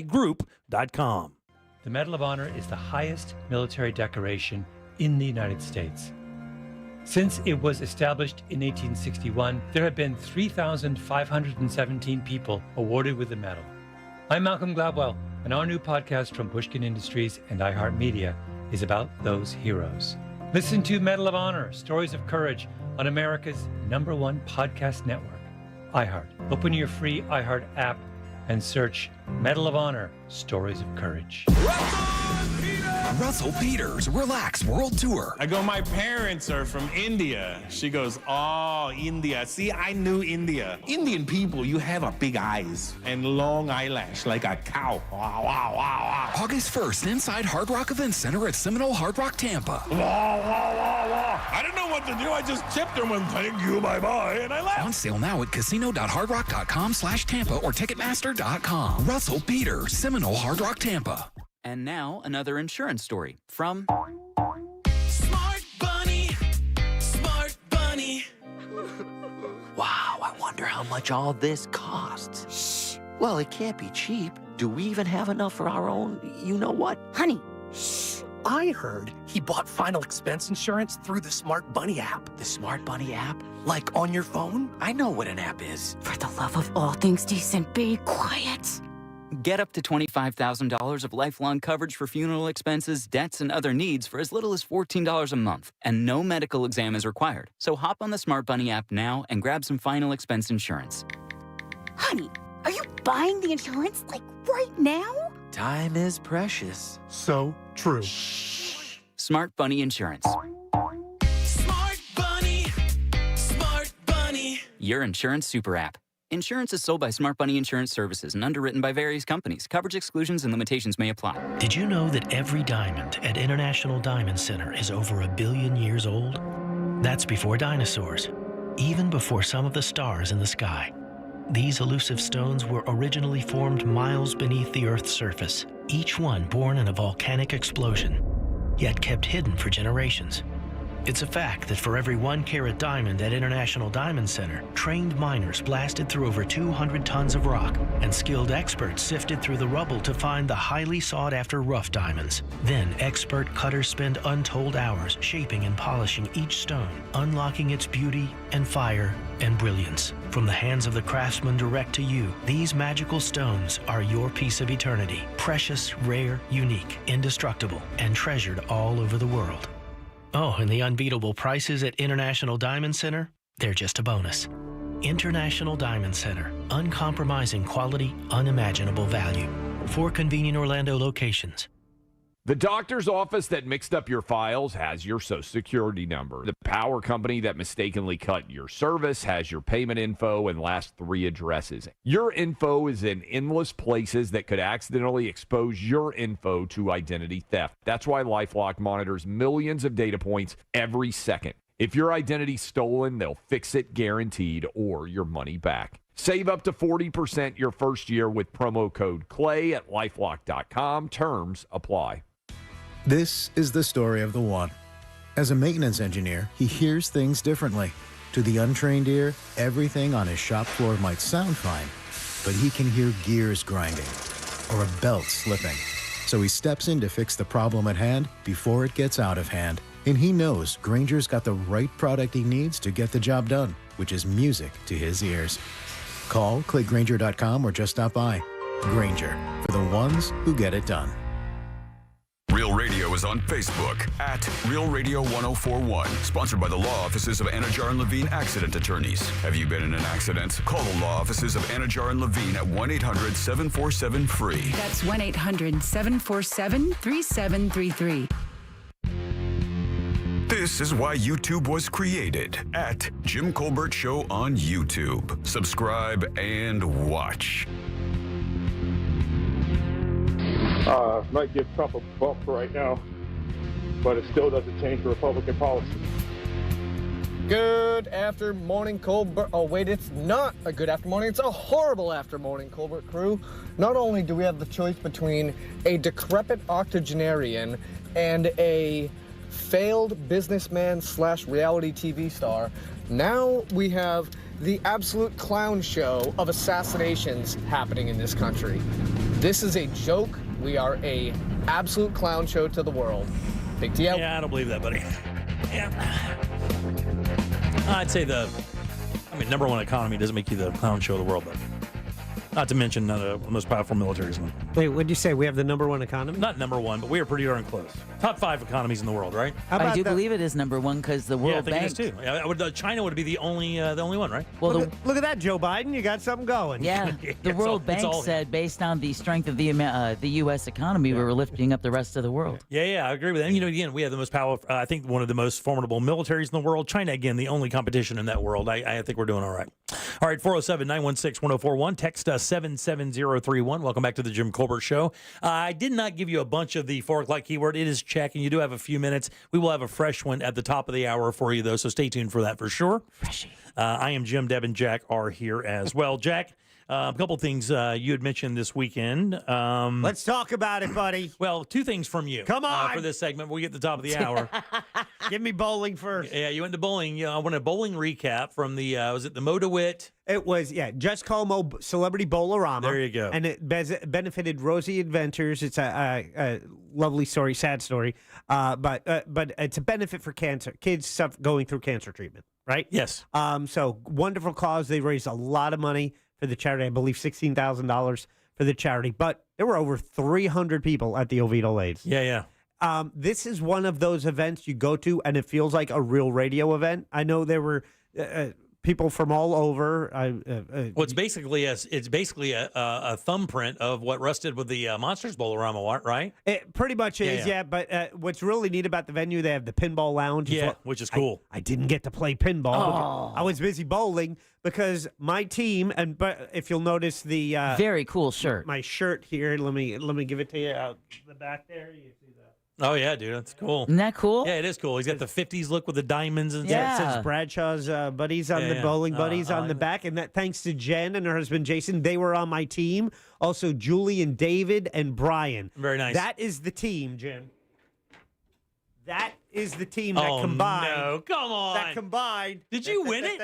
group.com. The Medal of Honor is the highest military decoration in the United States. Since it was established in 1861, there have been 3,517 people awarded with the medal. I'm Malcolm Gladwell, and our new podcast from Pushkin Industries and iHeartMedia is about those heroes. Listen to Medal of Honor, Stories of Courage on America's #1 podcast network, iHeart. Open your free iHeart app and search Medal of Honor, Stories of Courage. Russell Peters, Relax World Tour. I go, my parents are from India. She goes, oh, India. See, I knew India. Indian people, you have a big eyes and long eyelash like a cow. Wow, wow, wow, wow. August 1st, inside Hard Rock Event Center at Seminole Hard Rock, Tampa. Wow, wow, wow, wow. I didn't know what to do. I just tipped her one, thank you, bye-bye, and I left. On sale now at casino.hardrock.com/Tampa or Ticketmaster.com. Russell Peters, Seminole Hard Rock, Tampa. And now, another insurance story from Smart Bunny. Smart Bunny. Wow, I wonder how much all this costs. Shh. Well, it can't be cheap. Do we even have enough for our own, you-know-what? Honey, shh. I heard he bought final expense insurance through the Smart Bunny app. The Smart Bunny app? Like on your phone? I know what an app is. For the love of all things decent, be quiet. Get up to $25,000 of lifelong coverage for funeral expenses, debts, and other needs for as little as $14 a month. And no medical exam is required. So hop on the Smart Bunny app now and grab some final expense insurance. Honey, are you buying the insurance, like, right now? Time is precious. So true. Smart Bunny Insurance. Smart Bunny. Smart Bunny. Your insurance super app. Insurance is sold by Smart Bunny Insurance Services and underwritten by various companies. Coverage exclusions and limitations may apply. Did you know that every diamond at International Diamond Center is over 1 billion years old? That's before dinosaurs, even before some of the stars in the sky. These elusive stones were originally formed miles beneath the Earth's surface, each one born in a volcanic explosion, yet kept hidden for generations. It's a fact that for every 1-carat diamond at International Diamond Center, trained miners blasted through over 200 tons of rock, and skilled experts sifted through the rubble to find the highly sought-after rough diamonds. Then expert cutters spend untold hours shaping and polishing each stone, unlocking its beauty and fire and brilliance. From the hands of the craftsman direct to you, these magical stones are your piece of eternity. Precious, rare, unique, indestructible, and treasured all over the world. Oh, and the unbeatable prices at International Diamond Center? They're just a bonus. International Diamond Center. Uncompromising quality, unimaginable value. 4 convenient Orlando locations. The doctor's office that mixed up your files has your Social Security number. The power company that mistakenly cut your service has your payment info and last 3 addresses. Your info is in endless places that could accidentally expose your info to identity theft. That's why LifeLock monitors millions of data points every second. If your identity's stolen, they'll fix it guaranteed or your money back. Save up to 40% your first year with promo code CLAY at lifelock.com. Terms apply. This is the story of the one. As a maintenance engineer, he hears things differently. To the untrained ear, everything on his shop floor might sound fine, but he can hear gears grinding or a belt slipping. So he steps in to fix the problem at hand before it gets out of hand. And he knows Grainger's got the right product he needs to get the job done, which is music to his ears. Call, click Grainger.com, or just stop by. Grainger, for the ones who get it done. Real Radio is on Facebook at Real Radio 1041. Sponsored by the law offices of Anajar and Levine Accident Attorneys. Have you been in an accident? Call the law offices of Anajar and Levine at 1-800-747-FREE. That's 1-800-747-3733. This is why YouTube was created at Jim Colbert Show on YouTube. Subscribe and watch. Might give Trump a bump right now, but it still doesn't change Republican policy. Good after morning, Colbert. Oh, wait, it's not a good after morning. It's a horrible after morning, Colbert crew. Not only do we have the choice between a decrepit octogenarian and a failed businessman / reality TV star, now we have the absolute clown show of assassinations happening in this country. This is a joke. We are a absolute clown show to the world. Big T out. Yeah, I don't believe that, buddy. Yeah. I'd say number one economy doesn't make you the clown show of the world, but not to mention the most powerful militaries in the Wait, what did you say? We have the number one economy? Not number one, but we are pretty darn close. Top 5 economies in the world, right? I do believe it is number one because the World yeah, I Bank. think it is too. China would be the only one, right? Well, look at that, Joe Biden. You got something going. Yeah, the World Bank said based on the strength of the U.S. economy, we were lifting up the rest of the world. Yeah, I agree with that. And, again, we have the most powerful, I think one of the most formidable militaries in the world. China, again, the only competition in that world. I think we're doing all right. All right, 407-916-1041. Text us 77031. Welcome back to the Jim Colbert Show. I did not give you a bunch of the 4 o'clock keyword. It is check, and you do have a few minutes. We will have a fresh one at the top of the hour for you, though, so stay tuned for that for sure. I am Jim, Deb, and Jack are here as well. Jack, a couple things you had mentioned this weekend. Let's talk about it, buddy. Well, 2 things from you. Come on. For this segment. We'll get to the top of the hour. Give me bowling first. Yeah, you went to bowling. I want a bowling recap from the, was it the Mo DeWitt? It was, Just Call Mo Celebrity Bowlerama. There you go. And it benefited Rosie Adventures. It's a lovely story, sad story. But it's a benefit for cancer, kids going through cancer treatment, right? Yes. So wonderful cause. They raised a lot of money for the charity. I believe $16,000 for the charity. But there were over 300 people at the Oviedo Lades. Yeah. This is one of those events you go to, and it feels like a real radio event. I know there were people from all over. Well, it's basically a thumbprint of what Russ did with the Monsters Bowlerama, right? It pretty much is, yeah. But what's really neat about the venue, they have the pinball lounge. Yeah, which is cool. I didn't get to play pinball. Because I was busy bowling because my team, but if you'll notice the very cool shirt, my shirt here. Let me give it to you out the back there. You see that? Oh, yeah, dude. That's cool. Isn't that cool? Yeah, it is cool. He's got the 50s look with the diamonds and Yeah, stuff. it says Bradshaw's buddies on the bowling buddies on the back. And that thanks to Jen and her husband, Jason. They were on my team. Also, Julie and David and Brian. Very nice. That is the team, Jen. That is the team that combined. No, come on. That combined. Did you win it?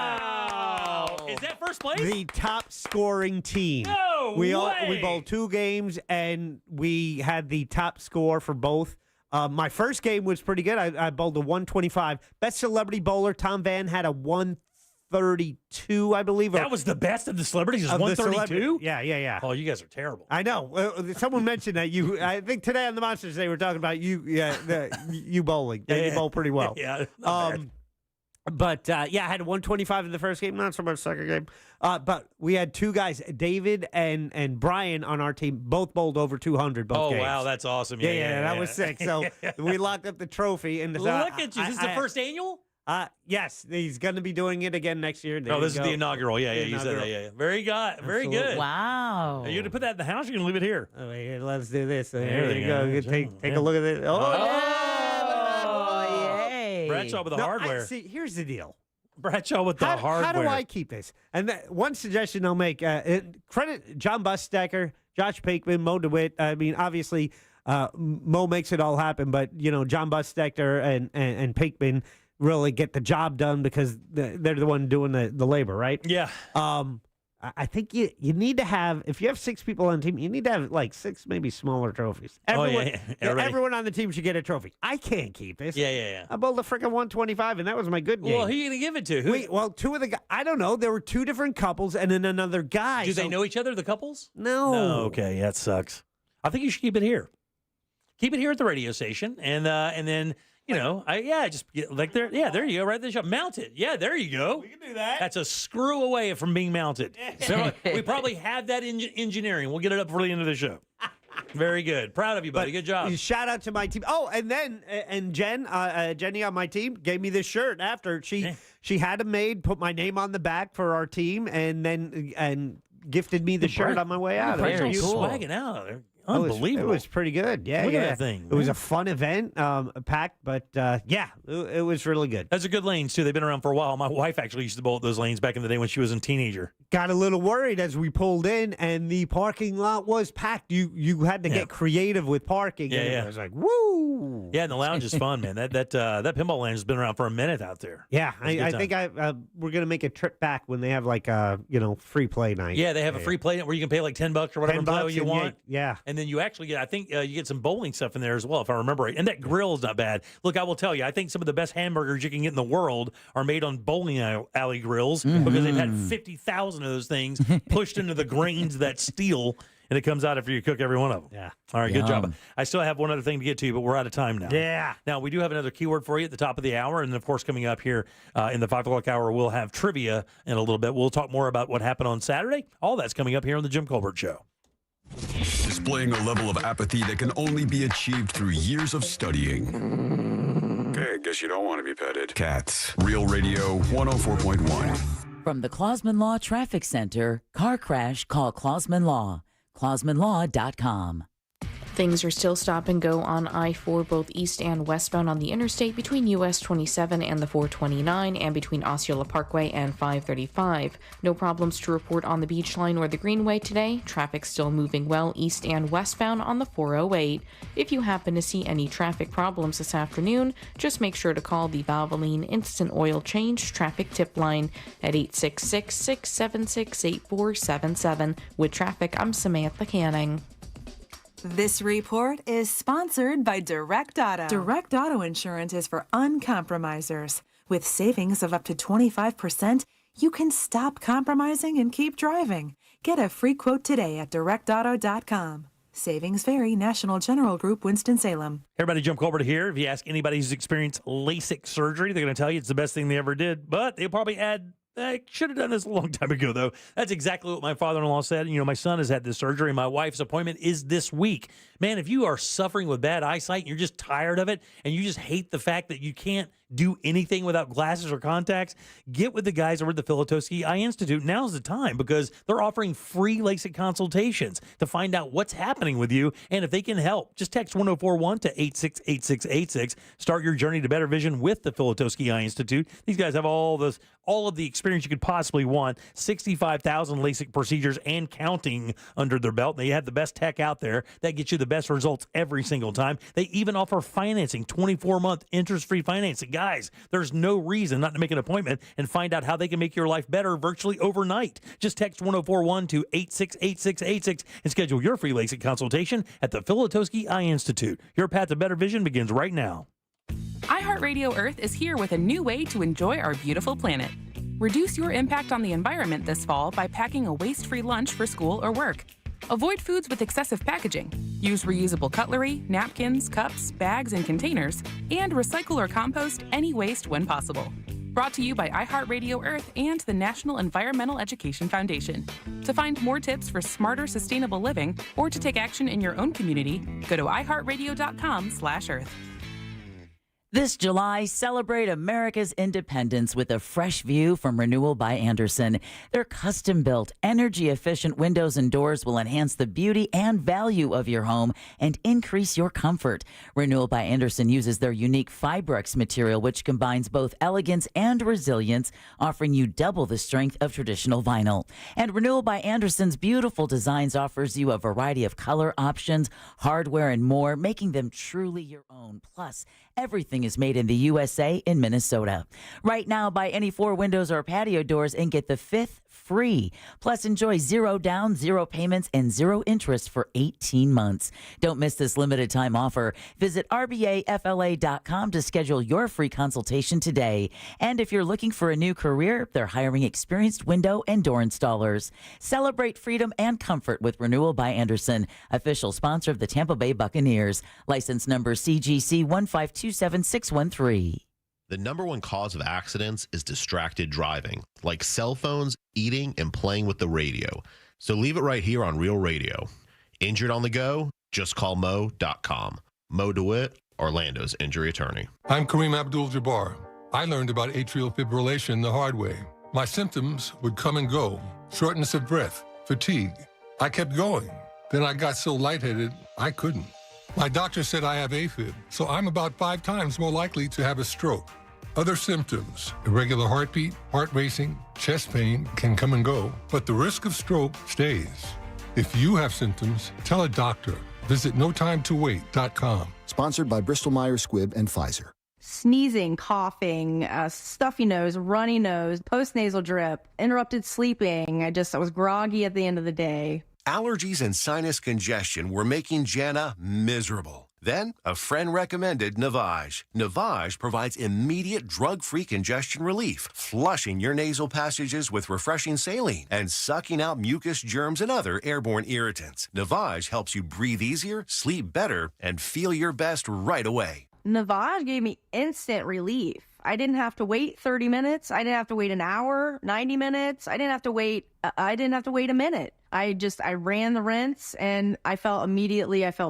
Wow. Is that first place? The top scoring team. No we way. bowled 2 games, and we had the top score for both. My first game was pretty good. I bowled a 125. Best celebrity bowler, Tom Van, had a 132, I believe. That was the best of the celebrities, is 132? Yeah. Oh, you guys are terrible. I know. Someone mentioned that. I think today on the Monsters, they were talking about you bowling. Yeah, you bowl pretty well. Yeah. But I had a 125 in the first game, not so much second game. But we had 2 guys, David and Brian, on our team, both bowled over 200 both games. Oh, wow, that's awesome. Yeah, that was sick. So we locked up the trophy. And Look at you. Is this the first annual? Yes, he's going to be doing it again next year. This is the inaugural. Yeah, you said that. Yeah. Very good. Wow. Are you going to put that in the house or are you going to leave it here? Oh, here, let's do this. There you go. Take a look at it. Bradshaw with the hardware. See, here's the deal. Bradshaw with the hardware. How do I keep this? And one suggestion I'll make, credit John Bustecker, Josh Pakeman, Mo DeWitt. I mean, obviously, Mo makes it all happen, but, John Bustecker and Pakeman really get the job done because they're the one doing the labor, right? Yeah. I think you need to have, if you have 6 people on the team, you need to have like 6 maybe smaller trophies. Everyone on the team should get a trophy. I can't keep this. Yeah. I bowled a freaking 125, and that was my good game. Well, who are you going to give it to? Well, 2 of the guys, I don't know. There were 2 different couples and then another guy. Do they know each other, the couples? No. Okay, that sucks. I think you should keep it here. Keep it here at the radio station, and then... just like there. Yeah, there you go. Right there. Mount it. Yeah, there you go. We can do that. That's a screw away from being mounted. So we probably have that in engineering. We'll get it up for the end of the show. Very good. Proud of you, buddy. Good job. Shout out to my team. Oh, and then Jen, Jenny on my team gave me this shirt after she had it made, put my name on the back for our team, and gifted me the shirt on my way out. Very cool. Swagging out there. Unbelievable. It was pretty good. Yeah, Look at that thing. It was a fun event, packed, but it was really good. Those are good lanes, too. They've been around for a while. My wife actually used to bowl at those lanes back in the day when she was a teenager. Got a little worried as we pulled in, and the parking lot was packed. You had to get creative with parking. Yeah. I was like, woo! Yeah, and the lounge is fun, man. That pinball lounge has been around for a minute out there. Yeah, I think we're going to make a trip back when they have like free play night. Yeah, they have a free play night where you can pay like $10 or whatever and play what you want. Yeah. And then you actually get, I think you get some bowling stuff in there as well, if I remember right. And that grill is not bad. Look, I will tell you, I think some of the best hamburgers you can get in the world are made on bowling alley grills because they've had 50,000 of those things pushed into the grains of that steel, and it comes out after you cook every one of them. Yeah. All right, good job. I still have one other thing to get to, but we're out of time now. Yeah. Now, we do have another keyword for you at the top of the hour, and of course, coming up here in the 5 o'clock hour, we'll have trivia in a little bit. We'll talk more about what happened on Saturday. All that's coming up here on the Jim Colbert Show. Displaying a level of apathy that can only be achieved through years of studying. Okay, I guess you don't want to be petted. Cats. Real Radio 104.1. From the Clausman Law Traffic Center, car crash, call Clausman Law. ClausmanLaw.com. Things are still stop and go on I-4 both east and westbound on the interstate between US 27 and the 429 and between Osceola Parkway and 535. No problems to report on the Beach Line or the Greenway today. Traffic still moving well east and westbound on the 408. If you happen to see any traffic problems this afternoon, just make sure to call the Valvoline Instant Oil Change Traffic Tip Line at 866-676-8477. With traffic, I'm Samantha Canning. This report is sponsored by Direct Auto. Direct Auto Insurance is for uncompromisers. With savings of up to 25%, you can stop compromising and keep driving. Get a free quote today at directauto.com. Savings vary. National General Group, Winston-Salem. Everybody, Jim Colbert here. If you ask anybody who's experienced LASIK surgery, they're going to tell you it's the best thing they ever did, but they'll probably add, I should have done this a long time ago, though. That's exactly what my father-in-law said. You know, my son has had this surgery, and my wife's appointment is this week. Man, if you are suffering with bad eyesight and you're just tired of it, and you just hate the fact that you can't do anything without glasses or contacts, get with the guys over at the Filatowski Eye Institute. Now's the time because they're offering free LASIK consultations to find out what's happening with you and if they can help. Just text 1041 to 868686. Start your journey to better vision with the Filatowski Eye Institute. These guys have all of the experience you could possibly want. 65,000 LASIK procedures and counting under their belt. They have the best tech out there that gets you the best results every single time. They even offer financing, 24-month interest-free financing. Guys, there's no reason not to make an appointment and find out how they can make your life better virtually overnight. Just text 1041 to 868686 and schedule your free LASIK consultation at the Filatowski Eye Institute. Your path to better vision begins right now. iHeartRadio Earth is here with a new way to enjoy our beautiful planet. Reduce your impact on the environment this fall by packing a waste-free lunch for school or work. Avoid foods with excessive packaging. Use reusable cutlery, napkins, cups, bags, and containers, and recycle or compost any waste when possible. Brought to you by iHeartRadio Earth and the National Environmental Education Foundation. To find more tips for smarter, sustainable living or to take action in your own community, go to iHeartRadio.com/Earth. This July, celebrate America's independence with a fresh view from Renewal by Andersen. Their custom-built, energy-efficient windows and doors will enhance the beauty and value of your home and increase your comfort. Renewal by Andersen uses their unique Fibrex material, which combines both elegance and resilience, offering you double the strength of traditional vinyl. And Renewal by Andersen's beautiful designs offers you a variety of color options, hardware, and more, making them truly your own. Plus, everything is made in the USA in Minnesota. Right now, buy any 4 windows or patio doors and get the 5th free. Plus, enjoy 0 down, 0 payments, and 0 interest for 18 months. Don't miss this limited time offer. Visit rbafla.com to schedule your free consultation today. And if you're looking for a new career, they're hiring experienced window and door installers. Celebrate freedom and comfort with Renewal by Andersen, official sponsor of the Tampa Bay Buccaneers. License number CGC 1527613. The number one cause of accidents is distracted driving, like cell phones, eating, and playing with the radio. So leave it right here on Real Radio. Injured on the go? Just call Mo.com. Mo DeWitt, Orlando's injury attorney. I'm Kareem Abdul-Jabbar. I learned about atrial fibrillation the hard way. My symptoms would come and go. Shortness of breath, fatigue. I kept going. Then I got so lightheaded, I couldn't. My doctor said I have AFib, so I'm about 5 times more likely to have a stroke. Other symptoms, irregular heartbeat, heart racing, chest pain can come and go, but the risk of stroke stays. If you have symptoms, tell a doctor. Visit notimetowait.com. Sponsored by Bristol-Myers Squibb and Pfizer. Sneezing, coughing, stuffy nose, runny nose, postnasal drip, interrupted sleeping. I was groggy at the end of the day. Allergies and sinus congestion were making Jana miserable. Then, a friend recommended Navage. Navage provides immediate drug-free congestion relief, flushing your nasal passages with refreshing saline and sucking out mucus, germs, and other airborne irritants. Navage helps you breathe easier, sleep better, and feel your best right away. Navage gave me instant relief. I didn't have to wait 30 minutes. I didn't have to wait an hour, 90 minutes. I didn't have to wait a minute. I ran the rinse and I felt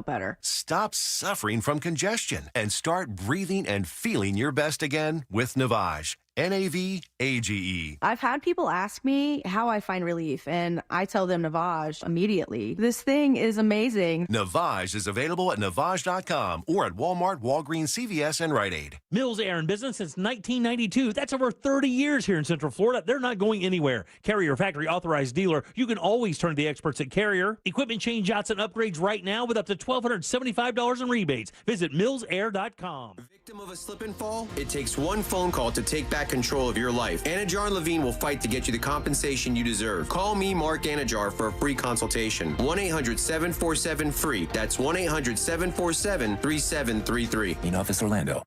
better. Stop suffering from congestion and start breathing and feeling your best again with Navage. Navage. I've had people ask me how I find relief, and I tell them Navage immediately. This thing is amazing. Navage is available at Navage.com or at Walmart, Walgreens, CVS, and Rite Aid. Mills Air in business since 1992. That's over 30 years here in Central Florida. They're not going anywhere. Carrier factory authorized dealer. You can always turn to the experts at Carrier. Equipment change outs and upgrades right now with up to $1,275 in rebates. Visit millsair.com. Victim of a slip and fall? It takes one phone call to take back control of your life. Anajar and Levine will fight to get you the compensation you deserve. Call me, Mark Anajar, for a free consultation. 1-800-747-FREE. That's 1-800-747-3733. In Office Orlando.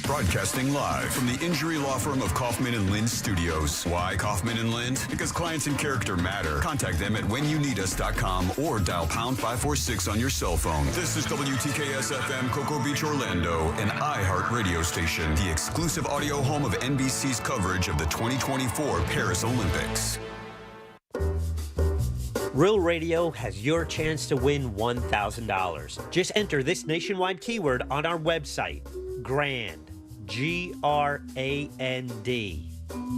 Broadcasting live from the injury law firm of Kaufman & Lind Studios. Why Kaufman & Lind? Because clients and character matter. Contact them at whenyouneedus.com or dial pound 546 on your cell phone. This is WTKS-FM Cocoa Beach, Orlando, an iHeart radio station, the exclusive audio home of NBC's coverage of the 2024 Paris Olympics. Real Radio has your chance to win $1,000. Just enter this nationwide keyword on our website, GRAND, G-R-A-N-D,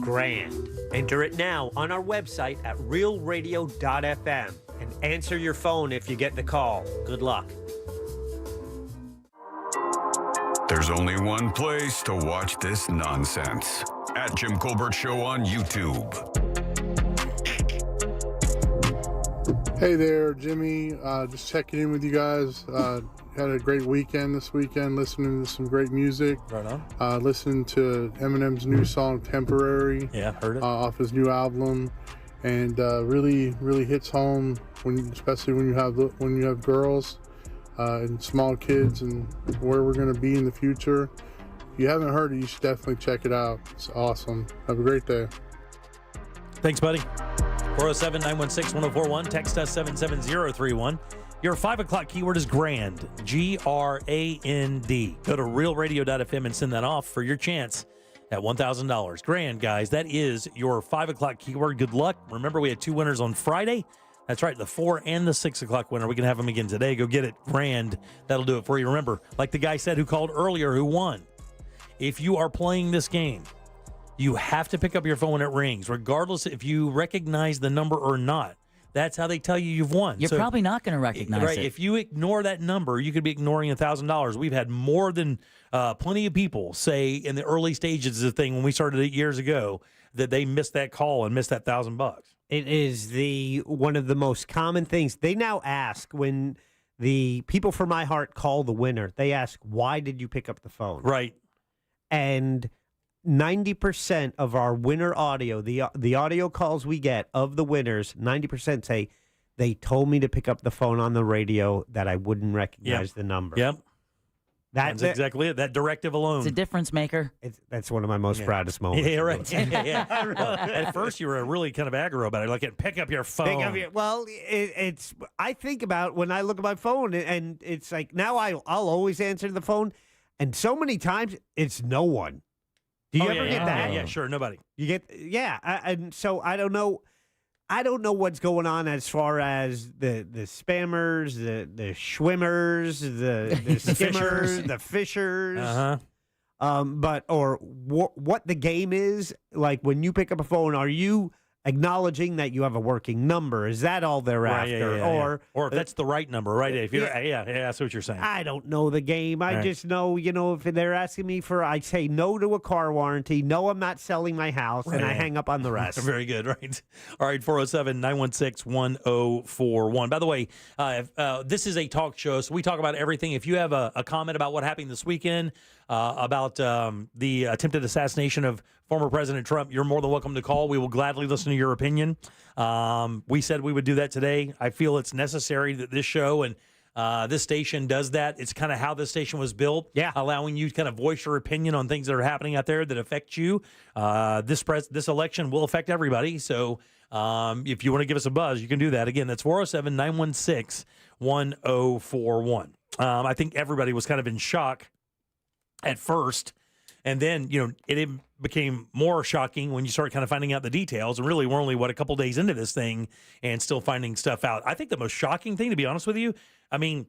GRAND. Enter it now on our website at realradio.fm and answer your phone if you get the call. Good luck. There's only one place to watch this nonsense. At Jim Colbert Show on YouTube. Hey there, Jimmy. Just checking in with you guys. Had a great weekend this weekend, listening to some great music. Right on. Listening to Eminem's new song, Temporary. Yeah, heard it. Off his new album. And really hits home, especially when you have girls and small kids and where we're going to be in the future. If you haven't heard it, you should definitely check it out. It's awesome. Have a great day. Thanks, buddy. 407-916-1041. Text us 77031. Your 5 o'clock keyword is GRAND. G-R-A-N-D. Go to realradio.fm and send that off for your chance at $1,000. GRAND, guys. That is your 5 o'clock keyword. Good luck. Remember, we had 2 winners on Friday. That's right, the 4 and the 6 o'clock winner. We can have them again today. Go get it. GRAND. That'll do it for you. Remember, like the guy said who called earlier who won, if you are playing this game, you have to pick up your phone when it rings, regardless if you recognize the number or not. That's how they tell you you've won. You're probably not going to recognize it. If you ignore that number, you could be ignoring $1,000. We've had more than plenty of people say in the early stages of the thing when we started it years ago that they missed that call and missed that $1,000. It is one of the most common things. They now ask when the people for My Heart call the winner, they ask, why did you pick up the phone? Right. And 90% of our winner audio, the audio calls we get of the winners, 90% say they told me to pick up the phone on the radio that I wouldn't recognize the number. Yep. That's exactly it. That directive alone. It's a difference maker. That's one of my most proudest moments. Yeah, right. Yeah. At first, you were really kind of aggro about it. Like, pick up your phone. It's. I think about when I look at my phone, and it's like now I'll always answer the phone, and so many times it's no one. Do you ever get that? Yeah, sure. Nobody. You get and so I don't know. I don't know what's going on as far as the spammers, the schwimmers, the skimmers, the fishers. What the game is like when you pick up a phone. Are you acknowledging that you have a working number? Is that all they're after? Or if that's the right number, right? If you're, that's what you're saying. I don't know the game. I just know, if they're asking me I say no to a car warranty, no, I'm not selling my house, and I hang up on the rest. Very good, right? All right, 407-916-1041. By the way, this is a talk show, so we talk about everything. If you have a comment about what happened this weekend, about the attempted assassination of former President Trump, you're more than welcome to call. We will gladly listen to your opinion. We said we would do that today. I feel it's necessary that this show and this station does that. It's kind of how this station was built, allowing you to kind of voice your opinion on things that are happening out there that affect you. This election will affect everybody. So if you want to give us a buzz, you can do that. Again, that's 407-916-1041. I think everybody was kind of in shock at first. And then, it became more shocking when you start kind of finding out the details. And really, we're only, a couple days into this thing and still finding stuff out. I think the most shocking thing, to be honest with you, I mean,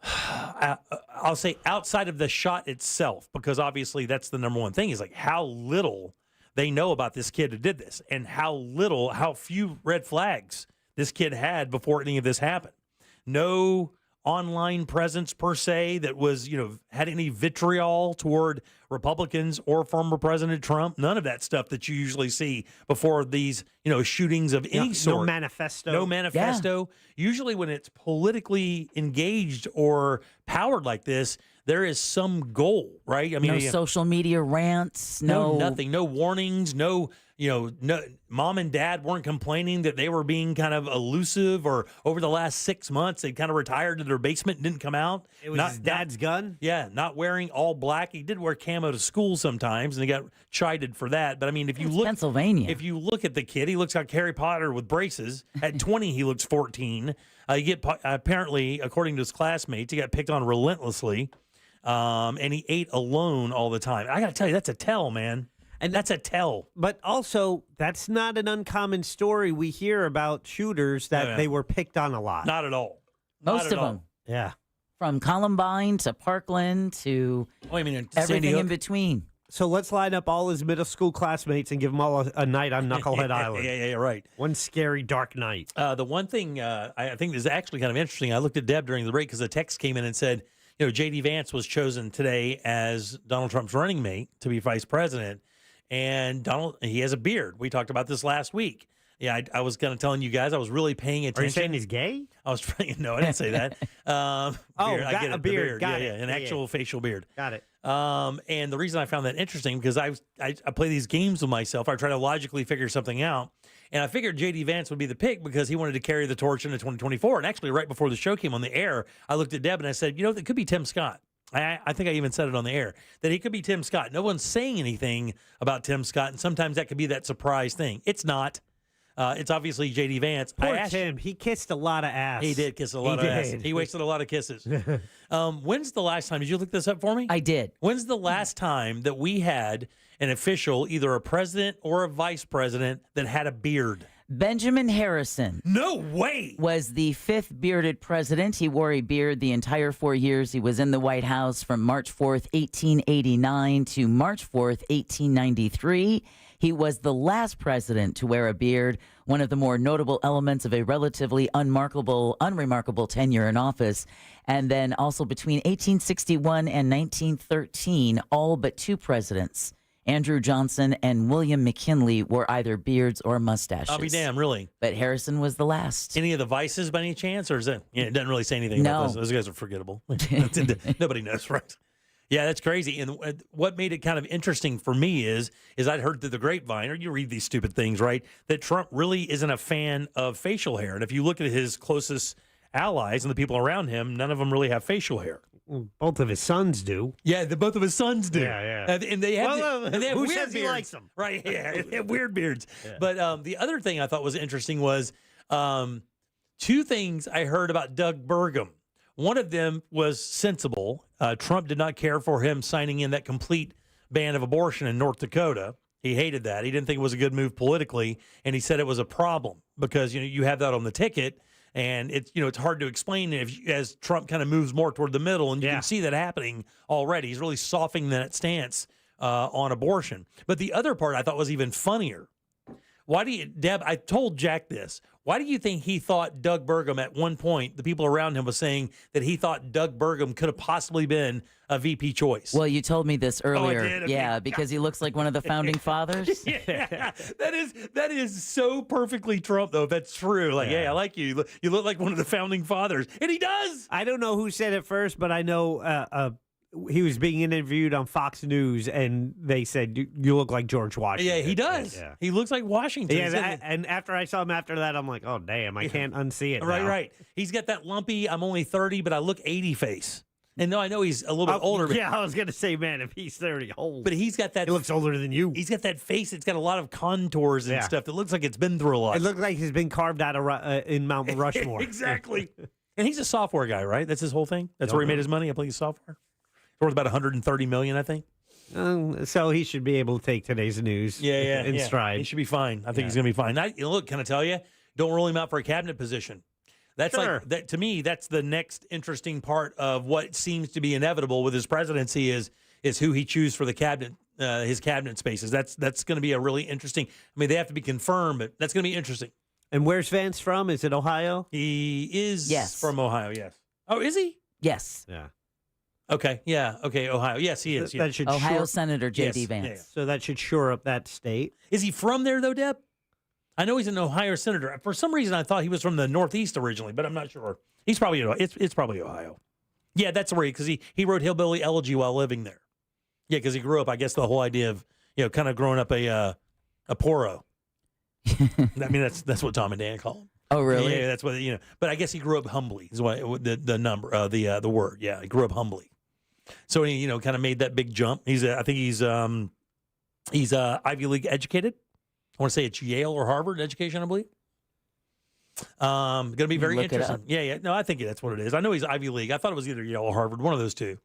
I'll say outside of the shot itself, because obviously that's the number one thing, is like how little they know about this kid who did this and how few red flags this kid had before any of this happened. No online presence per se that was, had any vitriol toward Republicans or former President Trump. None of that stuff that you usually see before these, shootings of any sort. No manifesto. No manifesto. Yeah. Usually when it's politically engaged or powered like this, there is some goal, right? I mean, no social media rants, no nothing, no warnings, no, mom and dad weren't complaining that they were being kind of elusive, or over the last 6 months, they kind of retired to their basement and didn't come out. It was his dad's gun? Yeah, not wearing all black. He did wear camo to school sometimes, and he got chided for that. But I mean, if you look at the kid, he looks like Harry Potter with braces. At 20, he looks 14. Apparently, according to his classmates, he got picked on relentlessly. And he ate alone all the time. I got to tell you, that's a tell, man. And that's a tell. But also, that's not an uncommon story. We hear about shooters that they were picked on a lot. Not at all. Most of them. Yeah. From Columbine to Parkland to everything in between. So let's line up all his middle school classmates and give them all a night on Knucklehead Island. Yeah, right. One scary dark night. The one thing I think is actually kind of interesting, I looked at Deb during the break because a text came in and said, J.D. Vance was chosen today as Donald Trump's running mate to be vice president. And he has a beard. We talked about this last week. Yeah, I was kind of telling you guys, I was really paying attention. Are you saying he's gay? I was trying. No, I didn't say that. I get it. A beard. Got it. An actual facial beard. Got it. And the reason I found that interesting, because I play these games with myself. I try to logically figure something out. And I figured J.D. Vance would be the pick because he wanted to carry the torch into 2024. And actually, right before the show came on the air, I looked at Deb and I said, it could be Tim Scott. I think I even said it on the air, that he could be Tim Scott. No one's saying anything about Tim Scott, and sometimes that could be that surprise thing. It's not. It's obviously J.D. Vance. Poor Tim. He kissed a lot of ass. He did kiss a lot of ass. He wasted a lot of kisses. When's the last time? Did you look this up for me? I did. When's the last time that we had an official, either a president or a vice president, that had a beard? Benjamin Harrison. No way. Was the fifth bearded president. He wore a beard the entire 4 years he was in the White House, from March 4th, 1889 to March 4th, 1893. He was the last president to wear a beard, one of the more notable elements of a relatively unremarkable tenure in office. And then also between 1861 and 1913, all but two presidents, Andrew Johnson and William McKinley, were either beards or mustaches. I'll be damned, really. But Harrison was the last. Any of the vices by any chance? Or is it? It doesn't really say anything about those. Those guys are forgettable. Nobody knows, right? Yeah, that's crazy. And what made it kind of interesting for me is I'd heard through the grapevine, or you read these stupid things, right, that Trump really isn't a fan of facial hair. And if you look at his closest allies and the people around him, none of them really have facial hair. Both of his sons do. Yeah, both of his sons do. Yeah. And they have, they have who weird says beards. he likes them? Right, yeah, they have weird beards. Yeah. But the other thing I thought was interesting was two things I heard about Doug Burgum. One of them was sensible. Trump did not care for him signing in that complete ban of abortion in North Dakota. He hated that. He didn't think it was a good move politically, and he said it was a problem because you have that on the ticket. And it's hard to explain as Trump kind of moves more toward the middle, and you can see that happening already. He's really softening that stance on abortion. But the other part I thought was even funnier. Deb, I told Jack this. Why do you think he thought Doug Burgum at one point, the people around him was saying that he thought Doug Burgum could have possibly been a VP choice? Well, you told me this earlier. Oh, I did? Okay. Yeah, because he looks like one of the founding fathers. Yeah, that is so perfectly Trump, though, if that's true. Like, hey, I like you. You look like one of the founding fathers. And he does. I don't know who said it first, but I know he was being interviewed on Fox News, and they said, "You look like George Washington." Yeah, he does. Yeah. He looks like Washington. Yeah, and after I saw him after that, I'm like, "Oh damn, I can't unsee it." Right, now. right. He's got that lumpy, I'm only 30, but I look 80 face. And no, I know he's a little bit older. But, yeah, I was gonna say, man, if he's 30, old. But he's got that. He looks older than you. He's got that face. It's got a lot of contours and stuff. It looks like it's been through a lot. It looks like he's been carved out of in Mount Rushmore. Exactly. And he's a software guy, right? That's his whole thing. That's where he made his money. I believe he's software. It's worth about $130 million, I think. So he should be able to take today's news. In stride. He should be fine. I think he's going to be fine. Look, can I tell you? Don't rule him out for a cabinet position. That's like that to me. That's the next interesting part of what seems to be inevitable with his presidency is who he chooses for the cabinet, his cabinet spaces. That's going to be a really interesting. I mean, they have to be confirmed, but that's going to be interesting. And where's Vance from? Is it Ohio? He is from Ohio. Yes. Oh, is he? Yes. Yeah. Okay. Yeah. Okay. Ohio. Yes, he is. That should Ohio Senator J.D. Vance. Yeah. So that should shore up that state. Is he from there though, Deb? I know he's an Ohio senator. For some reason, I thought he was from the Northeast originally, but I'm not sure. He's probably it's probably Ohio. Yeah, that's where because he wrote Hillbilly Elegy while living there. Yeah, because he grew up. I guess the whole idea of kind of growing up a poro. I mean that's what Tom and Dan call him. Oh, really? Yeah, that's what But I guess he grew up humbly. Is what the number the word. Yeah, he grew up humbly. So he kind of made that big jump. I think he's Ivy League educated. I want to say it's Yale or Harvard education, I believe. Going to be very interesting. Yeah. No, I think that's what it is. I know he's Ivy League. I thought it was either Yale or Harvard, one of those two.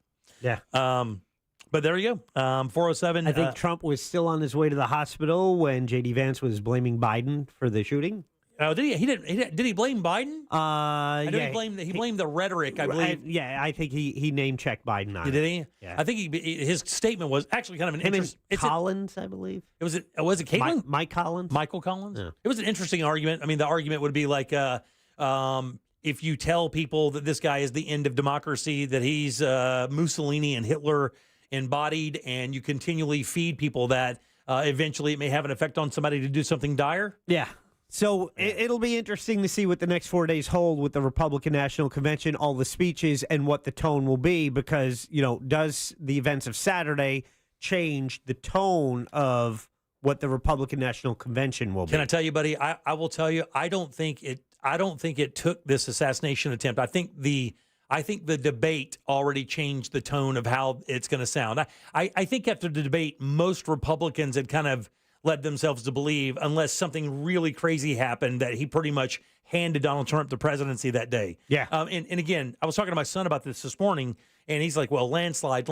Yeah. But there you go. 407. I think Trump was still on his way to the hospital when J.D. Vance was blaming Biden for the shooting. Oh, did he? Did he blame Biden? I know yeah. he blamed the rhetoric, I believe. I think he name checked Biden on it. Did he? Yeah. I think his statement was actually kind of an interesting. Collins, I believe. Was it Caitlin? Mike Collins. Michael Collins. Yeah. It was an interesting argument. I mean, the argument would be like, if you tell people that this guy is the end of democracy, that he's Mussolini and Hitler embodied, and you continually feed people that, eventually it may have an effect on somebody to do something dire. Yeah. So it'll be interesting to see what the next 4 days hold with the Republican National Convention, all the speeches, and what the tone will be. Because does the events of Saturday change the tone of what the Republican National Convention will be? Can I tell you, buddy? I will tell you. I don't think it took this assassination attempt. I think the debate already changed the tone of how it's going to sound. I think after the debate, most Republicans had kind of led themselves to believe, unless something really crazy happened, that he pretty much handed Donald Trump the presidency that day. Yeah. And again, I was talking to my son about this morning, and he's like, well, landslide.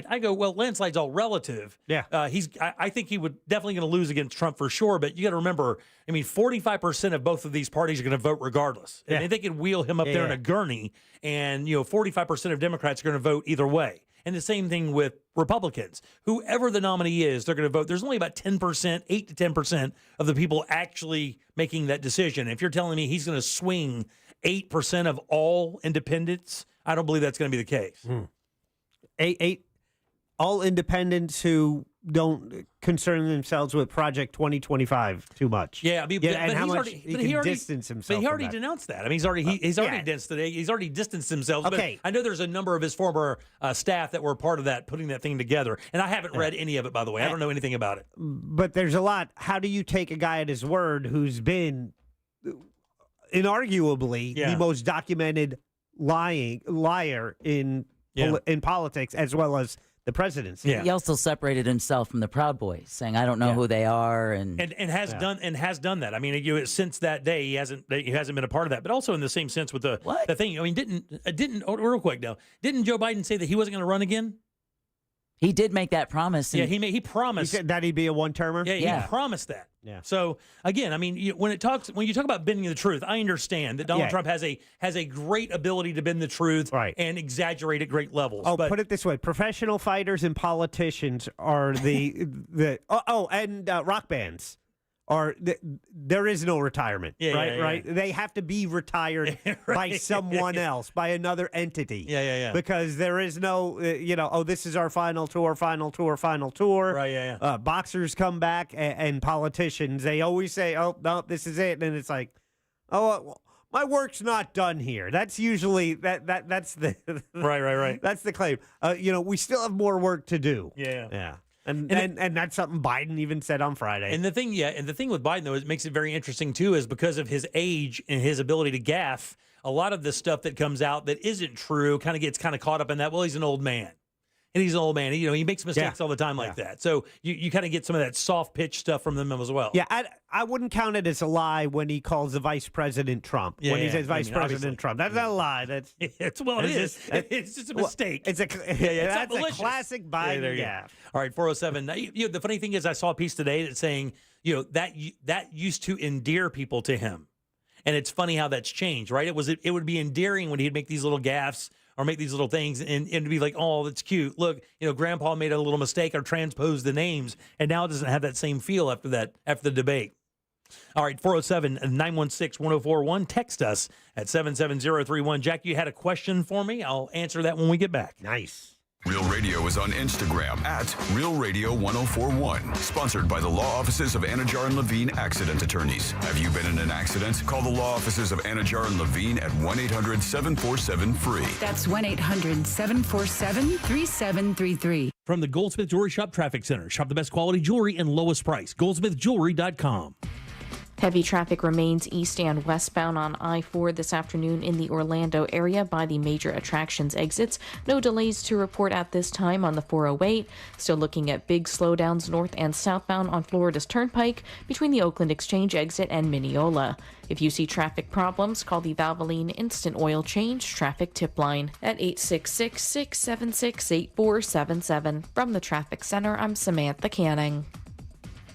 I go, well, landslide's all relative. Yeah. I think he would definitely going to lose against Trump for sure, but you got to remember, 45% of both of these parties are going to vote regardless. Yeah. I mean, they could wheel him up there in a gurney, and 45% of Democrats are going to vote either way. And the same thing with Republicans. Whoever the nominee is, they're going to vote. There's only about 10%, 8 to 10% of the people actually making that decision. If you're telling me he's going to swing 8% of all independents, I don't believe that's going to be the case. Eight all independents who don't concern themselves with Project 2025 too much. Yeah, and how he's much already, he can distance himself. But he already from that. denounced that. I mean, he's already distanced himself. Okay. But I know there's a number of his former staff that were part of that, putting that thing together. And I haven't read any of it, by the way. I don't know anything about it. But there's a lot. How do you take a guy at his word who's been inarguably the most documented liar in politics as well as the presidency? He also separated himself from the Proud Boys, saying, "I don't know who they are," and has done that. I mean, since that day, he hasn't been a part of that. But also in the same sense with the thing. I mean, didn't real quick now? Didn't Joe Biden say that he wasn't going to run again? He did make that promise. Yeah, he promised. He said that he'd be a one-termer? Yeah, he promised that. Yeah. So again, I mean, when you talk about bending the truth, I understand that Donald Trump has a great ability to bend the truth and exaggerate at great levels. Oh, put it this way: professional fighters and politicians are and rock bands. There is no retirement, right? They have to be retired by someone else, by another entity. Yeah. Because there is no, this is our final tour. Right, boxers come back and politicians, they always say, oh, no, this is it. And it's like, my work's not done here. That's usually that's the right. That's the claim. We still have more work to do. Yeah. And that's something Biden even said on Friday. And the thing with Biden, though, is it makes it very interesting, too, is because of his age and his ability to gaffe, a lot of the stuff that comes out that isn't true kind of gets caught up in that, well, he's an old man. And he's an old man. He makes mistakes all the time like that. So you kind of get some of that soft pitch stuff from them as well. Yeah, I wouldn't count it as a lie when he calls the Vice President Trump. When he says Vice President Trump. That's not a lie. That's it is. It's just a mistake. That's a classic Biden gaffe. All right, 407. The funny thing is I saw a piece today that's saying, that used to endear people to him. And it's funny how that's changed, right? It would be endearing when he'd make these little gaffes or make these little things and it'd be like, oh, that's cute. Look, Grandpa made a little mistake or transposed the names, and now it doesn't have that same feel after the debate. All right, 407-916-1041. Text us at 77031. Jack, you had a question for me. I'll answer that when we get back. Nice. Real Radio is on Instagram at Real Radio 1041. Sponsored by the law offices of Anajar and Levine Accident Attorneys. Have you been in an accident? Call the law offices of Anajar and Levine at 1-800-747-FREE. That's 1-800-747-3733. From the Goldsmith Jewelry Shop Traffic Center. Shop the best quality jewelry and lowest price. GoldsmithJewelry.com. Heavy traffic remains east and westbound on I-4 this afternoon in the Orlando area by the major attractions exits. No delays to report at this time on the 408. Still looking at big slowdowns north and southbound on Florida's Turnpike between the Oakland Exchange exit and Mineola. If you see traffic problems, call the Valvoline Instant Oil Change Traffic Tip Line at 866-676-8477. From the Traffic Center, I'm Samantha Canning.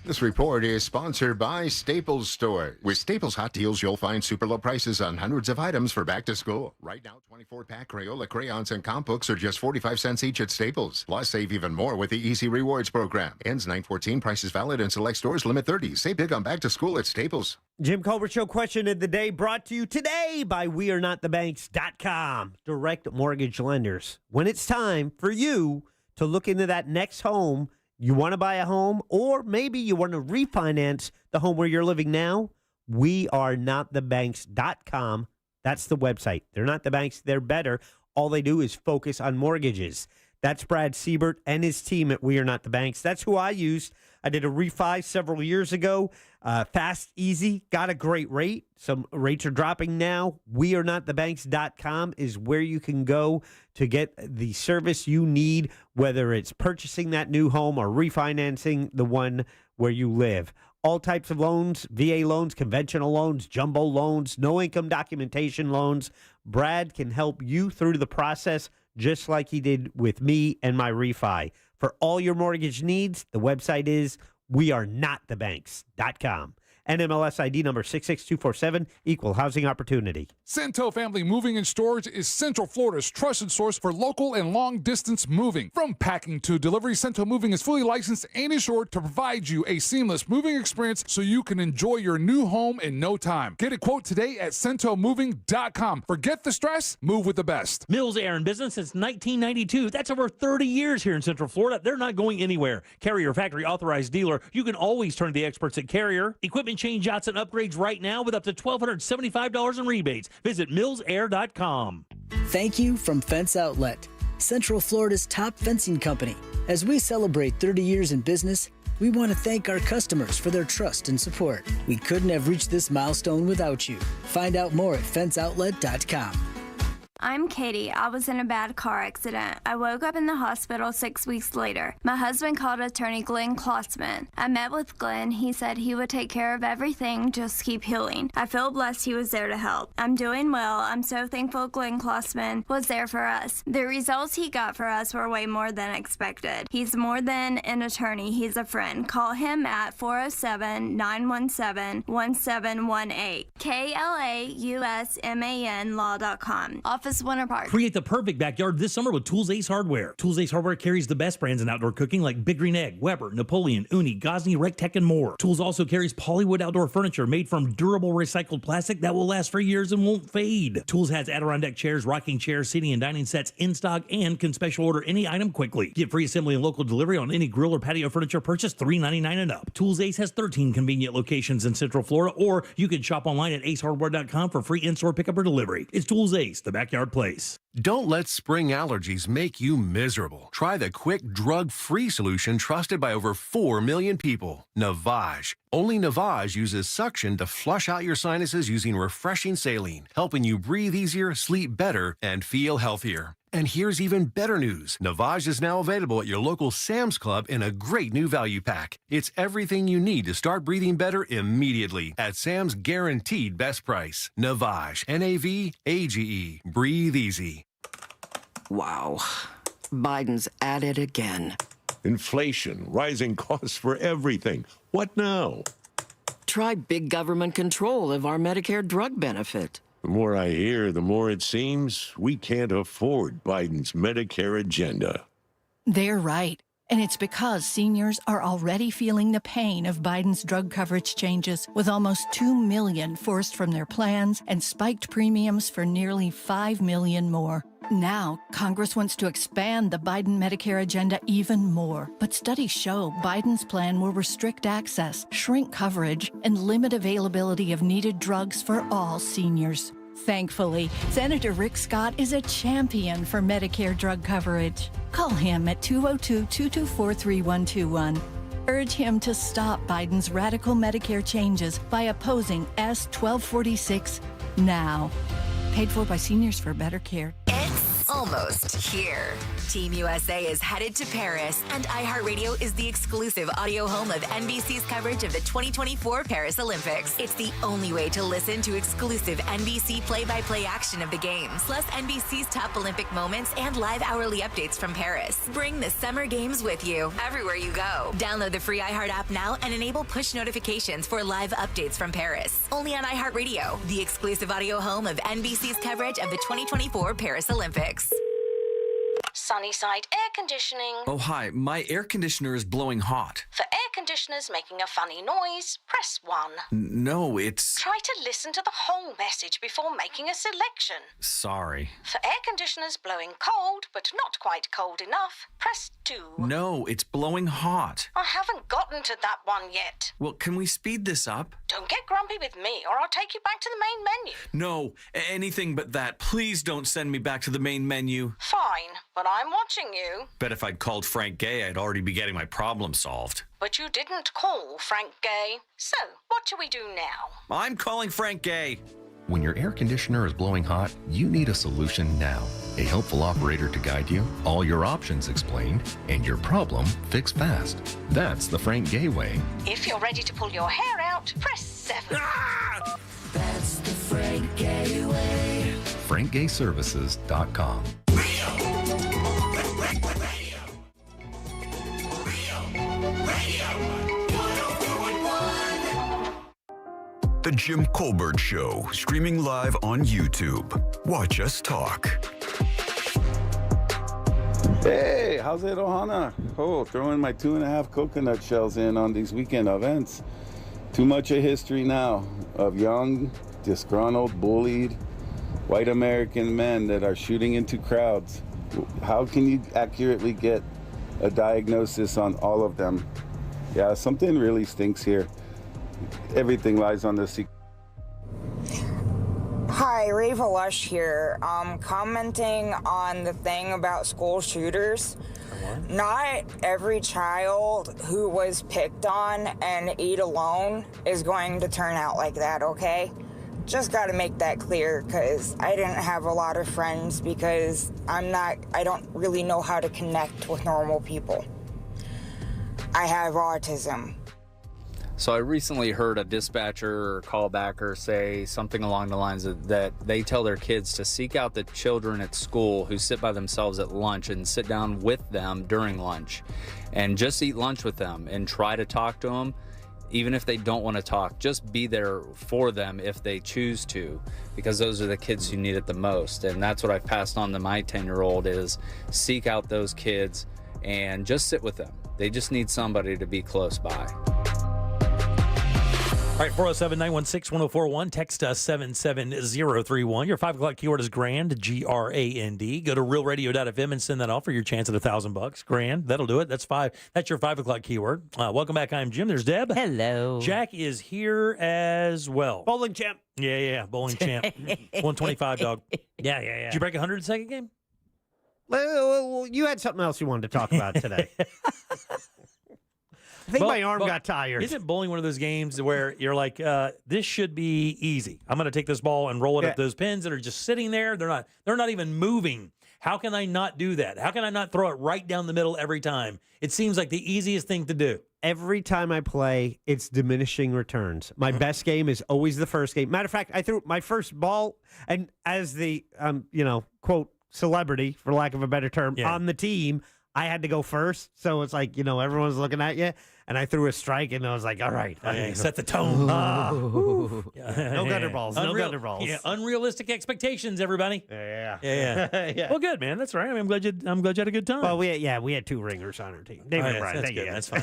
This report is sponsored by Staples Store. With Staples Hot Deals, you'll find super low prices on hundreds of items for back to school. Right now, 24-pack Crayola crayons and comp books are just 45 cents each at Staples. Plus, save even more with the Easy Rewards program. Ends 9/14. Prices valid in select stores. Limit 30. Save big on back to school at Staples. Jim Colbert Show question of the day brought to you today by WeAreNotTheBanks.com. Direct mortgage lenders. When it's time for you to look into that next home, you want to buy a home, or maybe you want to refinance the home where you're living now, WeAreNotTheBanks.com. That's the website. They're not the banks. They're better. All they do is focus on mortgages. That's Brad Siebert and his team at We Are Not the Banks. That's who I used. I did a refi several years ago. Fast, easy, got a great rate. Some rates are dropping now. WeAreNotTheBanks.com is where you can go to get the service you need, whether it's purchasing that new home or refinancing the one where you live. All types of loans, VA loans, conventional loans, jumbo loans, no income documentation loans. Brad can help you through the process just like he did with me and my refi. For all your mortgage needs, the website is WeAreNotTheBanks.com. NMLS ID number 66247, equal housing opportunity. Cento Family Moving and Storage is Central Florida's trusted source for local and long-distance moving. From packing to delivery, Cento Moving is fully licensed and insured to provide you a seamless moving experience so you can enjoy your new home in no time. Get a quote today at CentoMoving.com. Forget the stress, move with the best. Mills Air in business since 1992. That's over 30 years here in Central Florida. They're not going anywhere. Carrier factory authorized dealer. You can always turn to the experts at Carrier. Equipment change outs and upgrades right now with up to $1,275 in rebates. Visit millsair.com. Thank you from Fence Outlet, Central Florida's top fencing company. As we celebrate 30 years in business, we want to thank our customers for their trust and support. We couldn't have reached this milestone without you. Find out more at fenceoutlet.com. I'm Katie. I was in a bad car accident. I woke up in the hospital 6 weeks later. My husband called attorney Glenn Klotzman. I met with Glenn. He said he would take care of everything, just keep healing. I feel blessed he was there to help. I'm doing well. I'm so thankful Glenn Klotzman was there for us. The results he got for us were way more than expected. He's more than an attorney. He's a friend. Call him at 407-917-1718. KLAUSMAN law.com. Office office winter park. Create the perfect backyard this summer with Tools Ace Hardware. Tools Ace Hardware carries the best brands in outdoor cooking like Big Green Egg, Weber, Napoleon, Uni, Gosney, Rectech, and more. Tools also carries Polywood outdoor furniture made from durable recycled plastic that will last for years and won't fade. Tools has Adirondack chairs, rocking chairs, seating, and dining sets in stock and can special order any item quickly. Get free assembly and local delivery on any grill or patio furniture purchase $3.99 and up. Tools Ace has 13 convenient locations in Central Florida, or you can shop online at acehardware.com for free in-store pickup or delivery. It's Tools Ace, the backyard place. Don't let spring allergies make you miserable. Try the quick, drug-free solution trusted by over 4 million people. Navage. Only Navage uses suction to flush out your sinuses using refreshing saline, helping you breathe easier, sleep better, and feel healthier. And here's even better news. Navage is now available at your local Sam's Club in a great new value pack. It's everything you need to start breathing better immediately at Sam's guaranteed best price. Navage. Navage. Breathe easy. Wow. Biden's at it again. Inflation, rising costs for everything. What now? Try big government control of our Medicare drug benefit. The more I hear, the more it seems we can't afford Biden's Medicare agenda. They're right. And it's because seniors are already feeling the pain of Biden's drug coverage changes, with almost 2 million forced from their plans and spiked premiums for nearly 5 million more. Now, Congress wants to expand the Biden Medicare agenda even more. But studies show Biden's plan will restrict access, shrink coverage, and limit availability of needed drugs for all seniors. Thankfully, Senator Rick Scott is a champion for Medicare drug coverage. Call him at 202-224-3121. Urge him to stop Biden's radical Medicare changes by opposing S 1246 now. Paid for by Seniors for Better Care. It's almost here. Team USA is headed to Paris, and iHeartRadio is the exclusive audio home of NBC's coverage of the 2024 Paris Olympics. It's the only way to listen to exclusive NBC play-by-play action of the games, plus NBC's top Olympic moments and live hourly updates from Paris. Bring the Summer Games with you everywhere you go. Download the free iHeart app now and enable push notifications for live updates from Paris. Only on iHeartRadio, the exclusive audio home of NBC's coverage of the 2024 Paris Olympics. Sunnyside Air Conditioning. Oh, hi. My air conditioner is blowing hot. For air conditioners making a funny noise, press 1. No, it's... Try to listen to the whole message before making a selection. Sorry. For air conditioners blowing cold, but not quite cold enough, press 2. No, it's blowing hot. I haven't gotten to that one yet. Well, can we speed this up? Don't get grumpy with me, or I'll take you back to the main menu. No, anything but that. Please don't send me back to the main menu. Fine, but I'm watching you. Bet if I'd called Frank Gay, I'd already be getting my problem solved. But you didn't call Frank Gay. So, what do we do now? I'm calling Frank Gay. When your air conditioner is blowing hot, you need a solution now. A helpful operator to guide you, all your options explained, and your problem fixed fast. That's the Frank Gay way. If you're ready to pull your hair out, press 7. Ah! That's the Frank Gay way. FrankGayServices.com. The Jim Colbert Show, streaming live on YouTube. Watch us talk. Hey, how's it, Ohana? Oh, throwing my 2.5 coconut shells in on these weekend events. Too much a history now of young, disgruntled, bullied, white American men that are shooting into crowds. How can you accurately get a diagnosis on all of them? Yeah, something really stinks here. Everything lies on the secret. Hi, Reva Lush here. Commenting on the thing about school shooters. Not every child who was picked on and ate alone is going to turn out like that, okay? Just gotta make that clear, because I didn't have a lot of friends because I don't really know how to connect with normal people. I have autism. So I recently heard a dispatcher or callbacker say something along the lines of that they tell their kids to seek out the children at school who sit by themselves at lunch and sit down with them during lunch and just eat lunch with them and try to talk to them. even if they don't want to talk, just be there for them if they choose to, because those are the kids who need it the most. And that's what I've passed on to my 10-year-old is seek out those kids and just sit with them. They just need somebody to be close by. All right, 407-916-1041. Text us 77031. Your 5 o'clock keyword is grand, G-R-A-N-D. Go to realradio.fm and send that off for your chance at $1,000. Grand, that'll do it. That's your 5 o'clock keyword. Welcome back. I'm Jim. There's Deb. Hello. Jack is here as well. Bowling champ. Yeah, bowling champ. 125, dog. Yeah. Did you break 100 in the second game? Well, you had something else you wanted to talk about today. I think my arm got tired. Isn't bowling one of those games where you're like, this should be easy. I'm going to take this ball and roll it up those pins that are just sitting there. They're not even moving. How can I not do that? How can I not throw it right down the middle every time? It seems like the easiest thing to do. Every time I play, it's diminishing returns. My best game is always the first game. Matter of fact, I threw my first ball, and as the, quote, celebrity, for lack of a better term, on the team, I had to go first. So it's like, everyone's looking at you. And I threw a strike, and I was like, all right. Set the tone. No gutter balls. No gutter balls. Yeah, unrealistic expectations, everybody. Yeah. Well, good, man. That's all right. I'm glad you had a good time. Well, we had 2 ringers on our team. David and Brian. That's good. That's fine.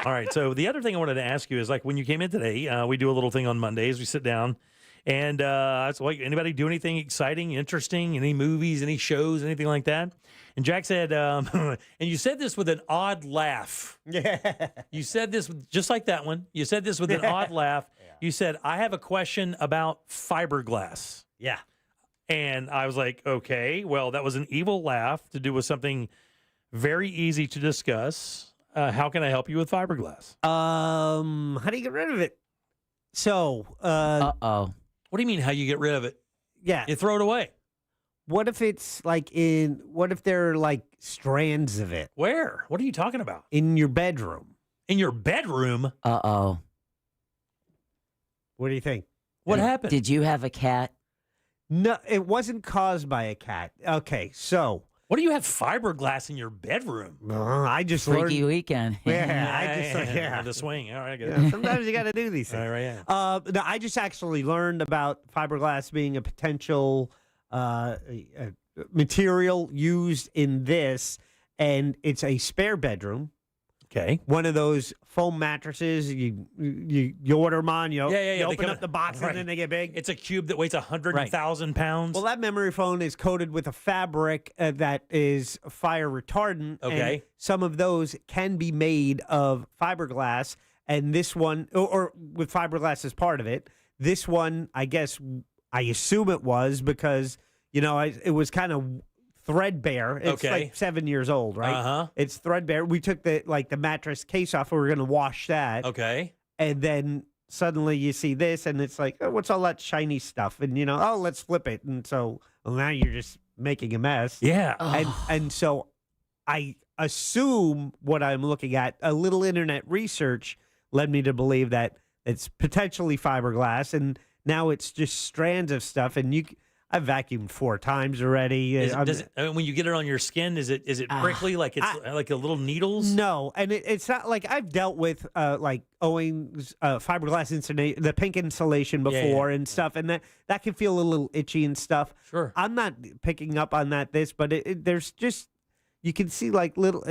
All right. So the other thing I wanted to ask you is, like, when you came in today, we do a little thing on Mondays. We sit down, and it's like, anybody do anything exciting, interesting, any movies, any shows, anything like that? And Jack said, and you said this with an odd laugh. Yeah. You said this just like that one. You said this with an odd laugh. You said, I have a question about fiberglass. Yeah. And I was like, okay, well, that was an evil laugh to do with something very easy to discuss. How can I help you with fiberglass? How do you get rid of it? So, Uh-oh. What do you mean, how you get rid of it? Yeah. You throw it away. What if it's what if there are like strands of it? Where? What are you talking about? In your bedroom. In your bedroom? Uh-oh. What do you think? What happened? Did you have a cat? No, it wasn't caused by a cat. Okay, so. What do you have fiberglass in your bedroom? I just Freaky learned. weekend. The swing. All right, I get it. Yeah, sometimes you got to do these things. All right, yeah. No, I just actually learned about fiberglass being a potential material used in this, and it's a spare bedroom. Okay. One of those foam mattresses you order them on. You open up the box and then they get big. It's a cube that weighs 100,000 pounds. Well, that memory foam is coated with a fabric that is fire retardant. Okay. And some of those can be made of fiberglass, and this one, or with fiberglass as part of it. This one, I assume it was because it was kind of threadbare. It's like 7 years old, right? Uh-huh. It's threadbare. We took the mattress case off. We were going to wash that. Okay. And then suddenly you see this, and it's like, oh, what's all that shiny stuff? And let's flip it. And so now you're just making a mess. Yeah. And so I assume what I'm looking at, a little internet research led me to believe that it's potentially fiberglass, and now it's just strands of stuff. And I've vacuumed 4 times already. When you get it on your skin, is it prickly, like it's like a little needles? No, and it's not like I've dealt with like Owens fiberglass insulation, the pink insulation before and stuff, and that can feel a little itchy and stuff. Sure, I'm not picking up on that. But there's just, you can see like little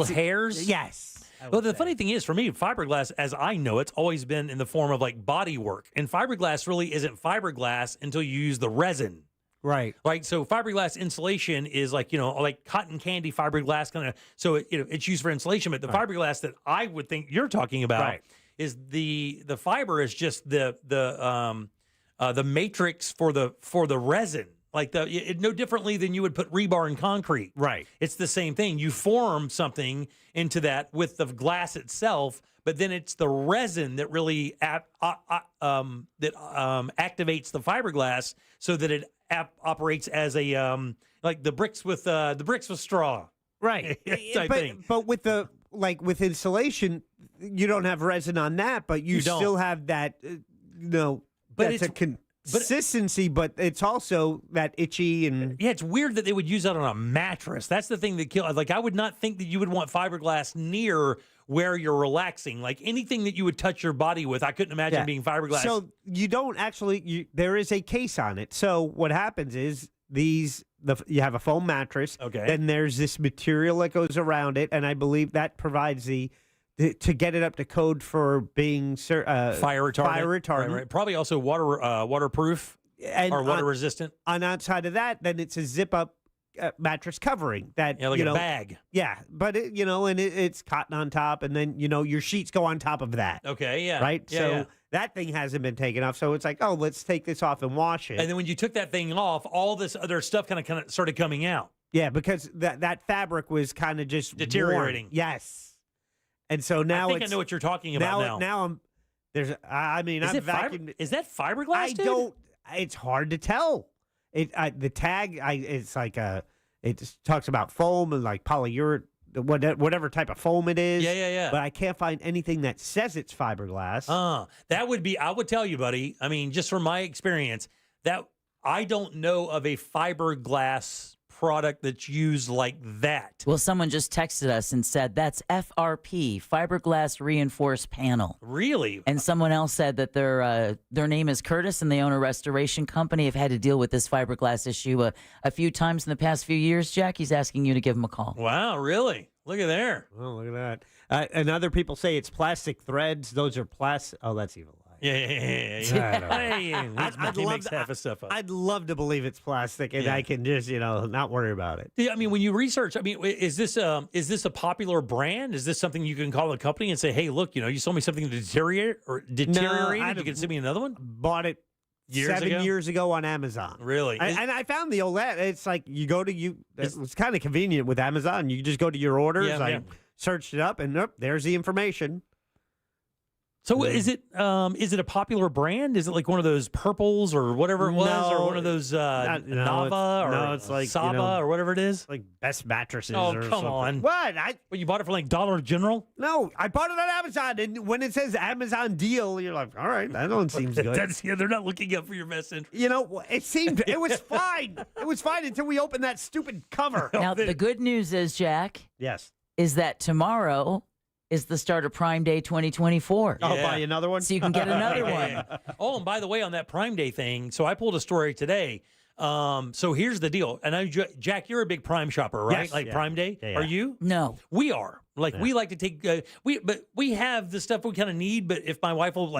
hairs. Yes. Well, the funny thing is, for me, fiberglass, as I know, it's always been in the form of like body work. And fiberglass really isn't fiberglass until you use the resin. Right. Right. So fiberglass insulation is like, like cotton candy fiberglass kind of. So, it's used for insulation. But the fiberglass that I would think you're talking about is the fiber is just the matrix for the resin. Like no differently than you would put rebar in concrete. Right. It's the same thing. You form something into that with the glass itself, but then it's the resin that really activates the fiberglass so that it operates as a like the bricks with straw. Right. type thing. But with with insulation, you don't have resin on that, but you still have that. But consistency, but it's also that itchy and Yeah, it's weird that they would use that on a mattress. That's the thing that kills. Like, I would not think that you would want fiberglass near where you're relaxing. Like, anything that you would touch your body with, I couldn't imagine being fiberglass. So you don't actually. There is a case on it. So what happens is you have a foam mattress. Okay. Then there's this material that goes around it, and I believe that provides to get it up to code for being fire retardant. Fire retardant. Right. Probably also waterproof and or water resistant. On outside of that, then it's a zip up mattress covering that Like a bag. Yeah, but it's cotton on top, and then your sheets go on top of that. Okay, yeah, right. Yeah, so yeah. that thing hasn't been taken off, so it's like, oh, let's take this off and wash it. And then when you took that thing off, all this other stuff kind of started coming out. Yeah, because that fabric was kind of just Deteriorating. worn. Yes. And so now I think I know what you're talking about now. Now I'm there's I mean Is I'm it vacuumed. Is that fiberglass? I dude? don't. It's hard to tell. The tag it's like it just talks about foam and like polyurethane, whatever type of foam it is. Yeah. But I can't find anything that says it's fiberglass. That would be. I would tell you, buddy. I mean, just from my experience, that I don't know of a fiberglass product that's used like that. Well, someone just texted us and said that's FRP, fiberglass reinforced panel. Really? And someone else said that their name is Curtis and they own a restoration company. Have had to deal with this fiberglass issue a few times in the past few years. Jackie's asking you to give him a call. Wow, really? Look at there. Oh, look at that. And other people say it's plastic threads. Those are plastic. Oh, that's even. Yeah. He makes half his stuff up. I'd love to believe it's plastic, and I can just not worry about it. Yeah, I mean, when you research, I mean, is this a popular brand? Is this something you can call a company and say, hey, look, you sold me something to deteriorate? You can send me another one. Bought it seven years ago on Amazon. Really? And I found the OLED. It's like you go to it's kind of convenient with Amazon. You just go to your orders. I searched it up, and there's the information. So is it a popular brand? Is it like one of those purples or whatever it was, or one of those Nava it's like Saba or whatever it is? Like Best Mattresses. Oh, or come something. on! What? You bought it for like Dollar General? No, I bought it on Amazon, and when it says Amazon deal, you're like, all right, that one seems good. They're not looking up for your best interest. It was fine. It was fine until we opened that stupid cover. Now the good news is, Jack. Yes. Is that tomorrow is the start of Prime Day 2024. Oh, buy another one? So you can get another one. Yeah. Oh, and by the way, on that Prime Day thing, so I pulled a story today. So here's the deal. And Jack, you're a big Prime shopper, right? Yes, Prime Day? Yeah. Are you? No. We are. We like to take, but we have the stuff we kind of need, but if my wife will,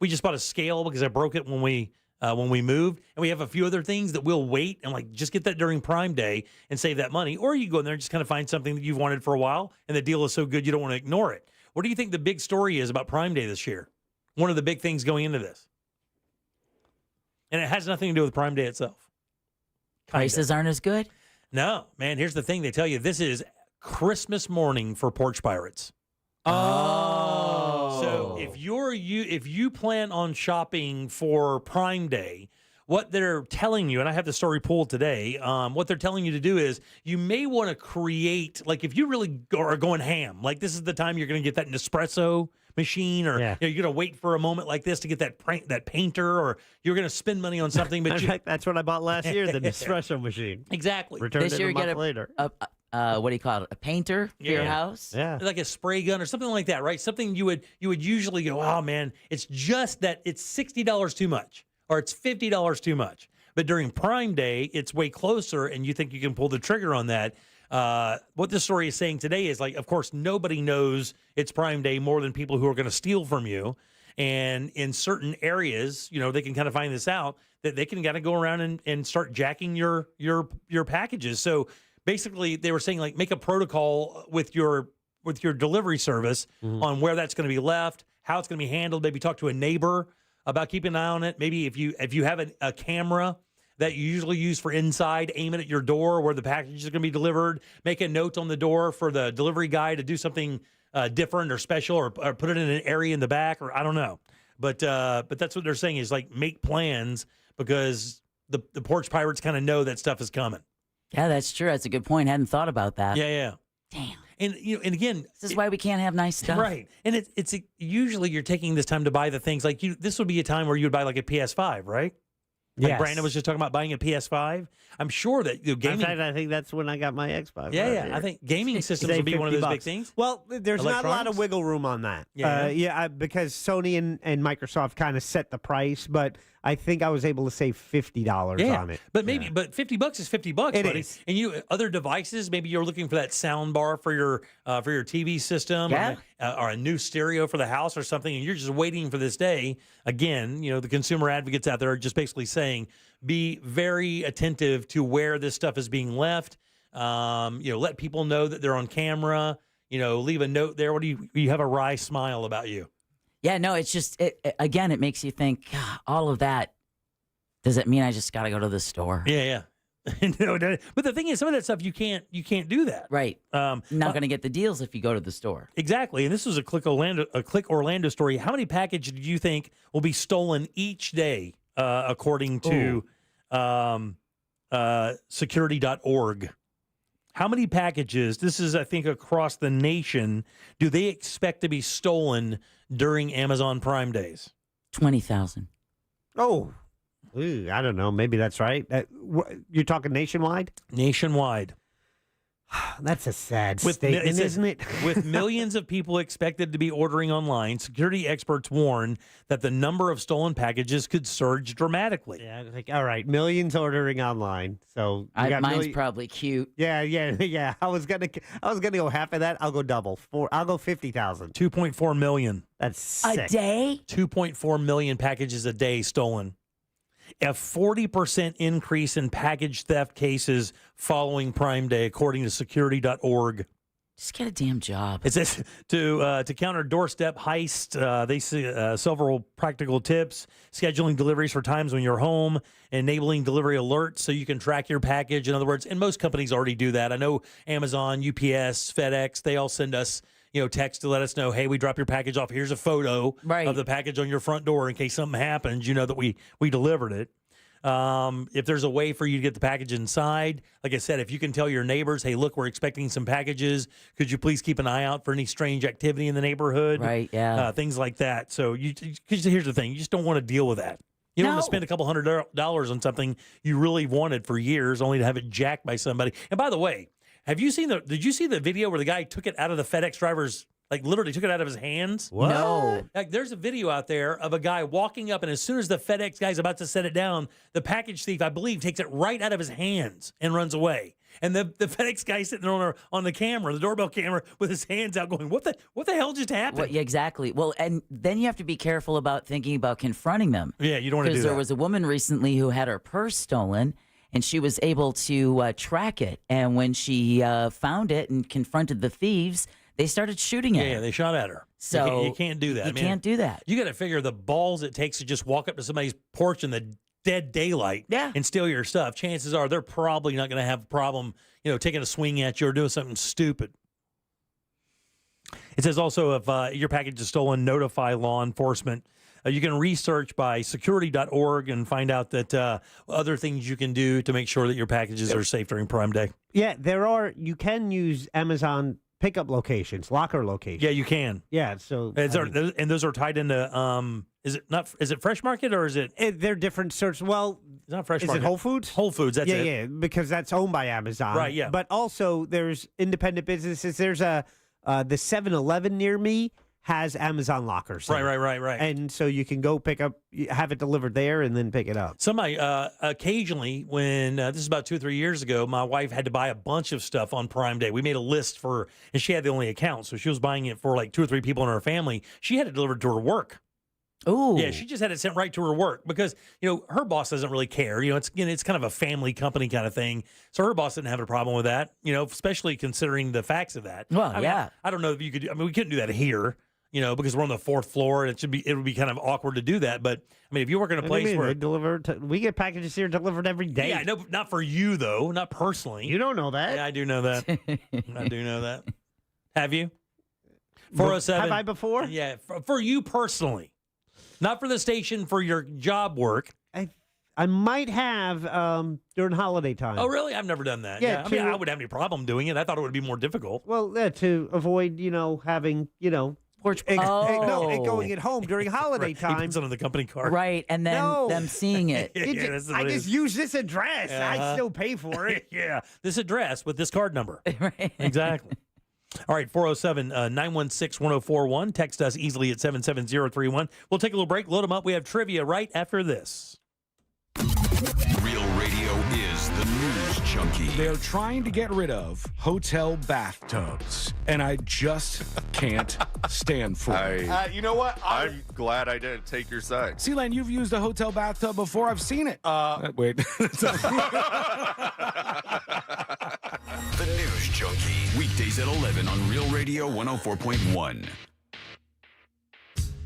we just bought a scale because I broke it when we moved, and we have a few other things that we'll wait and just get that during Prime Day and save that money. Or you go in there and just kind of find something that you've wanted for a while, and the deal is so good you don't want to ignore it. What do you think the big story is about Prime Day this year? One of the big things going into this. And it has nothing to do with Prime Day itself. Prices aren't as good? No, man, here's the thing. They tell you this is Christmas morning for porch pirates. Oh. So if you plan on shopping for Prime Day, what they're telling you, and I have the story pulled today, what they're telling you to do is you may want to create, if you really are going ham, this is the time you're going to get that Nespresso machine, or you're going to wait for a moment like this to get that painter, or you're going to spend money on something. But that's what I bought last year, the Nespresso machine. Exactly. Returned this it year a you month get later. What do you call it? A painter for your house? Yeah. Like a spray gun or something like that, right? Something you would usually go, oh man, it's just that it's $60 too much, or it's $50 too much. But during Prime Day, it's way closer, and you think you can pull the trigger on that. What this story is saying today is, of course, nobody knows it's Prime Day more than people who are going to steal from you. And in certain areas, they can kind of find this out, that they can kind of go around and start jacking your packages. So basically, they were saying, make a protocol with your delivery service on where that's going to be left, how it's going to be handled. Maybe talk to a neighbor about keeping an eye on it. Maybe if you have a camera that you usually use for inside, aim it at your door where the package is going to be delivered. Make a note on the door for the delivery guy to do something different or special, or put it in an area in the back, or I don't know. But that's what they're saying is make plans, because the porch pirates kind of know that stuff is coming. Yeah, that's true. That's a good point. Hadn't thought about that. Yeah. Damn. And and again, this is why we can't have nice stuff, right? And it's usually you're taking this time to buy the things this would be a time where you would buy a PS5, right? Like Yes. Brandon was just talking about buying a PS5. I'm sure that gaming. In fact, I think that's when I got my Xbox. Yeah. I think gaming systems will be one of those big things. Well, there's not a lot of wiggle room on that. Because Sony and Microsoft kind of set the price, but I think I was able to save $50 on it. But maybe, but $50 is $50, buddy. is. And other devices, maybe you're looking for that sound bar for your TV system, or a new stereo for the house or something, and you're just waiting for this day. Again, the consumer advocates out there are just basically saying, be very attentive to where this stuff is being left. Let people know that they're on camera. Leave a note there. What do you have a wry smile about you? Yeah, no, it's just, again, it makes you think, all of that, does it mean I just got to go to the store? Yeah. But the thing is, some of that stuff you can't do that. Right. Not going to get the deals if you go to the store. Exactly. And this was a Click Orlando story. How many packages do you think will be stolen each day, according to security.org? How many packages, this is, I think, across the nation, do they expect to be stolen during Amazon Prime days? 20,000. Oh, I don't know. Maybe that's right. You're talking nationwide? Nationwide. That's a sad statement, isn't it? With millions of people expected to be ordering online, security experts warn that the number of stolen packages could surge dramatically. Yeah, all right, millions ordering online. So mine's probably cute. Yeah. I was gonna go half of that. I'll go double. I'll go 50,000. 2.4 million. That's sick. A day? 2.4 million packages a day stolen. A 40% increase in package theft cases following Prime Day, according to security.org. Just get a damn job. It says to counter doorstep heist, they see several practical tips: scheduling deliveries for times when you're home, enabling delivery alerts so you can track your package. In other words, and most companies already do that. I know Amazon, UPS, FedEx, they all send us text to let us know, hey, we dropped your package off. Here's a photo of the package on your front door in case something happens. You know that we delivered it. If there's a way for you to get the package inside, like I said, if you can tell your neighbors, hey, look, we're expecting some packages. Could you please keep an eye out for any strange activity in the neighborhood? Right, yeah. Things like that. So here's the thing. You just don't want to deal with that. You don't want to spend a couple $100 on something you really wanted for years only to have it jacked by somebody. And by the way, did you see the video where the guy took it out of the FedEx driver's, literally took it out of his hands? What? No. There's a video out there of a guy walking up, and as soon as the FedEx guy's about to set it down, the package thief, I believe, takes it right out of his hands and runs away. And the FedEx guy sitting there on the camera, the doorbell camera, with his hands out going, what the hell just happened? Well, yeah, exactly. Well, and then you have to be careful about thinking about confronting them. Yeah, you don't want to do that. Because there was a woman recently who had her purse stolen, and she was able to track it. And when she found it and confronted the thieves, they started shooting at her. Yeah, they shot at her. So you can't do that. You can't do that. You got to figure the balls it takes to just walk up to somebody's porch in the dead daylight and steal your stuff. Chances are they're probably not going to have a problem, taking a swing at you or doing something stupid. It says also if your package is stolen, notify law enforcement. You can research by security.org and find out that other things you can do to make sure that your packages are safe during Prime Day. Yeah, you can use Amazon pickup locations, locker locations. Yeah, you can. Yeah, so and those are tied into is it Fresh Market or is it they're different search. Well, it's not Fresh is Market. it Whole Foods? Whole Foods, that's it. Yeah, because that's owned by Amazon. Right, yeah. But also there's independent businesses. There's the 7-Eleven near me has Amazon lockers. Right. And so you can go have it delivered there and then pick it up. Somebody, occasionally, when this is about 2 or 3 years ago, my wife had to buy a bunch of stuff on Prime Day. We made a list and she had the only account, so she was buying it for 2 or 3 people in her family. She had it delivered to her work. Oh, yeah, she just had it sent right to her work because her boss doesn't really care. It's kind of a family company kind of thing, so her boss didn't have a problem with that. Especially considering the facts of that. Well, I don't know if you could. We couldn't do that here. Because we're on the 4th floor, and it would be kind of awkward to do that. But if you work in a place where we get packages here delivered every day. Yeah, no, not for you though, not personally. You don't know that. Yeah, I do know that. I do know that. Have you? 407. Have I before? Yeah, for you personally, not for the station, for your job work. I might have during holiday time. Oh, really? I've never done that. Yeah, I wouldn't have any problem doing it. I thought it would be more difficult. Well, to avoid having porch. And going at home during holiday He time. puts it on the company card. Right, and then them seeing it. I just use this address. I still pay for it. Yeah, this address with this card number. Right. Exactly. All right, 407-916-1041. Text us easily at 77031. We'll take a little break, load them up. We have trivia right after this. Real radio is the news junkie. They're trying to get rid of hotel bathtubs, and I just can't stand for it. You know what? I'm glad I didn't take your side. Sealand, you've used a hotel bathtub before. I've seen it. Wait. The News Junkie. Weekdays at 11 on Real Radio 104.1.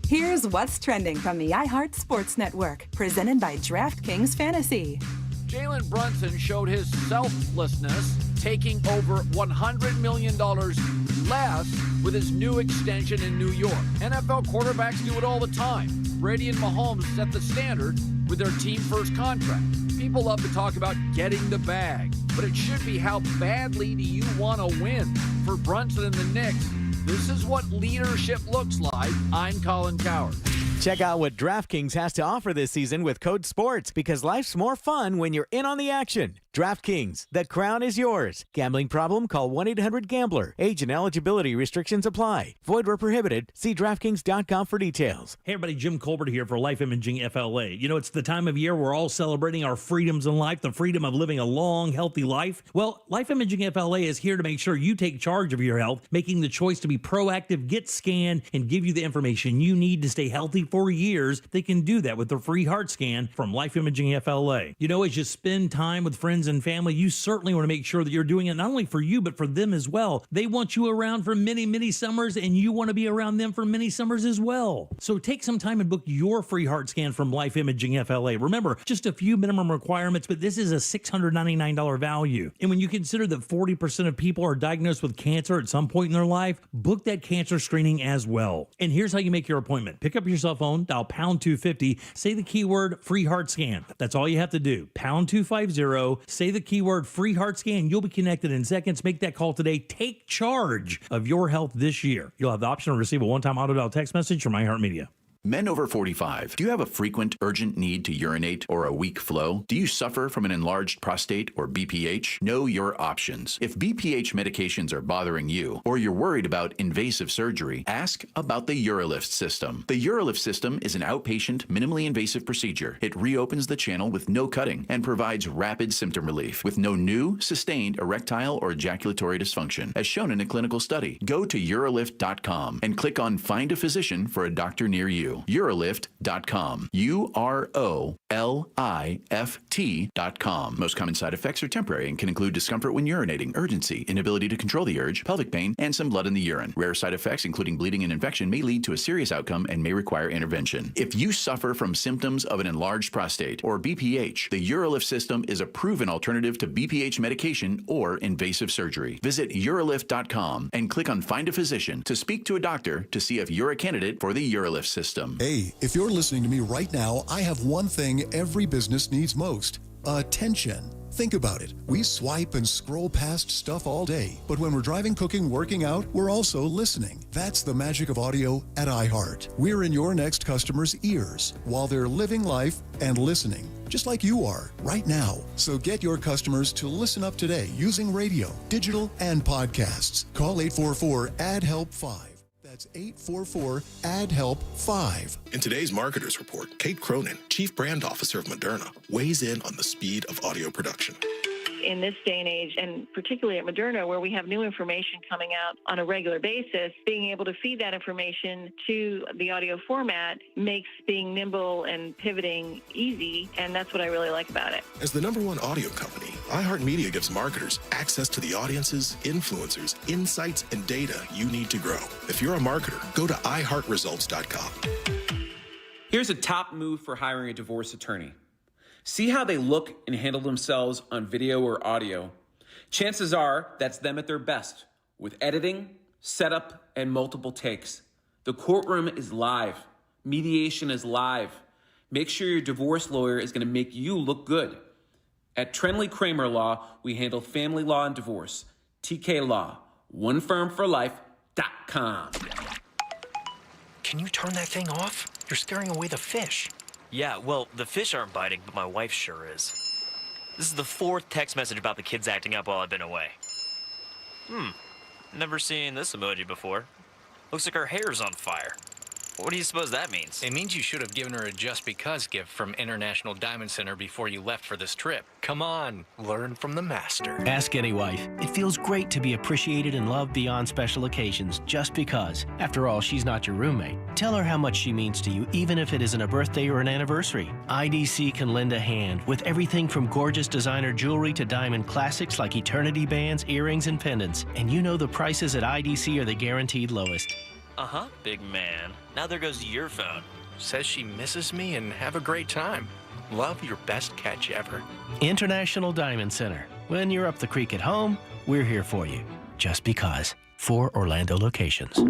Here's what's trending from the iHeart Sports Network, presented by DraftKings Fantasy. Jalen Brunson showed his selflessness, taking over $100 million less with his new extension in New York. NFL quarterbacks do it all the time. Brady and Mahomes set the standard with their team-first contract. People love to talk about getting the bag, but it should be how badly do you want to win? For Brunson and the Knicks, this is what leadership looks like. I'm Colin Cowherd. Check out what DraftKings has to offer this season with code SPORTS, because life's more fun when you're in on the action. DraftKings, the crown is yours. Gambling problem? Call 1-800-GAMBLER. Age and eligibility restrictions apply. Void where prohibited. See DraftKings.com for details. Hey everybody, Jim Colbert here for Life Imaging FLA. You know, it's the time of year we're all celebrating our freedoms in life, the freedom of living a long, healthy life. Well, Life Imaging FLA is here to make sure you take charge of your health, making the choice to be proactive, get scanned, and give you the information you need to stay healthy for years. They can do that with the free heart scan from Life Imaging FLA. You know, as you spend time with friends and family, you certainly want to make sure that you're doing it not only for you, but for them as well. They want you around for many, many summers, and you want to be around them for many summers as well. So take some time and book your free heart scan from Life Imaging FLA. Remember, just a few minimum requirements, but this is a $699 value. And when you consider that 40% of people are diagnosed with cancer at some point in their life, book that cancer screening as well. And here's how you make your appointment. Pick up your cell phone, dial pound 250, say the keyword free heart scan. That's all you have to do. Pound 250, say the keyword free heart scan. You'll be connected in seconds. Make that call today. Take charge of your health this year. You'll have the option to receive a one-time auto-dial text message from iHeartMedia. Men over 45, do you have a frequent, urgent need to urinate or a weak flow? Do you suffer from an enlarged prostate or BPH? Know your options. If BPH medications are bothering you, or you're worried about invasive surgery, ask about the UroLift system. The UroLift system is an outpatient, minimally invasive procedure. It reopens the channel with no cutting and provides rapid symptom relief with no new, sustained erectile or ejaculatory dysfunction, as shown in a clinical study. Go to urolift.com and click on Find a Physician for a doctor near you. Urolift.com. UROLIFT.com. Most common side effects are temporary and can include discomfort when urinating, urgency, inability to control the urge, pelvic pain, and some blood in the urine. Rare side effects, including bleeding and infection, may lead to a serious outcome and may require intervention. If you suffer from symptoms of an enlarged prostate or BPH, the UroLift system is a proven alternative to BPH medication or invasive surgery. Visit urolift.com and click on Find a Physician to speak to a doctor to see if you're a candidate for the UroLift system. Hey, if you're listening to me right now, I have one thing every business needs most: attention. Think about it. We swipe and scroll past stuff all day, but when we're driving, cooking, working out, we're also listening. That's the magic of audio at iHeart. We're in your next customer's ears while they're living life and listening, just like you are right now. So get your customers to listen up today using radio, digital, and podcasts. Call 844-ADD-HELP-5. That's 844-ADD-HELP-5. In today's Marketers Report, Kate Cronin, Chief Brand Officer of Moderna, weighs in on the speed of audio production. In this day and age, and particularly at Moderna, where we have new information coming out on a regular basis, being able to feed that information to the audio format makes being nimble and pivoting easy, and that's what I really like about it. As the #1 audio company, iHeartMedia gives marketers access to the audiences, influencers, insights, and data you need to grow. If you're a marketer, go to iHeartResults.com. Here's a top move for hiring a divorce attorney. See how they look and handle themselves on video or audio. Chances are that's them at their best, with editing, setup, and multiple takes. The courtroom is live. Mediation is live. Make sure your divorce lawyer is going to make you look good. At Trenley Kramer Law, we handle family law and divorce. TK Law, onefirmforlife.com. Can you turn that thing off? You're scaring away the fish. Yeah, well, the fish aren't biting, but my wife sure is. This is the 4th text message about the kids acting up while I've been away. Never seen this emoji before. Looks like her hair's on fire. What do you suppose that means? It means you should have given her a just because gift from International Diamond Center before you left for this trip. Come on, learn from the master. Ask any wife. It feels great to be appreciated and loved beyond special occasions, just because. After all, she's not your roommate. Tell her how much she means to you, even if it isn't a birthday or an anniversary. IDC can lend a hand with everything from gorgeous designer jewelry to diamond classics like eternity bands, earrings, and pendants. And you know the prices at IDC are the guaranteed lowest. Uh-huh, big man. Now there goes your phone. Says she misses me and have a great time. Love, your best catch ever. International Diamond Center. When you're up the creek at home, we're here for you. Just because. 4 Orlando locations.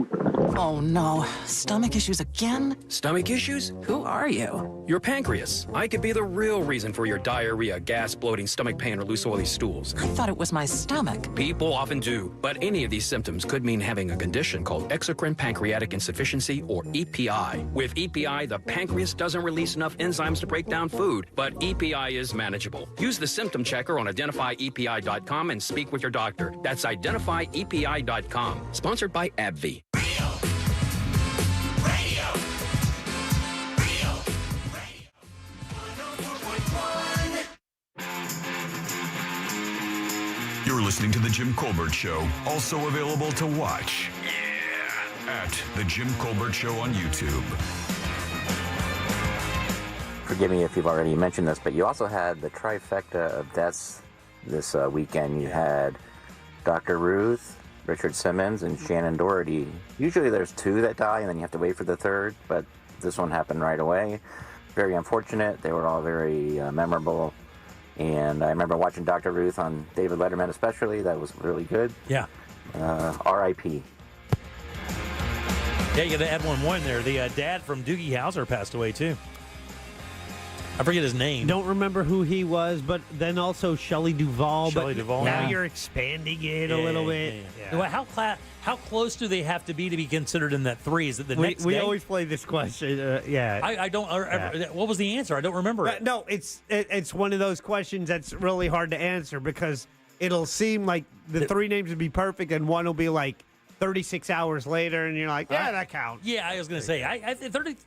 Oh no, stomach issues again? Stomach issues? Who are you? Your pancreas. I could be the real reason for your diarrhea, gas, bloating, stomach pain, or loose oily stools. I thought it was my stomach. People often do, but any of these symptoms could mean having a condition called exocrine pancreatic insufficiency, or EPI. With EPI, the pancreas doesn't release enough enzymes to break down food, but EPI is manageable. Use the symptom checker on identifyepi.com and speak with your doctor. That's identifyepi.com. Sponsored by AbbVie. You're listening to The Jim Colbert Show, also available to watch. At The Jim Colbert Show on YouTube. Forgive me if you've already mentioned this, but you also had the trifecta of deaths this weekend. You had Dr. Ruth, Richard Simmons, and Shannon Doherty. Usually there's 2 that die, and then you have to wait for the 3rd, but this one happened right away. Very unfortunate. They were all very memorable. And I remember watching Dr. Ruth on David Letterman especially. That was really good. Yeah. R.I.P. Yeah, you got to add one more in there. The dad from Doogie Howser passed away, too. I forget his name. Don't remember who he was, but then also Shelley Duvall. Shelley Duvall. Now you're expanding it a little bit. Yeah. Well, how close do they have to be considered in that 3? Is it the next We day? always play this question. I don't. What was the answer? I don't remember it. No, it's one of those questions that's really hard to answer because it'll seem like the 3 names would be perfect and one will be like 36 hours later, and you're like, yeah, that counts. Yeah, I was going to say,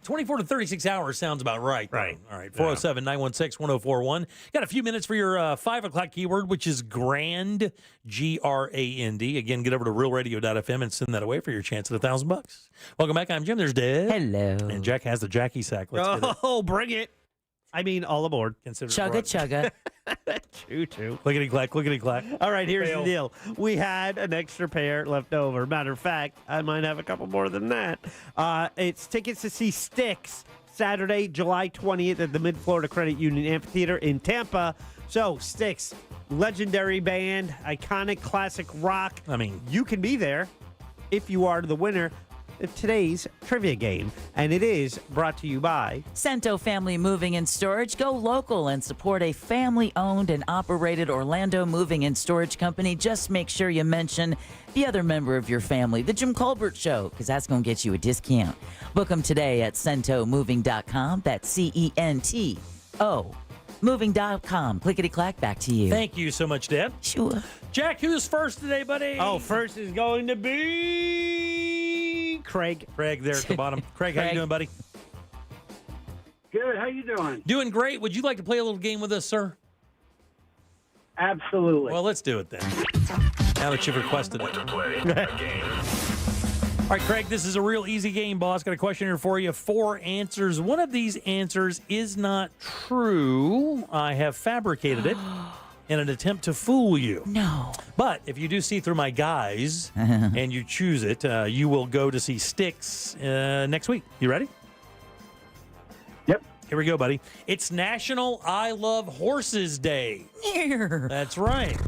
24 to 36 hours sounds about right. Right. All right, 407-916-1041. Got a few minutes for your 5 o'clock keyword, which is grand, G-R-A-N-D. Again, get over to realradio.fm and send that away for your chance at $1,000. Welcome back. I'm Jim. There's Deb. Hello. And Jack has the Jackie sack. Let's get it. Bring it. I mean, all aboard. Chugga. Choo-choo. Clickety-clack. All right, here's the deal. We had an extra pair left over. Matter of fact, I might have a couple more than that. It's tickets to see Styx Saturday, July 20th at the Mid-Florida Credit Union Amphitheater in Tampa. So, Styx, legendary band, iconic classic rock. I mean, you can be there if you are the winner of today's trivia game, and it is brought to you by Cento Family Moving and Storage. Go local and support a family-owned and operated Orlando moving and storage company. Just make sure you mention the other member of your family, The Jim Colbert Show, because that's going to get you a discount. Book them today at centomoving.com. That's C-E-N-T-O. Moving.com. Clickety-clack, back to you. Thank you so much, Deb. Sure. Jack, who's first today, buddy? Oh, first is going to be Craig. Craig there at the bottom. Craig, how you doing, buddy? Good. How you doing? Doing great. Would you like to play a little game with us, sir? Absolutely. Well, let's do it then. Now that you've requested it. All right, Craig, this is a real easy game, boss. Got a question here for you. 4 answers. One of these answers is not true. I have fabricated it in an attempt to fool you. No. But if you do see through my guise and you choose it, you will go to see Styx next week. You ready? Yep. Here we go, buddy. It's National I Love Horses Day. Here. That's right.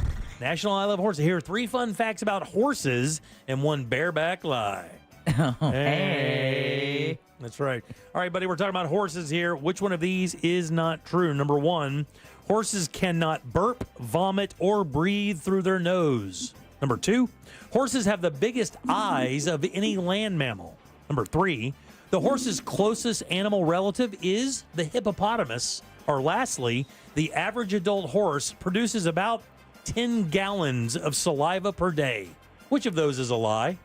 National I Love Horses. Here are 3 fun facts about horses and 1 bareback lie. Hey. That's right. All right, buddy, we're talking about horses here. Which one of these is not true? Number 1, horses cannot burp, vomit, or breathe through their nose. Number 2, horses have the biggest eyes of any land mammal. Number 3, The horse's closest animal relative is the hippopotamus. Or lastly, the average adult horse produces about 10 gallons of saliva per day. Which of those is a lie?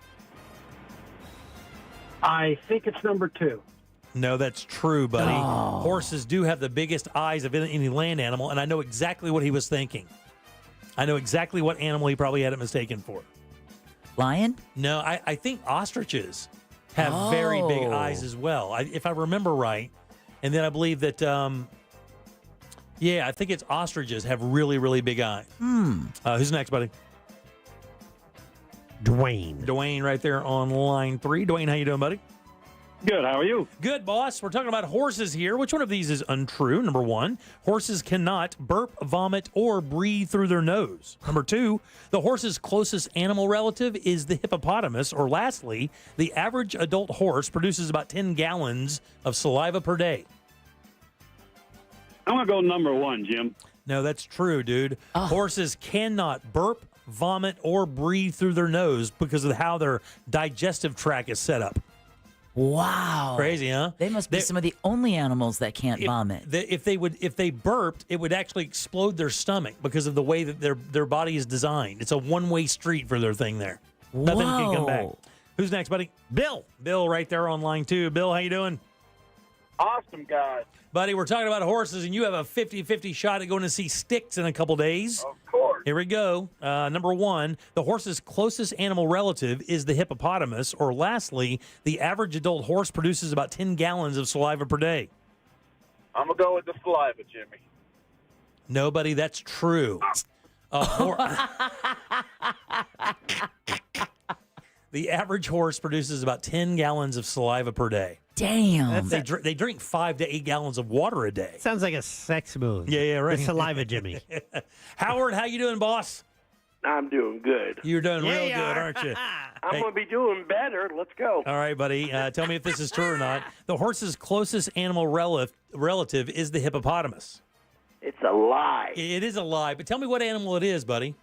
I think it's number 2. No, that's true, buddy. Oh. Horses do have the biggest eyes of any land animal, and I know exactly what he was thinking. I know exactly what animal he probably had it mistaken for. Lion? No, I think ostriches have very big eyes as well, if I remember right. And then I believe that, I think it's ostriches have really, really big eyes. Who's next, buddy? Dwayne. Dwayne right there on line 3. Dwayne, how you doing, buddy? Good. How are you? Good, boss. We're talking about horses here. Which one of these is untrue? Number 1, horses cannot burp, vomit, or breathe through their nose. Number 2, the horse's closest animal relative is the hippopotamus. Or lastly, the average adult horse produces about 10 gallons of saliva per day. I'm going to go number 1, Jim. No, that's true, dude. Horses cannot burp, vomit, or breathe through their nose because of how their digestive tract is set up. Wow. Crazy, huh? They must be some of the only animals that can't vomit. If they burped, it would actually explode their stomach because of the way that their body is designed. It's a one-way street for their thing there. Nothing can come back. Who's next, buddy? Bill. Bill right there on line 2. Bill, how you doing? Awesome, guys. Buddy, we're talking about horses, and you have a 50-50 shot at going to see Styx in a couple days. Of course. Here we go. Number 1, the horse's closest animal relative is the hippopotamus. Or lastly, the average adult horse produces about 10 gallons of saliva per day. I'm going to go with the saliva, Jimmy. No, buddy, that's true. The average horse produces about 10 gallons of saliva per day. Damn. They drink 5 to 8 gallons of water a day. Sounds like a sex move. Yeah, right. The saliva, Jimmy. Howard, how you doing, boss? I'm doing good. You're doing Yeah, real you good, are. aren't you? I'm Hey. going to be doing better. Let's go. All right, buddy. Tell me if this is true or not. The horse's closest animal relative is the hippopotamus. It's a lie. It is a lie, but tell me what animal it is, buddy.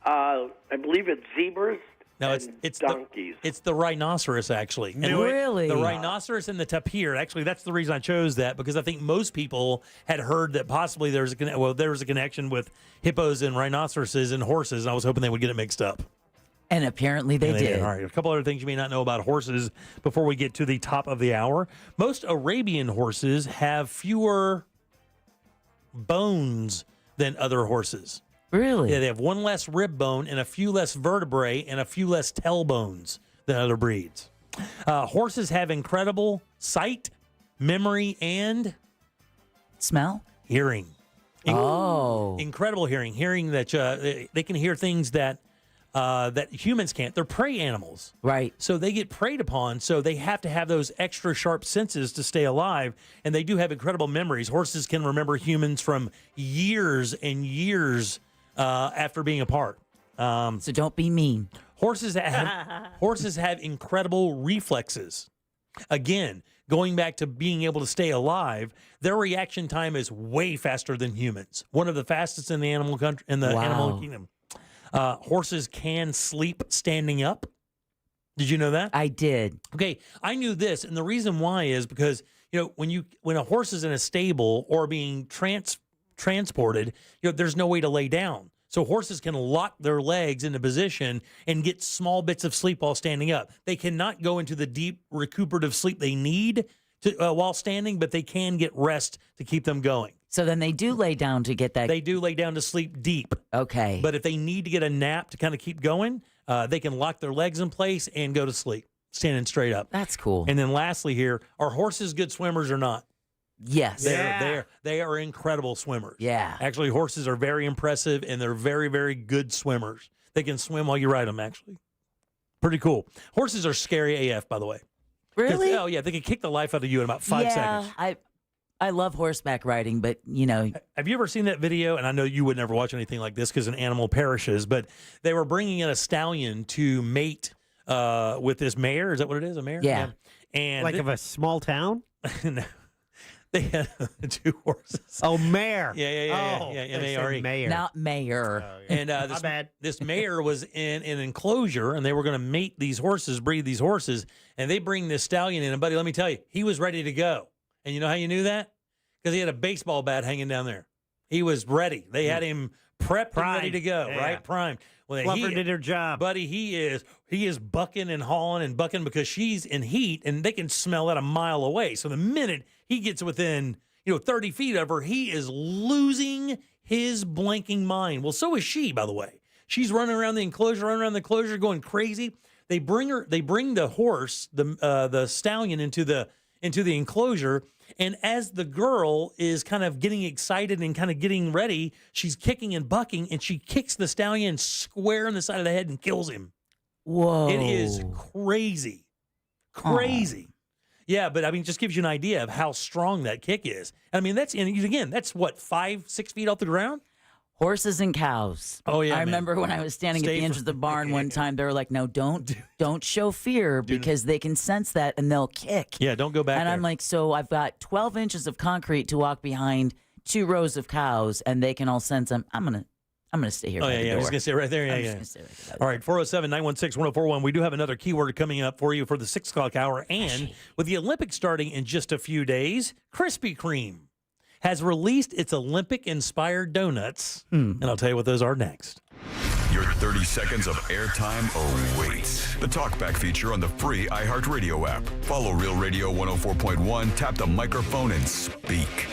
I believe it's zebras. No, it's donkeys. It's the rhinoceros, actually. Really? The rhinoceros and the tapir. Actually, that's the reason I chose that, because I think most people had heard that possibly there was a connection with hippos and rhinoceroses and horses, and I was hoping they would get it mixed up. And apparently they did. All right, a couple other things you may not know about horses before we get to the top of the hour. Most Arabian horses have fewer bones than other horses. Really? Yeah, they have one less rib bone and a few less vertebrae and a few less tailbones than other breeds. Horses have incredible sight, memory, and smell, hearing. Incredible hearing. Hearing that they can hear things that humans can't. They're prey animals. Right. So they get preyed upon, so they have to have those extra sharp senses to stay alive, and they do have incredible memories. Horses can remember humans from years and years after being apart. So don't be mean. Horses have incredible reflexes. Again, going back to being able to stay alive, their reaction time is way faster than humans. One of the fastest in the animal animal kingdom. Horses can sleep standing up. Did you know that? I did. Okay, I knew this, and the reason why is because when a horse is in a stable or being transported, there's no way to lay down. So horses can lock their legs into position and get small bits of sleep while standing up. They cannot go into the deep recuperative sleep they need while standing, but they can get rest to keep them going. So then they do lay down to get that. They do lay down to sleep deep. Okay. But if they need to get a nap to kind of keep going, they can lock their legs in place and go to sleep, standing straight up. That's cool. And then lastly here, are horses good swimmers or not? Yes. They are incredible swimmers. Yeah. Actually, horses are very impressive, and they're very, very good swimmers. They can swim while you ride them, actually. Pretty cool. Horses are scary AF, by the way. Really? Oh, yeah. They can kick the life out of you in about 5 seconds. I love horseback riding, but, Have you ever seen that video? And I know you would never watch anything like this because an animal perishes, but they were bringing in a stallion to mate with this mare. Is that what it is, a mare? Yeah. And of a small town? No. They had 2 horses. Oh, mare. Yeah. Oh, M-A-R-E. mayor. Not mayor. And My bad. this mare was in an enclosure, and they were going to mate these horses, breed these horses, and they bring this stallion in. And, buddy, let me tell you, he was ready to go. And you know how you knew that? Because he had a baseball bat hanging down there. He was ready. They had him prepped and ready to go, right? Primed. Well, Fluffer did her job. Buddy, he is bucking and hauling and bucking because she's in heat, and they can smell that a mile away. So the minute he gets within 30 feet of her, he is losing his blanking mind. Well, so is she, by the way. She's running around the enclosure, going crazy. They bring the horse, the stallion into the enclosure. And as the girl is kind of getting excited and kind of getting ready, she's kicking and bucking, and she kicks the stallion square in the side of the head and kills him. Whoa. It is crazy. Crazy. Yeah, but I mean, just gives you an idea of how strong that kick is. I mean, that's what, 5-6 feet off the ground? Horses and cows. Oh, yeah, I remember when I was standing at the edge of the barn one time, they were like, no, don't show fear because they can sense that and they'll kick. Yeah, don't go back And there. I'm like, so I've got 12 inches of concrete to walk behind 2 rows of cows, and they can all sense them. I'm gonna stay here. Oh, by the yeah, door. I was going to stay right there. I'm Yeah, just yeah. gonna stay right there. All right, 407-916-1041. We do have another keyword coming up for you for the 6 o'clock hour. And with the Olympics starting in just a few days, Krispy Kreme has released its Olympic-inspired donuts. And I'll tell you what those are next. Your 30 seconds of airtime awaits. The Talkback feature on the free iHeartRadio app. Follow Real Radio 104.1, tap the microphone, and speak.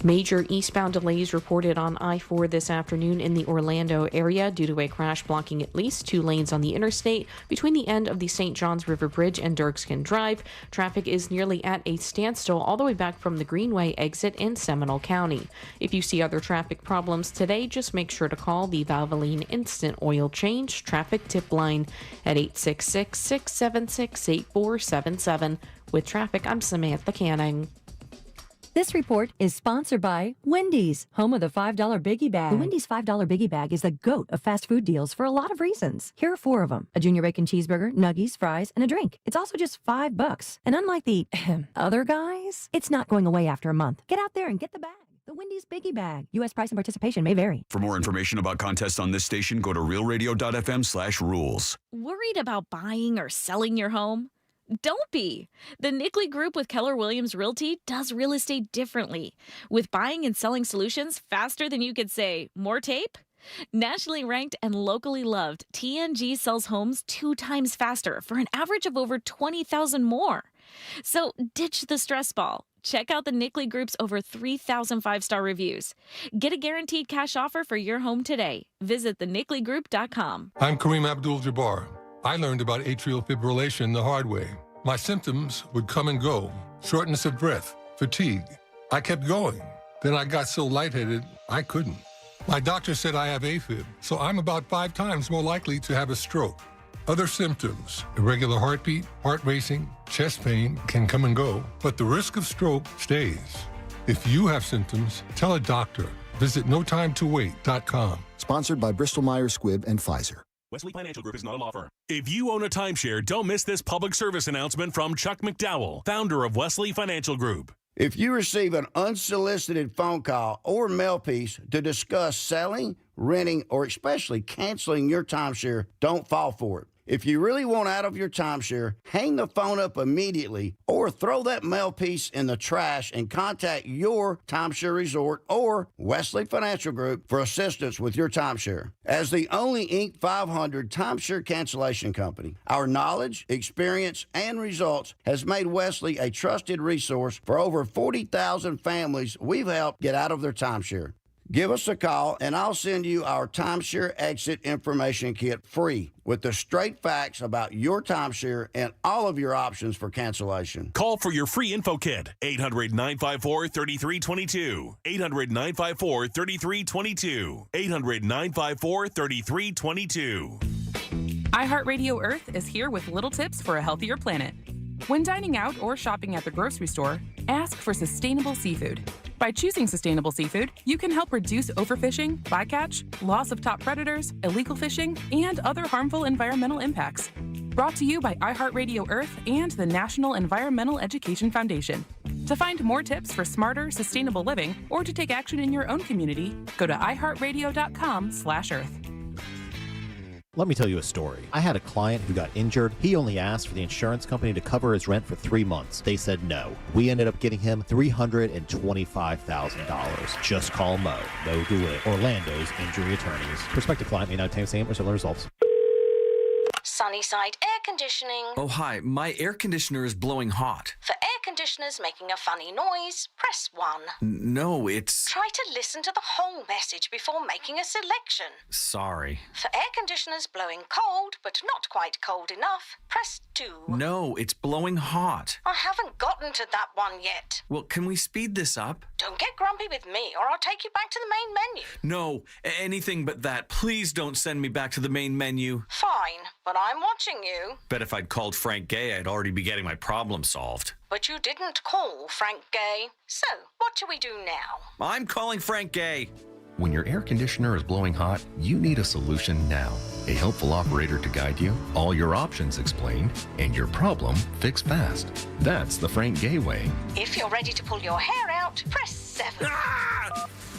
Major eastbound delays reported on I-4 this afternoon in the Orlando area due to a crash blocking at least 2 lanes on the interstate between the end of the St. Johns River Bridge and Dirkskin Drive. Traffic is nearly at a standstill all the way back from the Greenway exit in Seminole County. If you see other traffic problems today, just make sure to call the Valvoline Instant Oil Change Traffic Tip Line at 866-676-8477. With traffic, I'm Samantha Canning. This report is sponsored by Wendy's, home of the $5 Biggie Bag. The Wendy's $5 Biggie Bag is the GOAT of fast food deals for a lot of reasons. Here are 4 of them: a junior bacon cheeseburger, nuggies, fries, and a drink. It's also just $5. And unlike the other guys, it's not going away after a month. Get out there and get the bag. The Wendy's Biggie Bag. U.S. price and participation may vary. For more information about contests on this station, go to realradio.fm/rules. Worried about buying or selling your home? Don't be. The Nickley Group with Keller Williams Realty does real estate differently, with buying and selling solutions faster than you could say, more tape? Nationally ranked and locally loved, TNG sells homes 2 times faster for an average of over 20,000 more. So ditch the stress ball. Check out the Nickley Group's over 3,000 5-star reviews. Get a guaranteed cash offer for your home today. Visit thenickley.com. I'm Kareem Abdul-Jabbar. I learned about atrial fibrillation the hard way. My symptoms would come and go: shortness of breath, fatigue. I kept going. Then I got so lightheaded, I couldn't. My doctor said I have AFib, so I'm about 5 times more likely to have a stroke. Other symptoms: irregular heartbeat, heart racing, chest pain can come and go, but the risk of stroke stays. If you have symptoms, tell a doctor. Visit notimetowait.com. Sponsored by Bristol-Myers Squibb and Pfizer. Wesley Financial Group is not a law firm. If you own a timeshare, don't miss this public service announcement from Chuck McDowell, founder of Wesley Financial Group. If you receive an unsolicited phone call or mail piece to discuss selling, renting, or especially canceling your timeshare, don't fall for it. If you really want out of your timeshare, hang the phone up immediately or throw that mail piece in the trash and contact your timeshare resort or Wesley Financial Group for assistance with your timeshare. As the only Inc. 500 timeshare cancellation company, our knowledge, experience, and results has made Wesley a trusted resource for over 40,000 families we've helped get out of their timeshare. Give us a call, and I'll send you our timeshare exit information kit free with the straight facts about your timeshare and all of your options for cancellation. Call for your free info kit, 800-954-3322. 800-954-3322. 800-954-3322. iHeartRadio Earth is here with little tips for a healthier planet. When dining out or shopping at the grocery store, ask for sustainable seafood. By choosing sustainable seafood, you can help reduce overfishing, bycatch, loss of top predators, illegal fishing, and other harmful environmental impacts. Brought to you by iHeartRadio Earth and the National Environmental Education Foundation. To find more tips for smarter, sustainable living, or to take action in your own community, go to iHeartRadio.com/Earth. Let me tell you a story. I had a client who got injured. He only asked for the insurance company to cover his rent for 3 months. They said no. We ended up getting him $325,000. Just call Mo. Mo DeWitt, Orlando's injury attorneys. Prospective client may not obtain the same or similar results. Sunnyside Air Conditioning. Oh, hi. My air conditioner is blowing hot. For air conditioners making a funny noise, press 1. No, it's... Try to listen to the whole message before making a selection. Sorry. For air conditioners blowing cold, but not quite cold enough, press 2. No, it's blowing hot. I haven't gotten to that one yet. Well, can we speed this up? Don't get grumpy with me, or I'll take you back to the main menu. No, anything but that. Please don't send me back to the main menu. Fine, but I'm watching you. Bet if I'd called Frank Gay, I'd already be getting my problem solved. But you didn't call Frank Gay. So, what do we do now? I'm calling Frank Gay. When your air conditioner is blowing hot, you need a solution now. A helpful operator to guide you, all your options explained, and your problem fixed fast. That's the Frank Gay way. If you're ready to pull your hair out, press 7.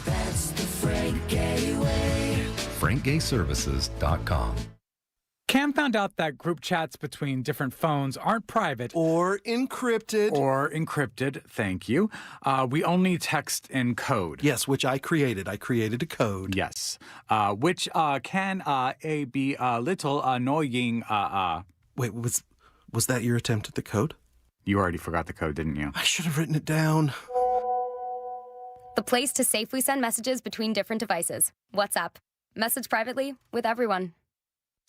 That's the Frank Gay way. FrankGayServices.com. Cam found out that group chats between different phones aren't private. Or encrypted. Thank you. We only text in code. Yes, which I created. I created a code. Yes. Which can be a little annoying. Wait, was that your attempt at the code? You already forgot the code, didn't you? I should have written it down. The place to safely send messages between different devices. WhatsApp. Message privately with everyone.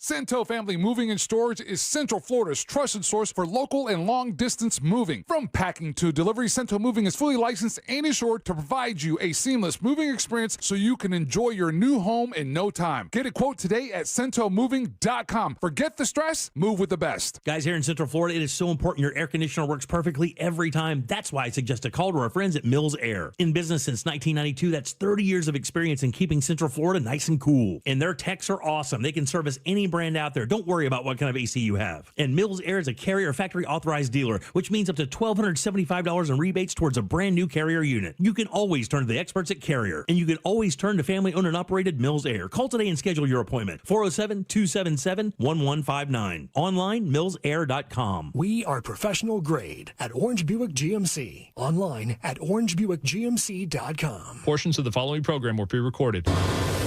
Cento Family Moving and Storage is Central Florida's trusted source for local and long-distance moving. From packing to delivery, Cento Moving is fully licensed and insured to provide you a seamless moving experience so you can enjoy your new home in no time. Get a quote today at centomoving.com. Forget the stress, move with the best. Guys, here in Central Florida, it is so important your air conditioner works perfectly every time. That's why I suggest a call to our friends at Mills Air. In business since 1992, that's 30 years of experience in keeping Central Florida nice and cool. And their techs are awesome. They can service any brand out there. Don't worry about what kind of AC you have. And Mills Air is a Carrier factory authorized dealer, which means up to $1,275 in rebates towards a brand new Carrier unit. You can always turn to the experts at Carrier, and you can always turn to family owned and operated Mills Air. Call today and schedule your appointment. 407-277-1159. Online, millsair.com. We are professional grade at Orange Buick GMC. Online at orangebuickgmc.com. Portions of the following program were pre-recorded.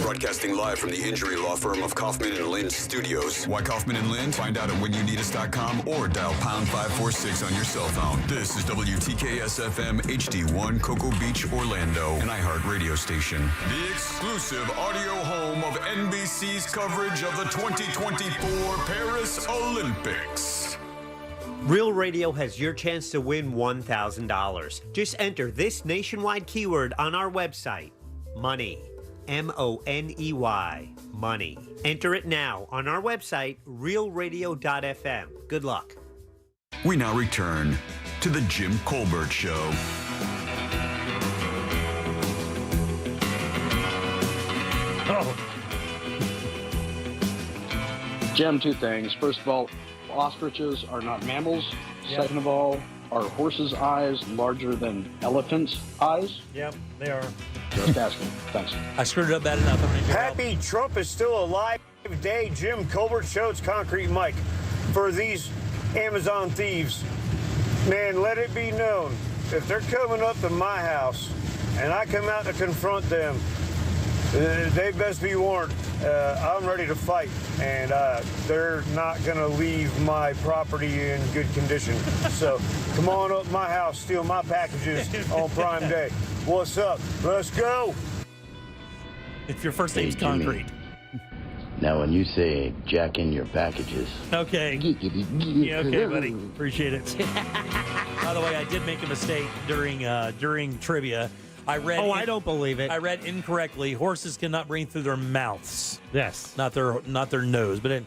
Broadcasting live from the injury law firm of Kaufman and Lind Studios. Why Kaufman and Lind? Find out at whenyouneedus.com or dial pound 546 on your cell phone. This is WTKS-FM HD1, Cocoa Beach, Orlando, an iHeart radio station. The exclusive audio home of NBC's coverage of the 2024 Paris Olympics. Real Radio has your chance to win $1,000. Just enter this nationwide keyword on our website, money. MONEY, money. Enter it now on our website, realradio.fm. Good luck. We now return to the Jim Colbert Show. Oh. Jim, two things. First of all, ostriches are not mammals. Yep. Second of all, are horses' eyes larger than elephants' eyes? Yep, they are. Just asking. Thanks. I screwed it up bad enough. Happy Trump is still alive day. Jim Colbert Show's Concrete Mike. For these Amazon thieves, man, let it be known, if they're coming up to my house and I come out to confront them, they best be warned. I'm ready to fight, and they're not going to leave my property in good condition. So come on up my house, steal my packages on Prime Day. What's up? Let's go. If your first name's Concrete. Now, when you say jack in your packages. Okay. Yeah, okay, buddy. Appreciate it. By the way, I did make a mistake during trivia. I don't believe it. I read incorrectly. Horses cannot breathe through their mouths. Yes. Not their nose. But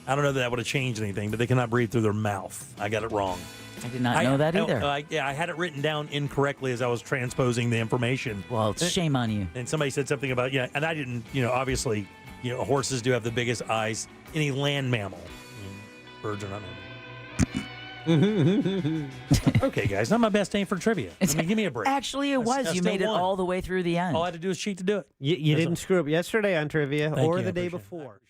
I don't know that would have changed anything, but they cannot breathe through their mouth. I got it wrong. I did not know that either. I had it written down incorrectly as I was transposing the information. Well, it's shame on you. And somebody said something about, and I didn't, obviously, horses do have the biggest eyes. Any land mammal. Birds are not mammals. Okay, guys, not my best aim for trivia. I mean, give me a break. Actually, it was. You made it all the way through the end. All I had to do is cheat to do it. You didn't screw up yesterday on trivia or the day before.